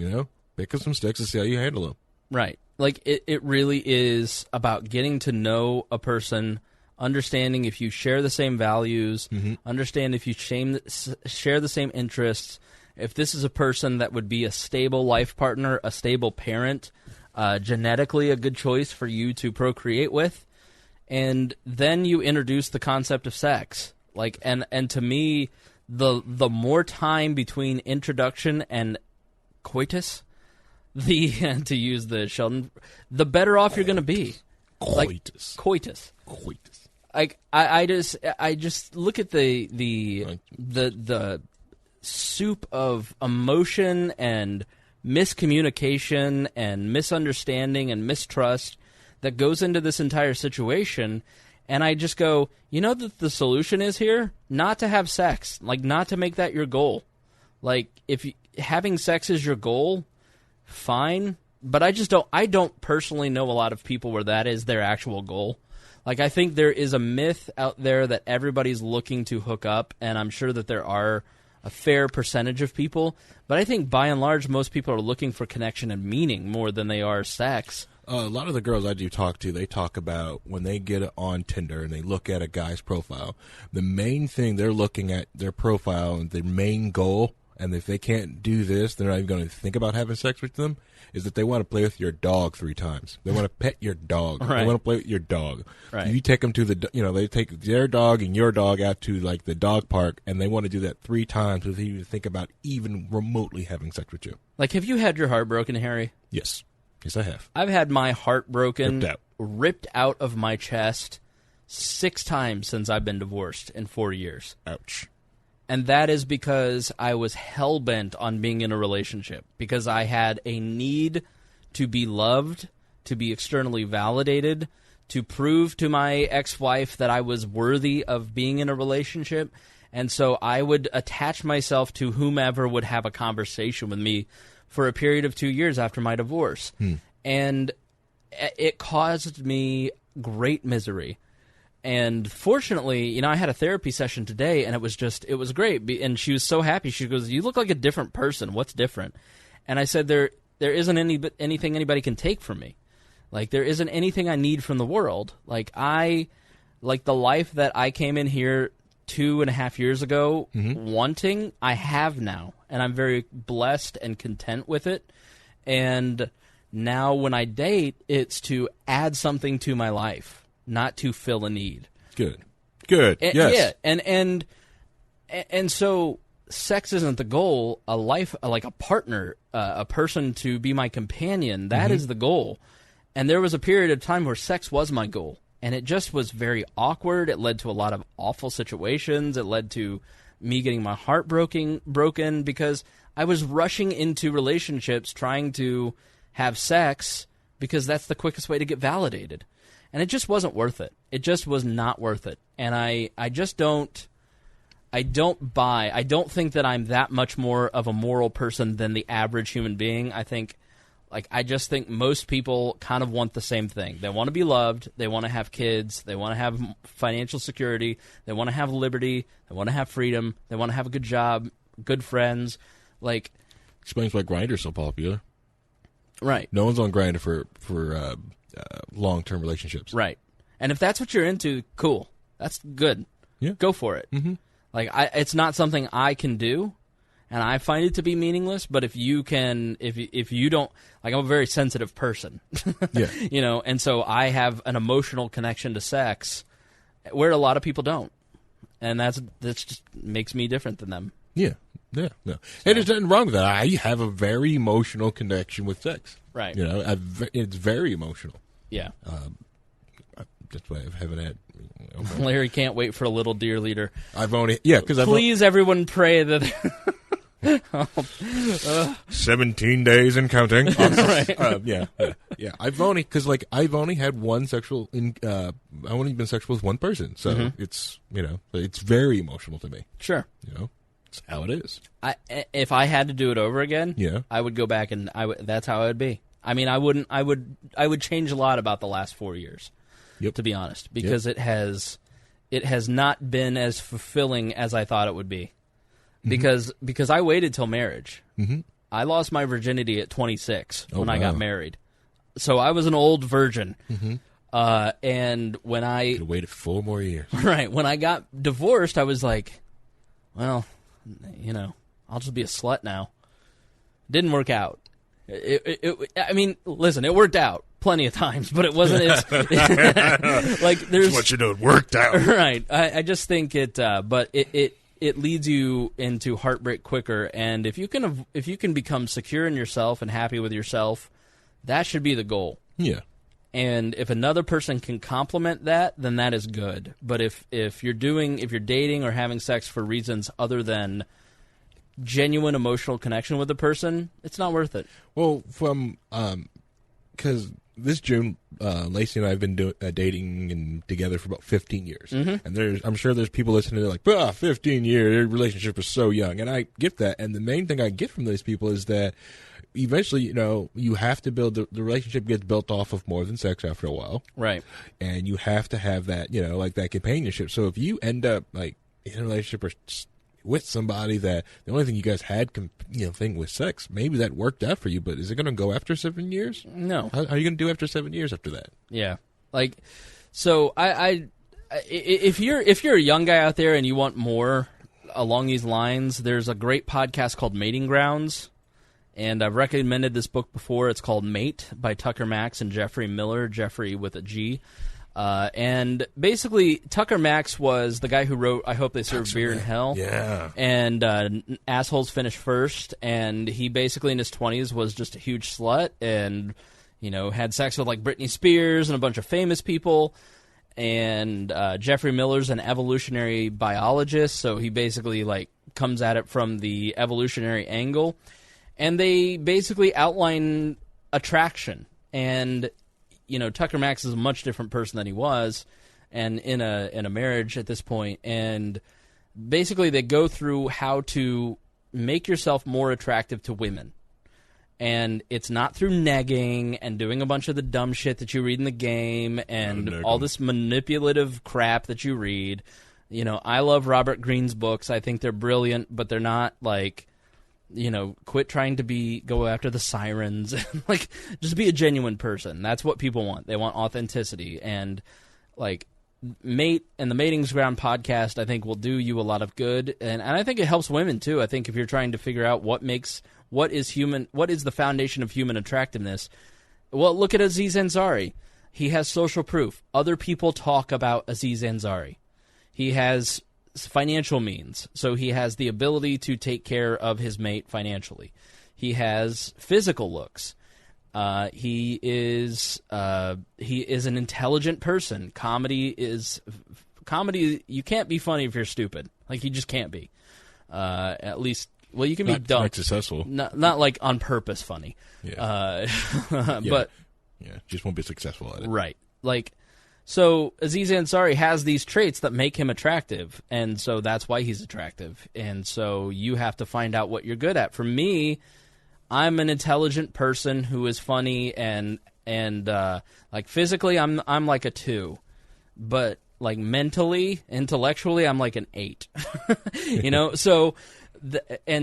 S1: Pick up some sticks and see how you handle them.
S2: Right. It really is about getting to know a person understanding if you share the same values, understand if you share the same interests, if this is a person that would be a stable life partner, a stable parent, genetically a good choice for you to procreate with, and then you introduce the concept of sex. Like, and to me, the more time between introduction and coitus, to use the Sheldon, the better off you're going to be.
S1: Coitus.
S2: Like, coitus. I just look at the soup of emotion and miscommunication and misunderstanding and mistrust that goes into this entire situation, and I just go, you know that the solution is here? Not to have sex. Like, not to make that your goal. Like, if having sex is your goal, fine, but I don't personally know a lot of people where that is their actual goal. Like, I think there is a myth out there that everybody's looking to hook up, and I'm sure that there are a fair percentage of people, but I think by and large most people are looking for connection and meaning more than they are sex.
S1: A lot of the girls I do talk to, they talk about when they get on Tinder and they look at a guy's profile, the main thing they're looking at their profile and their main goal, and if they can't do this, they're not even going to think about having sex with them, is that they want to play with your dog 3 times. They want to pet your dog.
S2: Right.
S1: They want to play with your dog.
S2: Right.
S1: You take them to they take their dog and your dog out to, like, the dog park, and they want to do that 3 times before you think about even remotely having sex with you.
S2: Like, have you had your heart broken, Harry?
S1: Yes. Yes, I have.
S2: I've had my heart broken,
S1: ripped
S2: out of my chest 6 times since I've been divorced in 4 years.
S1: Ouch.
S2: And that is because I was hell-bent on being in a relationship, because I had a need to be loved, to be externally validated, to prove to my ex-wife that I was worthy of being in a relationship. And so I would attach myself to whomever would have a conversation with me for a period of 2 years after my divorce. And it caused me great misery. And fortunately, I had a therapy session today, and it was great. And she was so happy. She goes, "You look like a different person. What's different?" And I said, there isn't anything anybody can take from me. Like, there isn't anything I need from the world. Like, the life that I came in here 2.5 years ago wanting, I have now. And I'm very blessed and content with it. And now when I date, it's to add something to my life, not to fill a need.
S1: Good.
S2: Yeah,
S1: Yes.
S2: and so sex isn't the goal. A life, like a partner, a person to be my companion, that is the goal. And there was a period of time where sex was my goal. And it just was very awkward. It led to a lot of awful situations. It led to me getting my heart broken because I was rushing into relationships trying to have sex because that's the quickest way to get validated. And it just wasn't worth it. It just was not worth it. And I don't think that I'm that much more of a moral person than the average human being. I just think most people kind of want the same thing. They want to be loved. They want to have kids. They want to have financial security. They want to have liberty. They want to have freedom. They want to have a good job, good friends. Like,
S1: explains why Grindr's so popular.
S2: Right.
S1: No one's on Grindr for long-term relationships.
S2: Right. And if that's what you're into, cool. That's good.
S1: Yeah.
S2: Go for it.
S1: Mm-hmm.
S2: Like, it's not something I can do. And I find it to be meaningless, but if you don't, like, I'm a very sensitive person,
S1: yeah.
S2: And so I have an emotional connection to sex where a lot of people don't. And that's just makes me different than them.
S1: Yeah. No. So. Hey, there's nothing wrong with that. I have a very emotional connection with sex.
S2: Right.
S1: It's very emotional.
S2: Yeah.
S1: That's why I haven't had.
S2: Larry can't wait for a little deer leader.
S1: Please,
S2: everyone pray that.
S1: 17 days and counting.
S2: Right.
S1: Yeah. I've only had one sexual. I've only been sexual with one person, so it's it's very emotional to me.
S2: Sure.
S1: It's how it is.
S2: If I had to do it over again,
S1: yeah,
S2: I would go back and that's how it would be. I mean, I would change a lot about the last 4 years.
S1: Yep.
S2: To be honest, because it has not been as fulfilling as I thought it would be. Because I waited till marriage. Mm-hmm. I lost my virginity at 26 when I got married. So I was an old virgin. Mm-hmm. And when I
S1: could have waited 4 more years.
S2: Right. When I got divorced, I was like, well, I'll just be a slut now. Didn't work out. I mean, listen, it worked out plenty of times, but it wasn't as like there's.
S1: Just want you to know it worked out.
S2: Right. I just think but it leads you into heartbreak quicker, and if you can become secure in yourself and happy with yourself, that should be the goal.
S1: Yeah.
S2: And if another person can complement that, then that is good. But if you're dating or having sex for reasons other than genuine emotional connection with the person, it's not worth it.
S1: Well, because this June, Lacey and I have been dating and together for about 15 years. Mm-hmm. And I'm sure there's people listening to like, 15 years, your relationship was so young. And I get that. And the main thing I get from those people is that eventually, you have to build the relationship gets built off of more than sex after a while.
S2: Right.
S1: And you have to have that, like that companionship. So if you end up like in a relationship or with somebody that the only thing you guys had, thing was sex, maybe that worked out for you, but is it going to go after 7 years?
S2: No.
S1: How are you going to do after 7 years after that?
S2: Yeah. Like, so if you're a young guy out there and you want more along these lines, there's a great podcast called Mating Grounds. And I've recommended this book before. It's called Mate by Tucker Max and Jeffrey Miller, Jeffrey with a G. And basically, Tucker Max was the guy who wrote I Hope They Serve Beer in Hell.
S1: Yeah.
S2: And Assholes Finish First. And he basically in his 20s was just a huge slut and, had sex with like Britney Spears and a bunch of famous people. And Jeffrey Miller's an evolutionary biologist, so he basically like comes at it from the evolutionary angle. And they basically outline attraction. And, Tucker Max is a much different person than he was, and in a marriage at this point. And basically they go through how to make yourself more attractive to women. And it's not through negging and doing a bunch of the dumb shit that you read in the game and all this manipulative crap that you read. I love Robert Greene's books. I think they're brilliant, but they're not like... quit trying to go after the sirens. Like, just be a genuine person. That's what people want. They want authenticity. And, like, Mate and the Mating's Ground podcast, I think, will do you a lot of good. And I think it helps women, too. I think if you're trying to figure out what is the foundation of human attractiveness, well, look at Aziz Ansari. He has social proof. Other people talk about Aziz Ansari. He has financial means, so he has the ability to take care of his mate financially. He has physical looks. He is an intelligent person. Comedy. You can't be funny if you're stupid. Like, you just can't be. At least, well, you can be dumb.
S1: Not successful.
S2: Not like on purpose funny.
S1: Yeah.
S2: But
S1: just won't be successful at it.
S2: Right. Like. So Aziz Ansari has these traits that make him attractive, and so that's why he's attractive. And so you have to find out what you're good at. For me, I'm an intelligent person who is funny, and like physically, I'm like a 2, but like mentally, intellectually, I'm like an 8. So.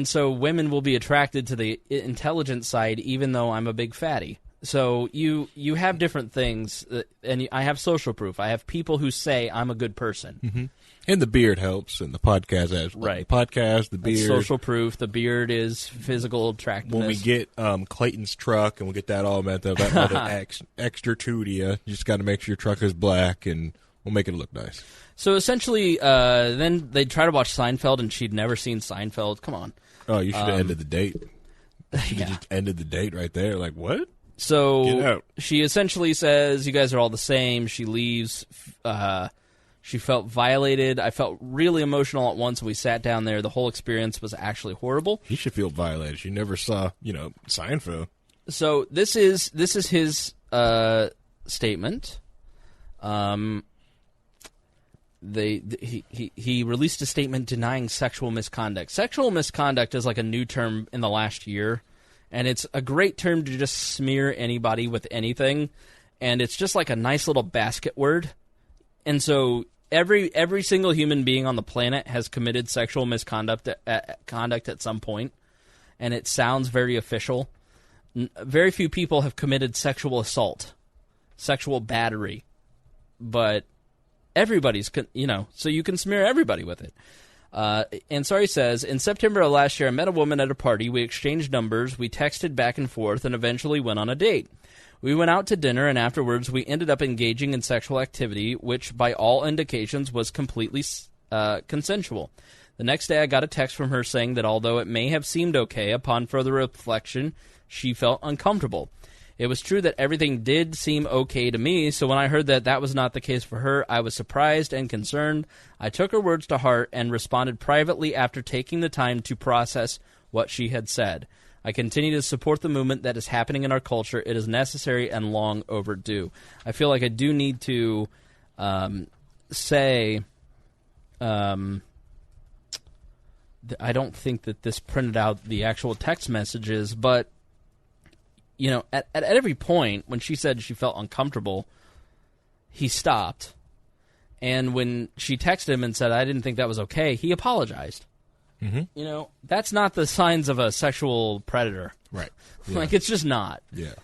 S2: So women will be attracted to the intelligent side, even though I'm a big fatty. So you have different things, and I have social proof. I have people who say I'm a good person.
S1: Mm-hmm. And the beard helps, and the podcast has
S2: right.
S1: The podcast, the beard.
S2: That's social proof. The beard is physical attractiveness.
S1: When we get Clayton's truck, and we'll get that all meant up, extra to you. You just got to make sure your truck is black, and we'll make it look nice.
S2: So essentially, then they try to watch Seinfeld, and she'd never seen Seinfeld. Come on.
S1: Oh, you should have ended the date. You
S2: Yeah.
S1: just ended the date right there. Like, what?
S2: So she essentially says, you guys are all the same. She leaves. She felt violated. I felt really emotional at once. We sat down there. The whole experience was actually horrible.
S1: He should feel violated. She never saw, Seinfeld.
S2: So this is his statement. He released a statement denying sexual misconduct. Sexual misconduct is like a new term in the last year, and it's a great term to just smear anybody with anything, and it's just like a nice little basket word. And so every single human being on the planet has committed sexual misconduct at some point, and it sounds very official. Very few people have committed sexual assault, sexual battery, but everybody's, so you can smear everybody with it. Ansari says, in September of last year, I met a woman at a party. We exchanged numbers, we texted back and forth, and eventually went on a date. We went out to dinner, and afterwards we ended up engaging in sexual activity, which by all indications was completely consensual. The next day I got a text from her saying that although it may have seemed okay, upon further reflection, she felt uncomfortable. It was true that everything did seem okay to me, so when I heard that that was not the case for her, I was surprised and concerned. I took her words to heart and responded privately after taking the time to process what she had said. I continue to support the movement that is happening in our culture. It is necessary and long overdue. I feel like I do need to say... I don't think that this printed out the actual text messages, but, at every point when she said she felt uncomfortable, he stopped. And when she texted him and said, I didn't think that was okay, he apologized. Mm-hmm. That's not the signs of a sexual predator.
S1: Right. Yeah.
S2: Like, it's just not.
S1: Yeah.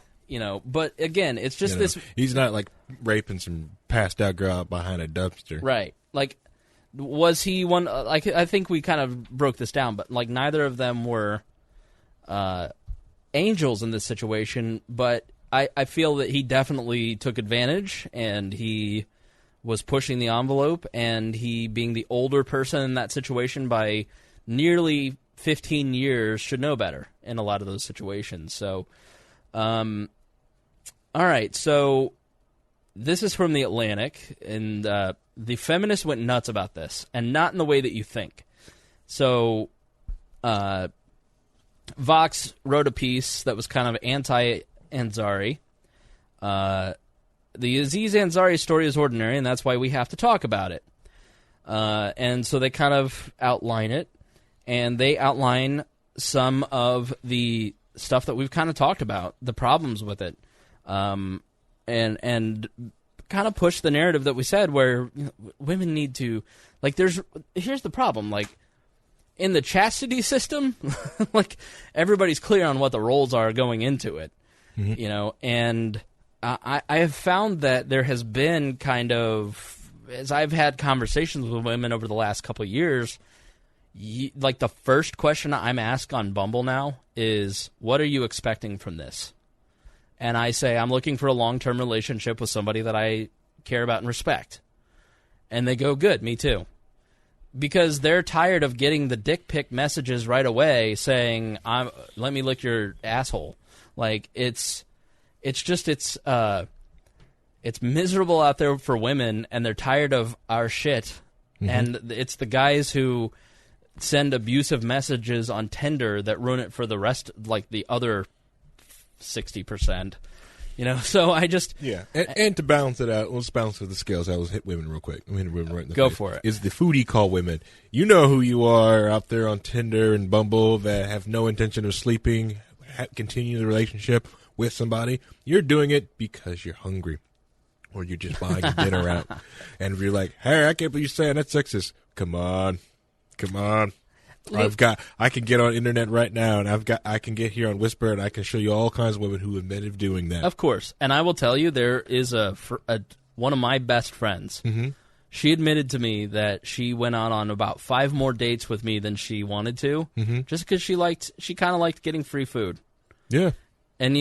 S2: But again, it's just this...
S1: He's not, like, raping some passed-out girl out behind a dumpster.
S2: Right. Like... Was he one? I think we kind of broke this down, but neither of them were angels in this situation. But I feel that he definitely took advantage, and he was pushing the envelope, and he, being the older person in that situation by nearly 15 years, should know better in a lot of those situations. So, all right, so this is from The Atlantic, and the feminists went nuts about this, and not in the way that you think. So, Vox wrote a piece that was kind of anti-Ansari. The Aziz Ansari story is ordinary, and that's why we have to talk about it. And so they kind of outline it, and they outline some of the stuff that we've kind of talked about, the problems with it, and kind of push the narrative that we said, where women need to, here's the problem, in the chastity system, everybody's clear on what the roles are going into it, and I have found that there has been kind of, as I've had conversations with women over the last couple of years, the first question I'm asked on Bumble now is, what are you expecting from this? And I say, I'm looking for a long-term relationship with somebody that I care about and respect. And they go, good, me too. Because they're tired of getting the dick pic messages right away saying, let me lick your asshole. It's miserable out there for women, and they're tired of our shit. Mm-hmm. And it's the guys who send abusive messages on Tinder that ruin it for the rest, the other 60%, so I just...
S1: Yeah, and to balance it out, let's balance the scales. I will hit women real quick. I'm hitting women right in the
S2: Go
S1: face.
S2: for it.
S1: Is the foodie call women. You know who you are out there on Tinder and Bumble that have no intention of sleeping, continue the relationship with somebody. You're doing it because you're hungry, or you're just buying your dinner out. And if you're like, hey, I can't believe you're saying that's sexist. Come on. I can get on internet right now, and I can get here on Whisper, and I can show you all kinds of women who admitted doing that.
S2: Of course, and I will tell you, there is one of my best friends. Mm-hmm. She admitted to me that she went on about 5 more dates with me than she wanted to, just because she kind of liked getting free food.
S1: Yeah,
S2: and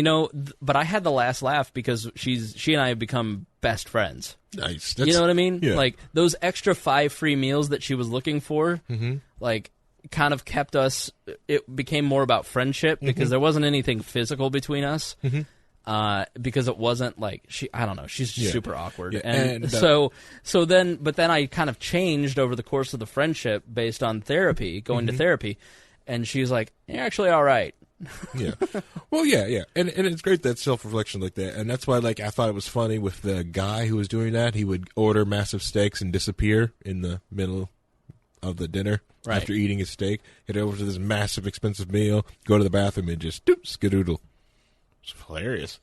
S2: but I had the last laugh because she and I have become best friends.
S1: Nice,
S2: you know what I mean?
S1: Yeah.
S2: Those extra 5 free meals that she was looking for, kind of kept us. It became more about friendship because there wasn't anything physical between us. Because it wasn't I don't know, she's just super awkward. Yeah. And so then I kind of changed over the course of the friendship based on therapy, going to therapy, and she's like, you're actually all right.
S1: Yeah. Well, yeah. And it's great that self-reflection like that. And that's why I thought it was funny with the guy who was doing that. He would order massive steaks and disappear in the middle of the dinner after eating his steak, get over to this massive expensive meal, go to the bathroom, and just skedoodle. It's hilarious.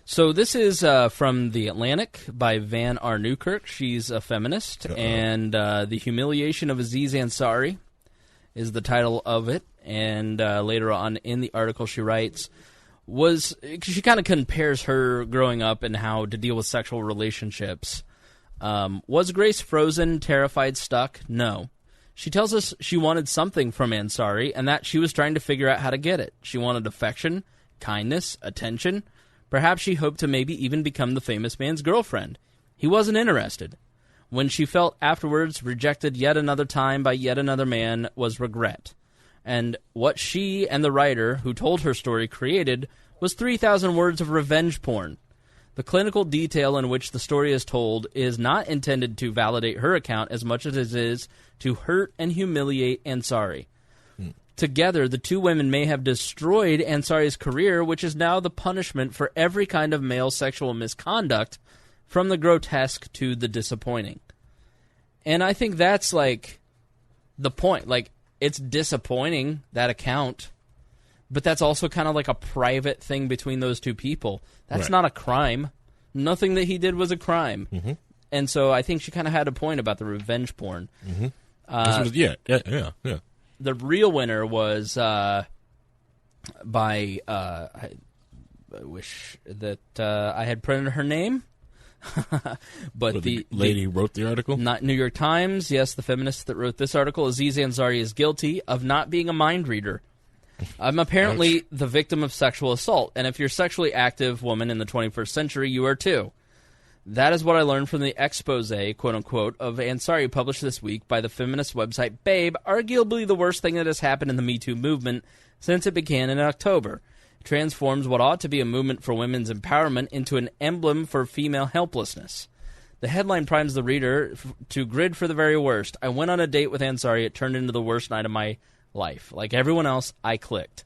S2: So this is from The Atlantic by Van R. Newkirk. She's a feminist, and The Humiliation of Aziz Ansari is the title of it. And later on in the article she writes, she kind of compares her growing up and how to deal with sexual relationships Was Grace frozen, terrified, stuck? No. She tells us she wanted something from Ansari and that she was trying to figure out how to get it. She wanted affection, kindness, attention. Perhaps she hoped to maybe even become the famous man's girlfriend. He wasn't interested. When she felt afterwards rejected yet another time by yet another man was regret. And what she and the writer who told her story created was 3,000 words of revenge porn. The clinical detail in which the story is told is not intended to validate her account as much as it is to hurt and humiliate Ansari. Together, the two women may have destroyed Ansari's career, which is now the punishment for every kind of male sexual misconduct, from the grotesque to the disappointing. And I think that's, like, the point. Like, it's disappointing, that account, but that's also kind of like a private thing between those two people. That's not a crime. Nothing that he did was a crime. Mm-hmm. And so I think she kind of had a point about the revenge porn.
S1: Mm-hmm. Yeah.
S2: The real winner was by, I wish that I had printed her name. But
S1: the lady who wrote the article?
S2: Not New York Times. Yes, the feminist that wrote this article. Aziz Ansari is guilty of not being a mind reader. I'm apparently the victim of sexual assault, and if you're a sexually active woman in the 21st century, you are too. That is what I learned from the expose, quote-unquote, of Ansari published this week by the feminist website Babe, arguably the worst thing that has happened in the Me Too movement since it began in October. It transforms what ought to be a movement for women's empowerment into an emblem for female helplessness. The headline primes the reader to grid for the very worst. I went on a date with Ansari. It turned into the worst night of my life. Like everyone else, I clicked.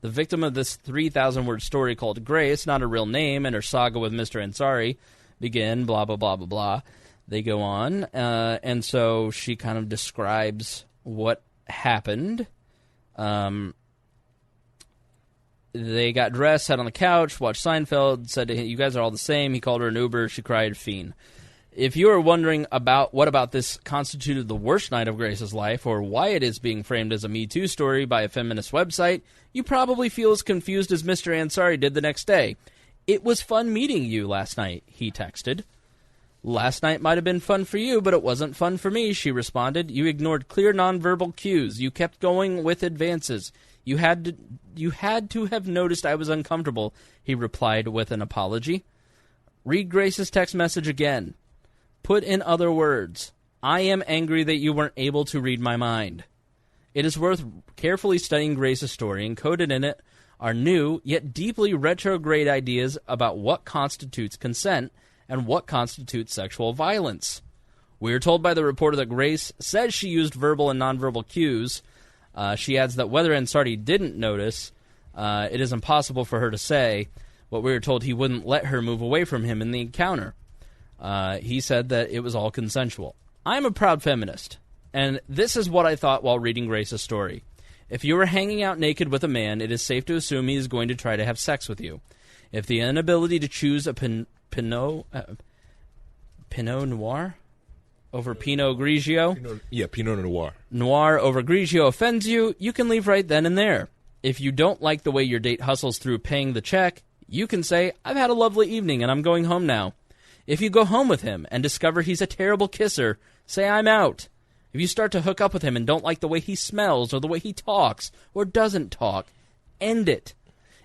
S2: The victim of this 3,000-word story called Grace, not a real name, and her saga with Mr. Ansari begin, blah, blah, blah, blah, blah. They go on, and so she kind of describes what happened. They got dressed, sat on the couch, watched Seinfeld, said to him, you guys are all the same. He called her an Uber. She cried, fiend. If you are wondering about what about this constituted the worst night of Grace's life, or why it is being framed as a Me Too story by a feminist website, you probably feel as confused as Mr. Ansari did the next day. It was fun meeting you last night, he texted. Last night might have been fun for you, but it wasn't fun for me, she responded. You ignored clear nonverbal cues. You kept going with advances. You had to have noticed I was uncomfortable, he replied with an apology. Read Grace's text message again. Put in other words, I am angry that you weren't able to read my mind. It is worth carefully studying Grace's story. Encoded in it are new, yet deeply retrograde ideas about what constitutes consent and what constitutes sexual violence. We are told by the reporter that Grace says she used verbal and nonverbal cues. She adds that whether Ansari didn't notice, it is impossible for her to say. What we were told, he wouldn't let her move away from him in the encounter. He said that it was all consensual. I'm a proud feminist, and this is what I thought while reading Grace's story. If you are hanging out naked with a man, it is safe to assume he is going to try to have sex with you. If the inability to choose a Pinot Noir over Pinot Grigio...
S1: Pinot Noir.
S2: Noir over Grigio offends you, you can leave right then and there. If you don't like the way your date hustles through paying the check, you can say, I've had a lovely evening and I'm going home now. If you go home with him and discover he's a terrible kisser, say, I'm out. If you start to hook up with him and don't like the way he smells or the way he talks or doesn't talk, end it.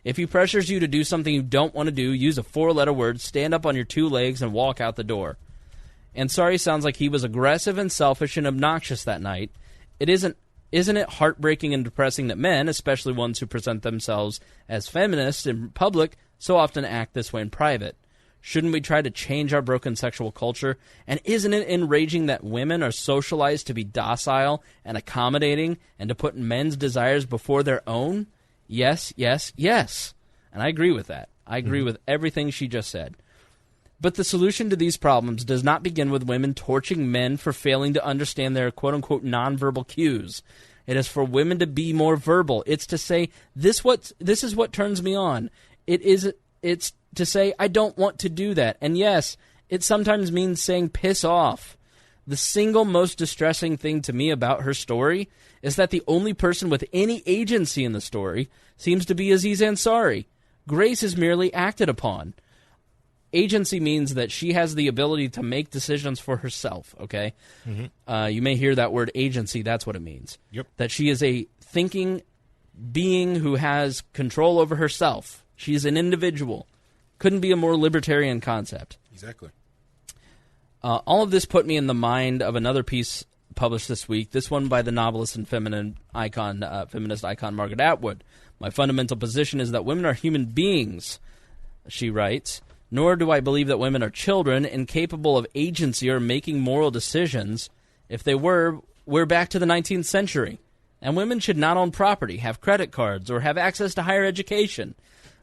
S2: If he pressures you to do something you don't want to do, use a 4-letter word, stand up on your 2 legs, and walk out the door. Ansari sounds like he was aggressive and selfish and obnoxious that night. Isn't it heartbreaking and depressing that men, especially ones who present themselves as feminists in public, so often act this way in private? Shouldn't we try to change our broken sexual culture? And isn't it enraging that women are socialized to be docile and accommodating and to put men's desires before their own? Yes, yes, yes. And I agree with that. I agree with everything she just said. But the solution to these problems does not begin with women torching men for failing to understand their quote-unquote nonverbal cues. It is for women to be more verbal. It's to say, this is what turns me on. It's to say, I don't want to do that. And yes, it sometimes means saying piss off. The single most distressing thing to me about her story is that the only person with any agency in the story seems to be Aziz Ansari. Grace is merely acted upon. agency means that she has the ability to make decisions for herself, okay? You may hear that word agency. That's what it means.
S1: Yep.
S2: That she is a thinking being who has control over herself. She is an individual. Couldn't be a more libertarian concept.
S1: Exactly.
S2: All of this put me in the mind of another piece published this week, this one by the novelist and feminist icon Margaret Atwood. My fundamental position is that women are human beings, she writes, nor do I believe that women are children incapable of agency or making moral decisions. If they were, we're back to the 19th century. And women should not own property, have credit cards, or have access to higher education,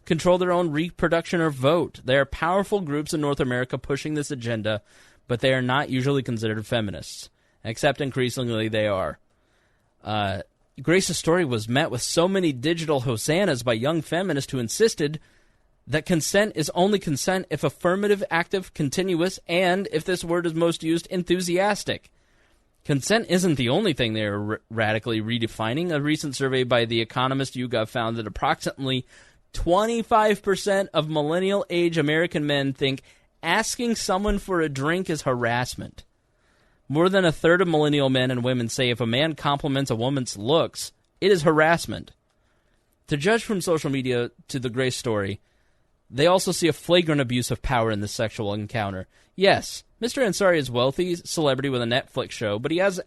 S2: control their own reproduction or vote. There are powerful groups in North America pushing this agenda, but they are not usually considered feminists, except increasingly they are. Grace's story was met with so many digital hosannas by young feminists who insisted that consent is only consent if affirmative, active, continuous, and, if this word is most used, enthusiastic. Consent isn't the only thing they are radically redefining. A recent survey by the economist YouGov found that approximately 25% of millennial-age American men think asking someone for a drink is harassment. More than a third of millennial men and women say if a man compliments a woman's looks, it is harassment. To judge from social media to the Grace story, they also see a flagrant abuse of power in this sexual encounter. Yes, Mr. Ansari is wealthy celebrity with a Netflix show, but he has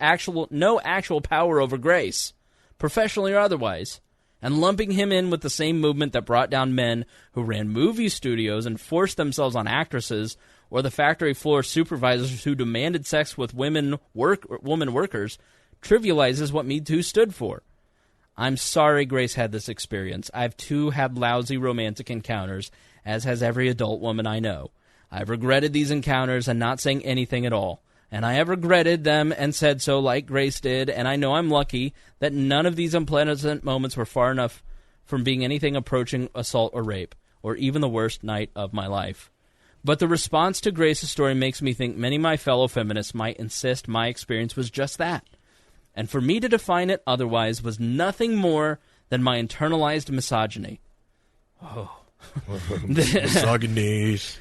S2: no actual power over Grace, professionally or otherwise. And lumping him in with the same movement that brought down men who ran movie studios and forced themselves on actresses, or the factory floor supervisors who demanded sex with woman workers, trivializes what Me Too stood for. I'm sorry Grace had this experience. I've too had lousy romantic encounters, as has every adult woman I know. I've regretted these encounters and not saying anything at all. And I have regretted them and said so like Grace did, and I know I'm lucky that none of these unpleasant moments were far enough from being anything approaching assault or rape, or even the worst night of my life. But the response to Grace's story makes me think many of my fellow feminists might insist my experience was just that. And for me to define it otherwise was nothing more than my internalized misogyny. Oh.
S1: Misogynies.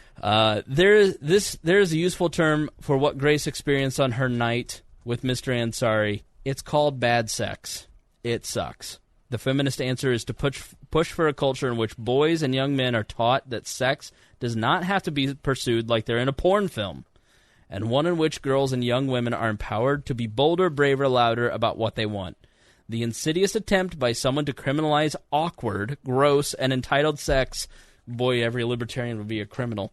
S2: There is a useful term for what Grace experienced on her night with Mr. Ansari. It's called bad sex. It sucks. The feminist answer is to push for a culture in which boys and young men are taught that sex does not have to be pursued like they're in a porn film, and one in which girls and young women are empowered to be bolder, braver, louder about what they want. The insidious attempt by someone to criminalize awkward, gross, and entitled sex, boy, every libertarian would be a criminal,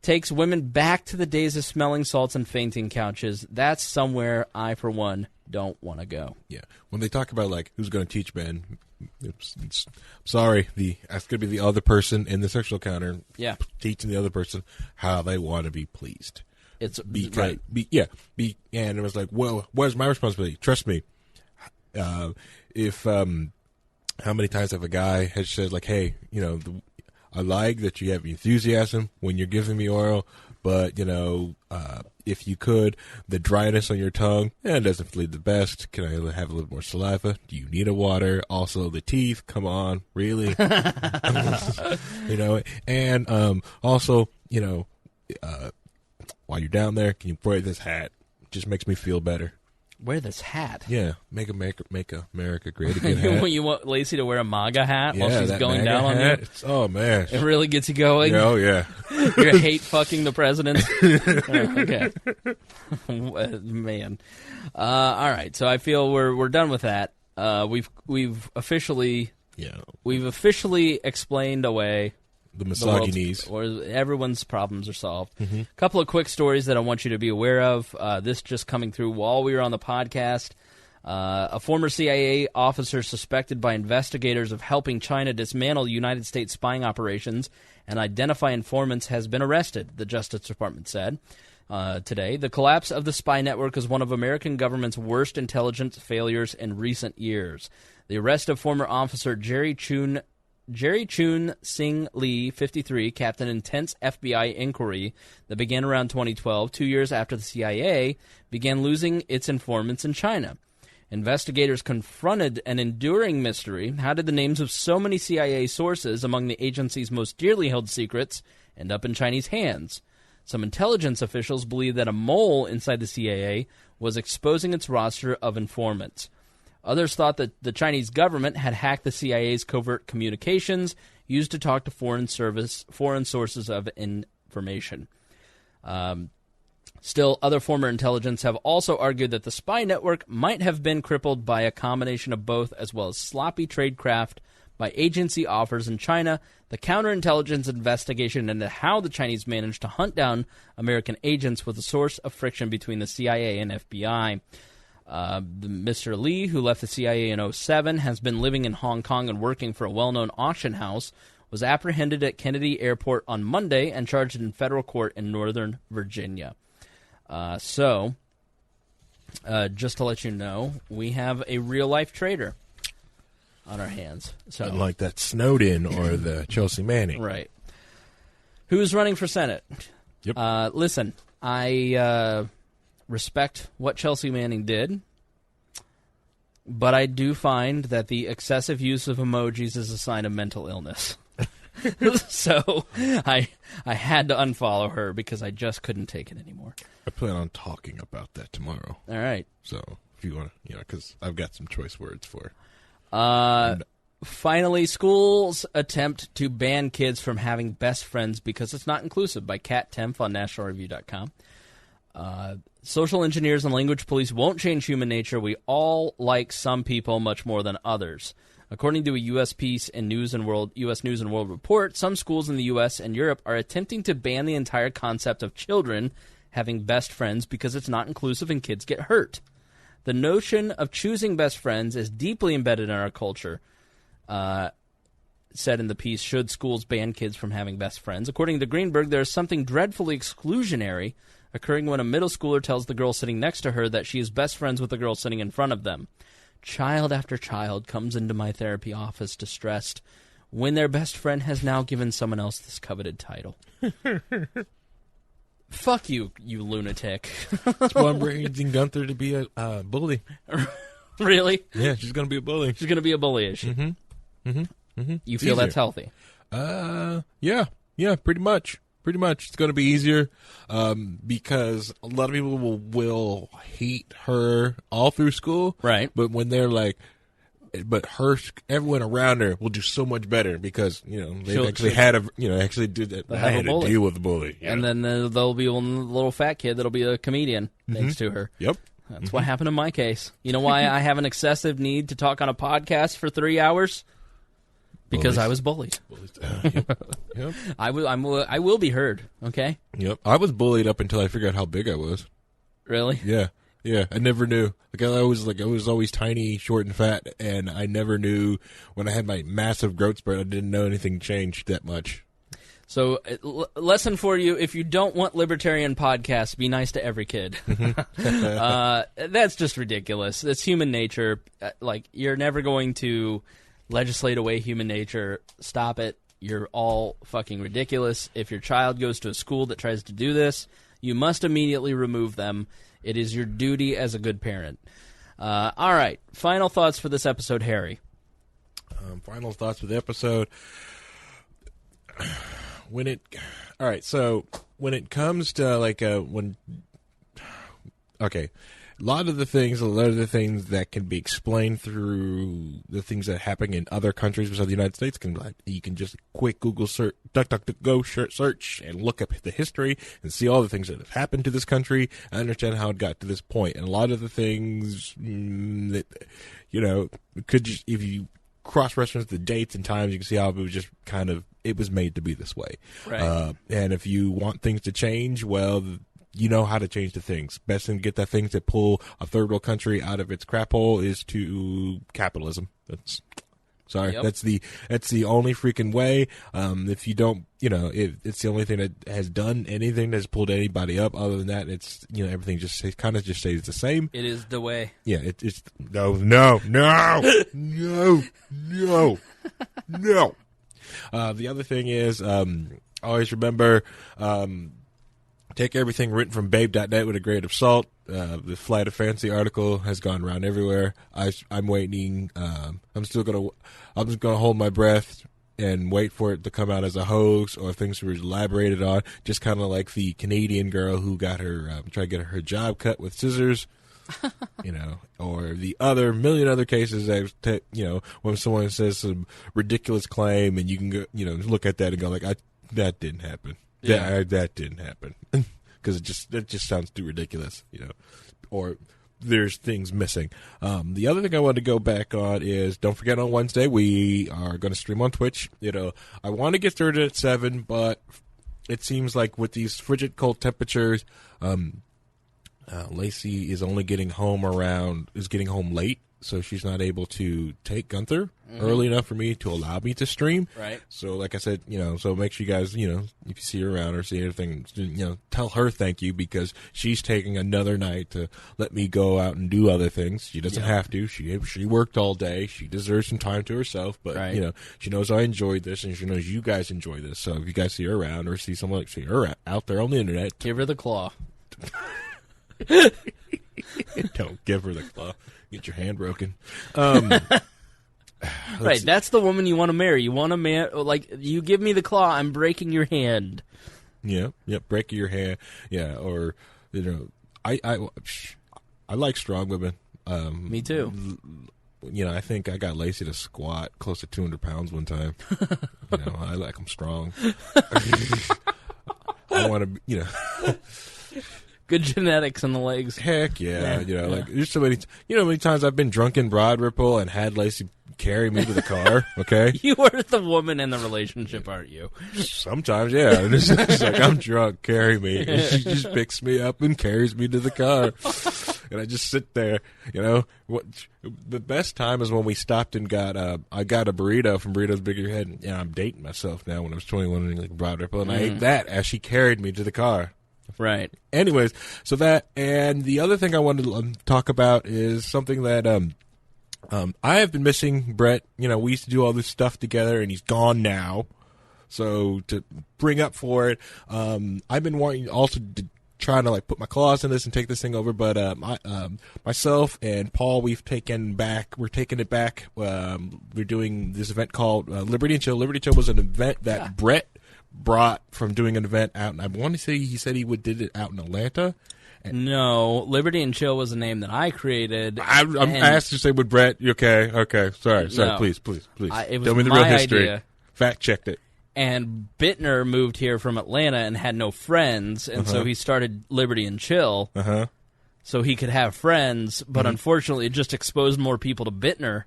S2: takes women back to the days of smelling salts and fainting couches. That's somewhere I, for one, don't want to go.
S1: Yeah. When they talk about, like, who's going to teach men, sorry, that's going to be the other person in the sexual encounter teaching the other person how they want to be pleased.
S2: It's
S1: right. And it was like, well, where's my responsibility? Trust me. How many times have a guy has said, like, hey, I like that you have enthusiasm when you're giving me oral, but, if you could, the dryness on your tongue, it doesn't feel the best. Can I have a little more saliva? Do you need a water? Also, the teeth, come on, really? And also, while you're down there, can you wear this hat? It just makes me feel better.
S2: Wear this hat?
S1: Yeah, make America great again hat.
S2: You want Lacey to wear a MAGA hat while she's going down on you?
S1: Oh, man.
S2: It really gets you going?
S1: Oh, yeah.
S2: You hate fucking the president? Okay. Man. All right, so I feel we're done with that. We've officially explained away
S1: the misogynies,
S2: or everyone's problems are solved. A couple of quick stories that I want you to be aware of. This just coming through while we were on the podcast. A former CIA officer suspected by investigators of helping China dismantle United States spying operations and identify informants has been arrested, the Justice Department said today. The collapse of the spy network is one of American government's worst intelligence failures in recent years. The arrest of former officer Jerry Chun Sing Lee, 53, capped an intense FBI inquiry that began around 2012, 2 years after the CIA began losing its informants in China. Investigators confronted an enduring mystery. How did the names of so many CIA sources among the agency's most dearly held secrets end up in Chinese hands? Some intelligence officials believe that a mole inside the CIA was exposing its roster of informants. Others thought that the Chinese government had hacked the CIA's covert communications used to talk to foreign sources of information. Still, other former intelligence have also argued that the spy network might have been crippled by a combination of both, as well as sloppy tradecraft by agency offers in China, the counterintelligence investigation into how the Chinese managed to hunt down American agents was a source of friction between the CIA and FBI. Mr. Lee, who left the CIA in 2007, has been living in Hong Kong and working for a well-known auction house, was apprehended at Kennedy Airport on Monday and charged in federal court in Northern Virginia. So, just to let you know, we have a real-life traitor on our hands. So,
S1: unlike that Snowden or the Chelsea Manning.
S2: Right. Who's running for Senate?
S1: Yep.
S2: Listen, I respect what Chelsea Manning did, but I do find that the excessive use of emojis is a sign of mental illness. So I had to unfollow her because I just couldn't take it anymore.
S1: I plan on talking about that tomorrow.
S2: All right.
S1: So if you want to, because I've got some choice words for.
S2: Finally, schools attempt to ban kids from having best friends because it's not inclusive by Kat Tempf on nationalreview.com. Social engineers and language police won't change human nature. We all like some people much more than others. According to a U.S. News and World report, some schools in the U.S. and Europe are attempting to ban the entire concept of children having best friends because it's not inclusive and kids get hurt. The notion of choosing best friends is deeply embedded in our culture, said in the piece, should schools ban kids from having best friends? According to Greenberg, there is something dreadfully exclusionary occurring when a middle schooler tells the girl sitting next to her that she is best friends with the girl sitting in front of them. Child after child comes into my therapy office distressed when their best friend has now given someone else this coveted title. Fuck you, you lunatic.
S1: That's why I'm raising Gunther to be a bully.
S2: Really?
S1: Yeah, she's going to be a bully.
S2: She's going to be a bully, is she?
S1: Mm-hmm. Mm-hmm. Mm-hmm.
S2: You feel that's healthy?
S1: Yeah, pretty much. Pretty much. It's going to be easier because a lot of people will hate her all through school.
S2: Right.
S1: But when they're like, everyone around her will do so much better because, they actually did that.
S2: I had
S1: to deal with the bully.
S2: And then there'll be a little fat kid that'll be a comedian thanks to her.
S1: Yep.
S2: That's what happened in my case. You know why I have an excessive need to talk on a podcast for 3 hours? Because I was bullied.
S1: Yep.
S2: I will be heard, okay?
S1: Yep. I was bullied up until I figured out how big I was.
S2: Really?
S1: Yeah. Yeah, I never knew. I was always tiny, short, and fat, and I never knew when I had my massive growth spurt, I didn't know anything changed that much.
S2: So, lesson for you, if you don't want libertarian podcasts, be nice to every kid. That's just ridiculous. That's human nature. You're never going to legislate away human nature. Stop it. You're all fucking ridiculous. If your child goes to a school that tries to do this, you must immediately remove them. It is your duty as a good parent. All right. Final thoughts for this episode, Harry.
S1: Final thoughts for the episode. All right. So when it comes to a lot of the things that can be explained through the things that happen in other countries besides the United States you can just quick Google search, DuckDuckGo search, and look up the history and see all the things that have happened to this country and understand how it got to this point. And a lot of the things that could just, if you cross-reference the dates and times, you can see how it was just it was made to be this way.
S2: Right.
S1: And if you want things to change, well, you know how to change the things. Best thing to get that things that pull a third world country out of its crap hole is to capitalism. That's the only freaking way. If you don't, it's the only thing that has done anything that's pulled anybody up. Other than that, it's everything just kind of just stays the same.
S2: It is the way.
S1: Yeah, it's no. The other thing is, always remember take everything written from babe.net with a grain of salt. The Flight of Fancy article has gone around everywhere. I'm waiting. I'm just gonna hold my breath and wait for it to come out as a hoax or things were elaborated on. Just kind of like the Canadian girl who got her tried to get her job cut with scissors. Or the other million other cases that when someone says some ridiculous claim and you can go, look at that and go like, that didn't happen. Yeah. That didn't happen because it just sounds too ridiculous, or there's things missing. The other thing I wanted to go back on is don't forget on Wednesday we are going to stream on Twitch. I want to get started at 7, but it seems like with these frigid cold temperatures, Lacey is only getting home late, so she's not able to take Gunther early enough for me to allow me to stream.
S2: Right.
S1: So like I said, so make sure you guys, if you see her around or see anything, tell her thank you because she's taking another night to let me go out and do other things. She doesn't have to. She worked all day. She deserves some time to herself, but she knows I enjoyed this and she knows you guys enjoy this. So if you guys see her around or see someone see her out there on the internet,
S2: give her the claw.
S1: Don't give her the claw. Get your hand broken.
S2: Right, that's the woman you want to marry. You want a man like you give me the claw, I'm breaking your hand.
S1: Yeah, breaking your hand. Yeah, or I like strong women.
S2: Me too.
S1: I think I got Lacey to squat close to 200 pounds one time. I like them strong. I want to,
S2: Good genetics in the legs.
S1: Heck yeah. Like there's so many, how many times I've been drunk in Broad Ripple and had Lacey carry me to the car, okay?
S2: You are the woman in the relationship, aren't you?
S1: Sometimes, yeah. And it's like, I'm drunk, carry me. And she just picks me up and carries me to the car. And I just sit there, The best time is when we stopped and I got a burrito from Burrito's Bigger Head. And I'm dating myself now when I was 21 in Broad Ripple. And I ate that as she carried me to the car.
S2: Right.
S1: Anyways, so that, and the other thing I wanted to talk about is something that I have been missing Brett. We used to do all this stuff together, and he's gone now. So to bring up for it, I've been wanting also to try to put my claws in this and take this thing over. But myself and Paul, we're taking it back. We're doing this event called Liberty and Chill. Liberty Chill was an event that Brett brought from doing an event out, and I want to say he said he did it out in Atlanta.
S2: No, Liberty and Chill was a name that I created.
S1: I'm asked to say with Brett. Okay, sorry,
S2: no,
S1: please.
S2: It was
S1: tell me the
S2: my
S1: real history.
S2: Idea.
S1: Fact checked it.
S2: And Bittner moved here from Atlanta and had no friends, and so he started Liberty and Chill. So he could have friends, but unfortunately, it just exposed more people to Bittner.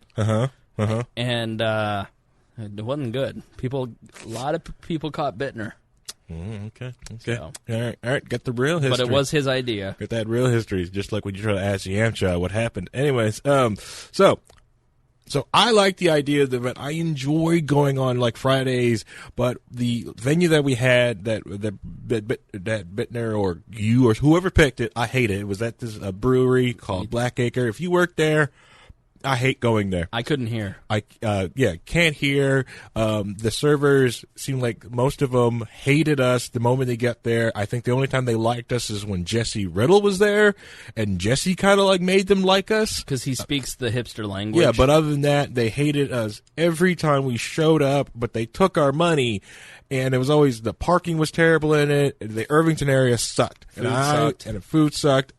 S2: And it wasn't good. A lot of people caught Bittner.
S1: Okay.
S2: So.
S1: All right. Get the real history.
S2: But it was his idea.
S1: Get that real history, just like when you try to ask Yamcha what happened. Anyways, so I like the idea of the event. I enjoy going on Fridays, but the venue that we had that Bittner or you or whoever picked it, I hate it. It was at this brewery called Blackacre. If you work there, I hate going there.
S2: I couldn't hear.
S1: Can't hear. The servers seem like most of them hated us the moment they get there. I think the only time they liked us is when Jesse Riddle was there, and Jesse kind of made them like us.
S2: Because he speaks the hipster language.
S1: Yeah, but other than that, they hated us every time we showed up, but they took our money, and it was always the parking was terrible in it, and the Irvington area sucked. And the food sucked.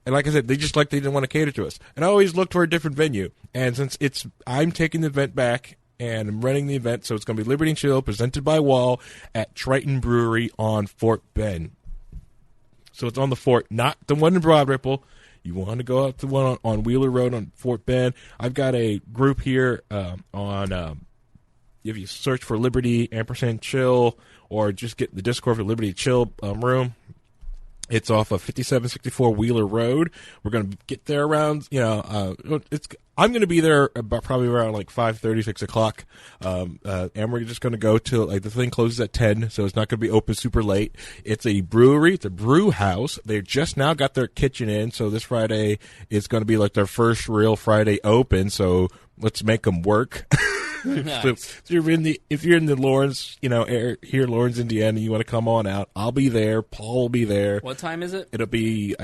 S1: And like I said, they didn't want to cater to us. And I always looked for a different venue. And since I'm taking the event back and I'm running the event, so it's going to be Liberty and Chill presented by Wall at Triton Brewery on Fort Bend. So it's on the fort, not the one in Broad Ripple. You want to go up to one on Wheeler Road on Fort Bend. I've got a group here if you search for Liberty &Chill or just get the Discord for Liberty Chill room. It's off of 5764 Wheeler Road. We're going to get there around, I'm going to be there about probably around 5:30, 6 o'clock. And we're just going to go till the thing closes at 10, so it's not going to be open super late. It's a brewery. It's a brew house. They just now got their kitchen in, so this Friday is going to be their first real Friday open. So let's make them work.
S2: Nice.
S1: So if you're in the Lawrence, area, here in Lawrence, Indiana, you want to come on out, I'll be there. Paul will be there.
S2: What time is it?
S1: It'll be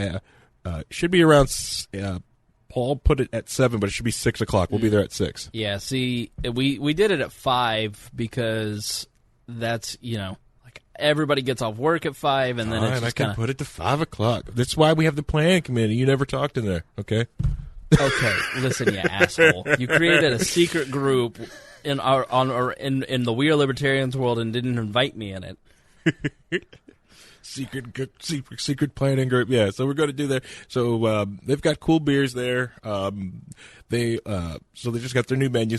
S1: should be around. Paul put it at 7, but it should be 6 o'clock. We'll be there at 6.
S2: Yeah. See, we did it at 5 because that's like everybody gets off work at 5, and then it's just
S1: I can put it to 5 o'clock. That's why we have the planning committee. You never talked in there, okay?
S2: Okay, listen, you asshole. You created a secret group in the We Are Libertarians world and didn't invite me in it.
S1: Secret planning group. Yeah, so we're going to do that. So they've got cool beers there. They just got their new menu.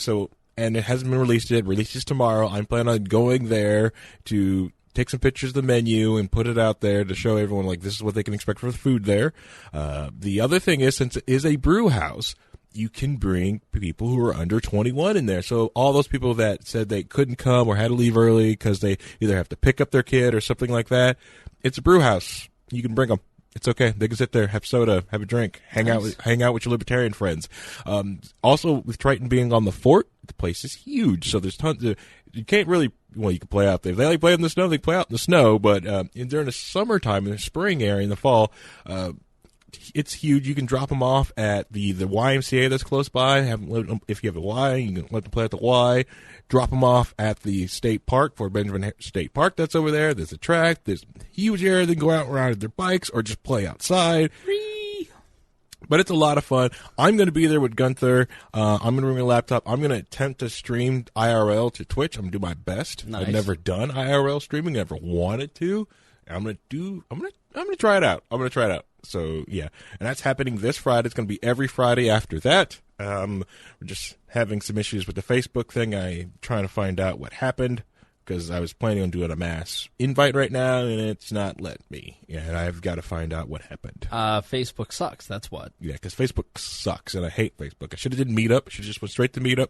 S1: And it hasn't been released yet. Releases tomorrow. I'm planning on going there to take some pictures of the menu and put it out there to show everyone, like, this is what they can expect for the food there. The other thing is, since it is a brew house, you can bring people who are under 21 in there. So all those people that said they couldn't come or had to leave early because they either have to pick up their kid or something like that, it's a brew house. You can bring them. It's okay. They can sit there, have soda, have a drink, hang out with your libertarian friends. Also, with Triton being on the fort, the place is huge. So there's tons of. You can't really. Well, you can play out there. If they like play in the snow, they can play out in the snow. But during the summertime, in the spring area, in the fall, it's huge. You can drop them off at the YMCA that's close by. If you have a Y, you can let them play at the Y. Drop them off at the state park, Fort Benjamin State Park that's over there. There's a track. There's a huge area. They can go out and ride their bikes or just play outside. But it's a lot of fun. I'm going to be there with Gunther. I'm going to bring a laptop. I'm going to attempt to stream IRL to Twitch. I'm going to do my best.
S2: Nice.
S1: I've never done IRL streaming. Never wanted to. I'm going to try it out. So, yeah. And that's happening this Friday. It's going to be every Friday after that. We're just having some issues with the Facebook thing. I'm trying to find out what happened because I was planning on doing a mass invite right now, and it's not letting me. Yeah, and I've got to find out what happened.
S2: Facebook sucks. That's what.
S1: Yeah, because Facebook sucks, and I hate Facebook. I should have did Meetup. I should have just went straight to Meetup.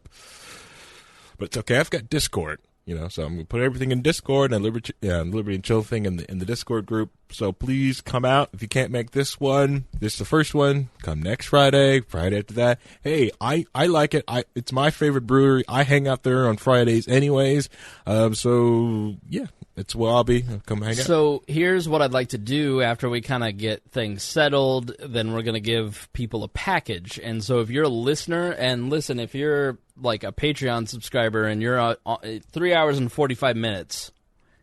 S1: But it's okay. I've got Discord. So I'm going to put everything in Discord and Liberty and Chill thing in the Discord group. So please come out. If you can't make this one, this is the first one. Come next Friday after that. Hey, I like it. It's my favorite brewery. I hang out there on Fridays anyways. So yeah, it's where I'll be. Come hang out.
S2: So here's what I'd like to do after we kind of get things settled. Then we're going to give people a package. And so if you're a listener, and listen, if you're like a Patreon subscriber and you're 3 hours and 45 minutes,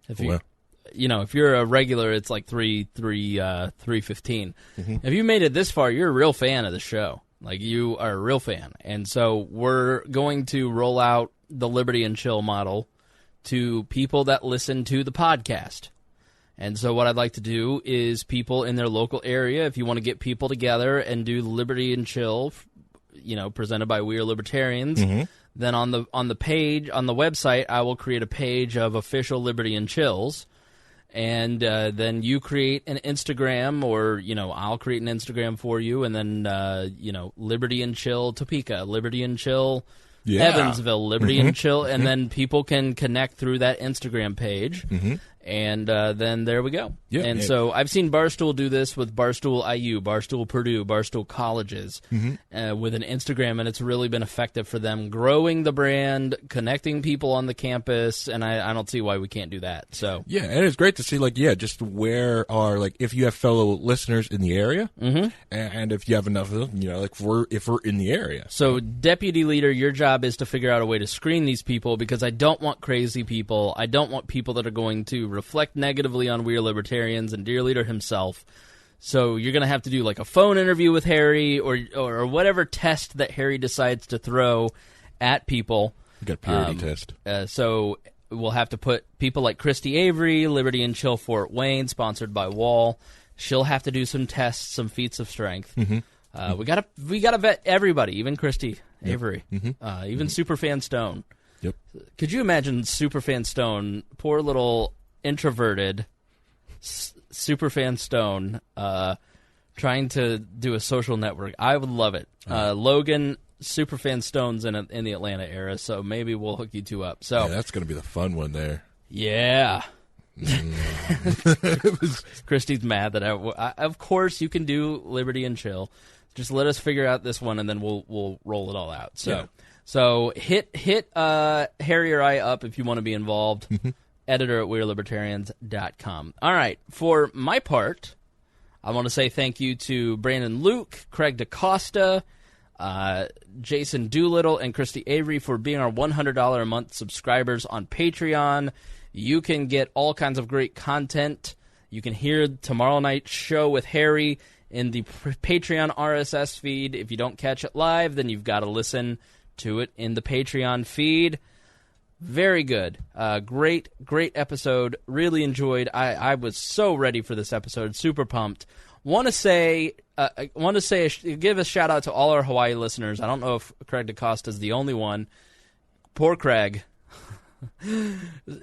S2: if you're a regular, it's like 3:15. Mm-hmm. If you made it this far, you're a real fan of the show. Like, you are a real fan. And so we're going to roll out the Liberty and Chill model to people that listen to the podcast. And so what I'd like to do is people in their local area, if you want to get people together and do Liberty and Chill, presented by We Are Libertarians, then on the page, on the website, I will create a page of official Liberty and Chills. And then you create an Instagram, or, I'll create an Instagram for you, and then, Liberty and Chill Topeka, Liberty and Chill Evansville, Liberty and Chill, and then people can connect through that Instagram page. And then there we go. Yeah, and so I've seen Barstool do this with Barstool IU, Barstool Purdue, Barstool Colleges with an Instagram, and it's really been effective for them growing the brand, connecting people on the campus, and I don't see why we can't do that. So
S1: yeah, and it's great to see, just where are, if you have fellow listeners in the area, and if you have enough of them, if we're in the area.
S2: So Deputy Leader, your job is to figure out a way to screen these people, because I don't want crazy people. I don't want people that are going to reflect negatively on We Are Libertarians and Dear Leader himself. So you're going to have to do a phone interview with Harry or whatever test that Harry decides to throw at people.
S1: You got purity test.
S2: So we'll have to put people like Christy Avery, Liberty and Chill Fort Wayne, sponsored by Wall. She'll have to do some tests, some feats of strength. We gotta vet everybody, even Christy Avery, even Superfan Stone.
S1: Yep.
S2: Could you imagine Superfan Stone, poor little introverted Superfan Stone, trying to do a social network? I would love it. Logan, Superfan Stone's in the Atlanta area, so maybe we'll hook you two up. So
S1: that's going to be the fun one there.
S2: Yeah. Christy's mad that I of course you can do Liberty and Chill. Just let us figure out this one, and then we'll roll it all out. So So hit Harry or I up if you want to be involved. Editor at WeareLibertarians.com. All right, for my part, I want to say thank you to Brandon Luke, Craig DaCosta, Jason Doolittle, and Christy Avery for being our $100 a month subscribers on Patreon. You can get all kinds of great content. You can hear tomorrow night's show with Harry in the Patreon RSS feed. If you don't catch it live, then you've got to listen to it in the Patreon feed. Very good. Great episode. Really enjoyed. I was so ready for this episode. Super pumped. Want to give a shout out to all our Hawaii listeners. I don't know if Craig DaCosta is the only one. Poor Craig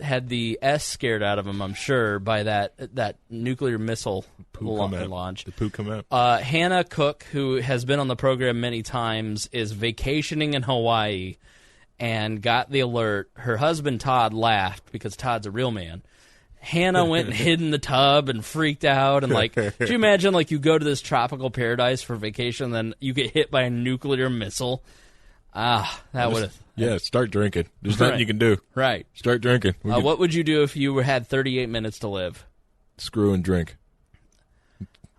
S2: had the S scared out of him, I'm sure, by that nuclear missile launch.
S1: The poo come out.
S2: Hannah Cook, who has been on the program many times, is vacationing in Hawaii and got the alert. Her husband, Todd, laughed because Todd's a real man. Hannah went and hid in the tub and freaked out. And, could you imagine, you go to this tropical paradise for vacation, then you get hit by a nuclear missile? That would have...
S1: Yeah, start drinking. There's nothing you can do.
S2: Right.
S1: Start drinking.
S2: What would you do if you had 38 minutes to live?
S1: Screw and drink.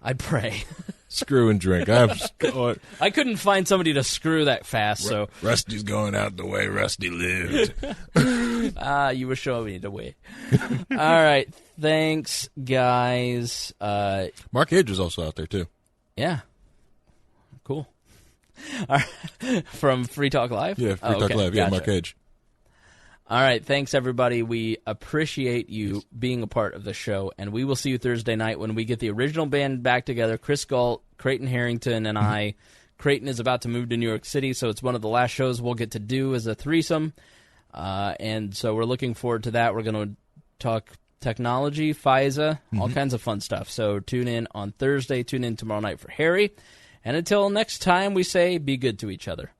S2: I'd pray.
S1: Screw and drink.
S2: I couldn't find somebody to screw that fast, so...
S1: Rusty's going out the way Rusty lived.
S2: You were showing me the way. All right. Thanks, guys.
S1: Mark Edge is also out there, too.
S2: Yeah. Cool. All right. From Free Talk Live?
S1: Yeah, Free Talk Live. Yeah,
S2: gotcha.
S1: Mark Edge.
S2: All right. Thanks, everybody. We appreciate you being a part of the show, and we will see you Thursday night when we get the original band back together. Chris Galt, Creighton Harrington, and I. Creighton is about to move to New York City, so it's one of the last shows we'll get to do as a threesome. And so we're looking forward to that. We're going to talk technology, FISA, all kinds of fun stuff. So tune in on Thursday. Tune in tomorrow night for Harry. And until next time, we say be good to each other.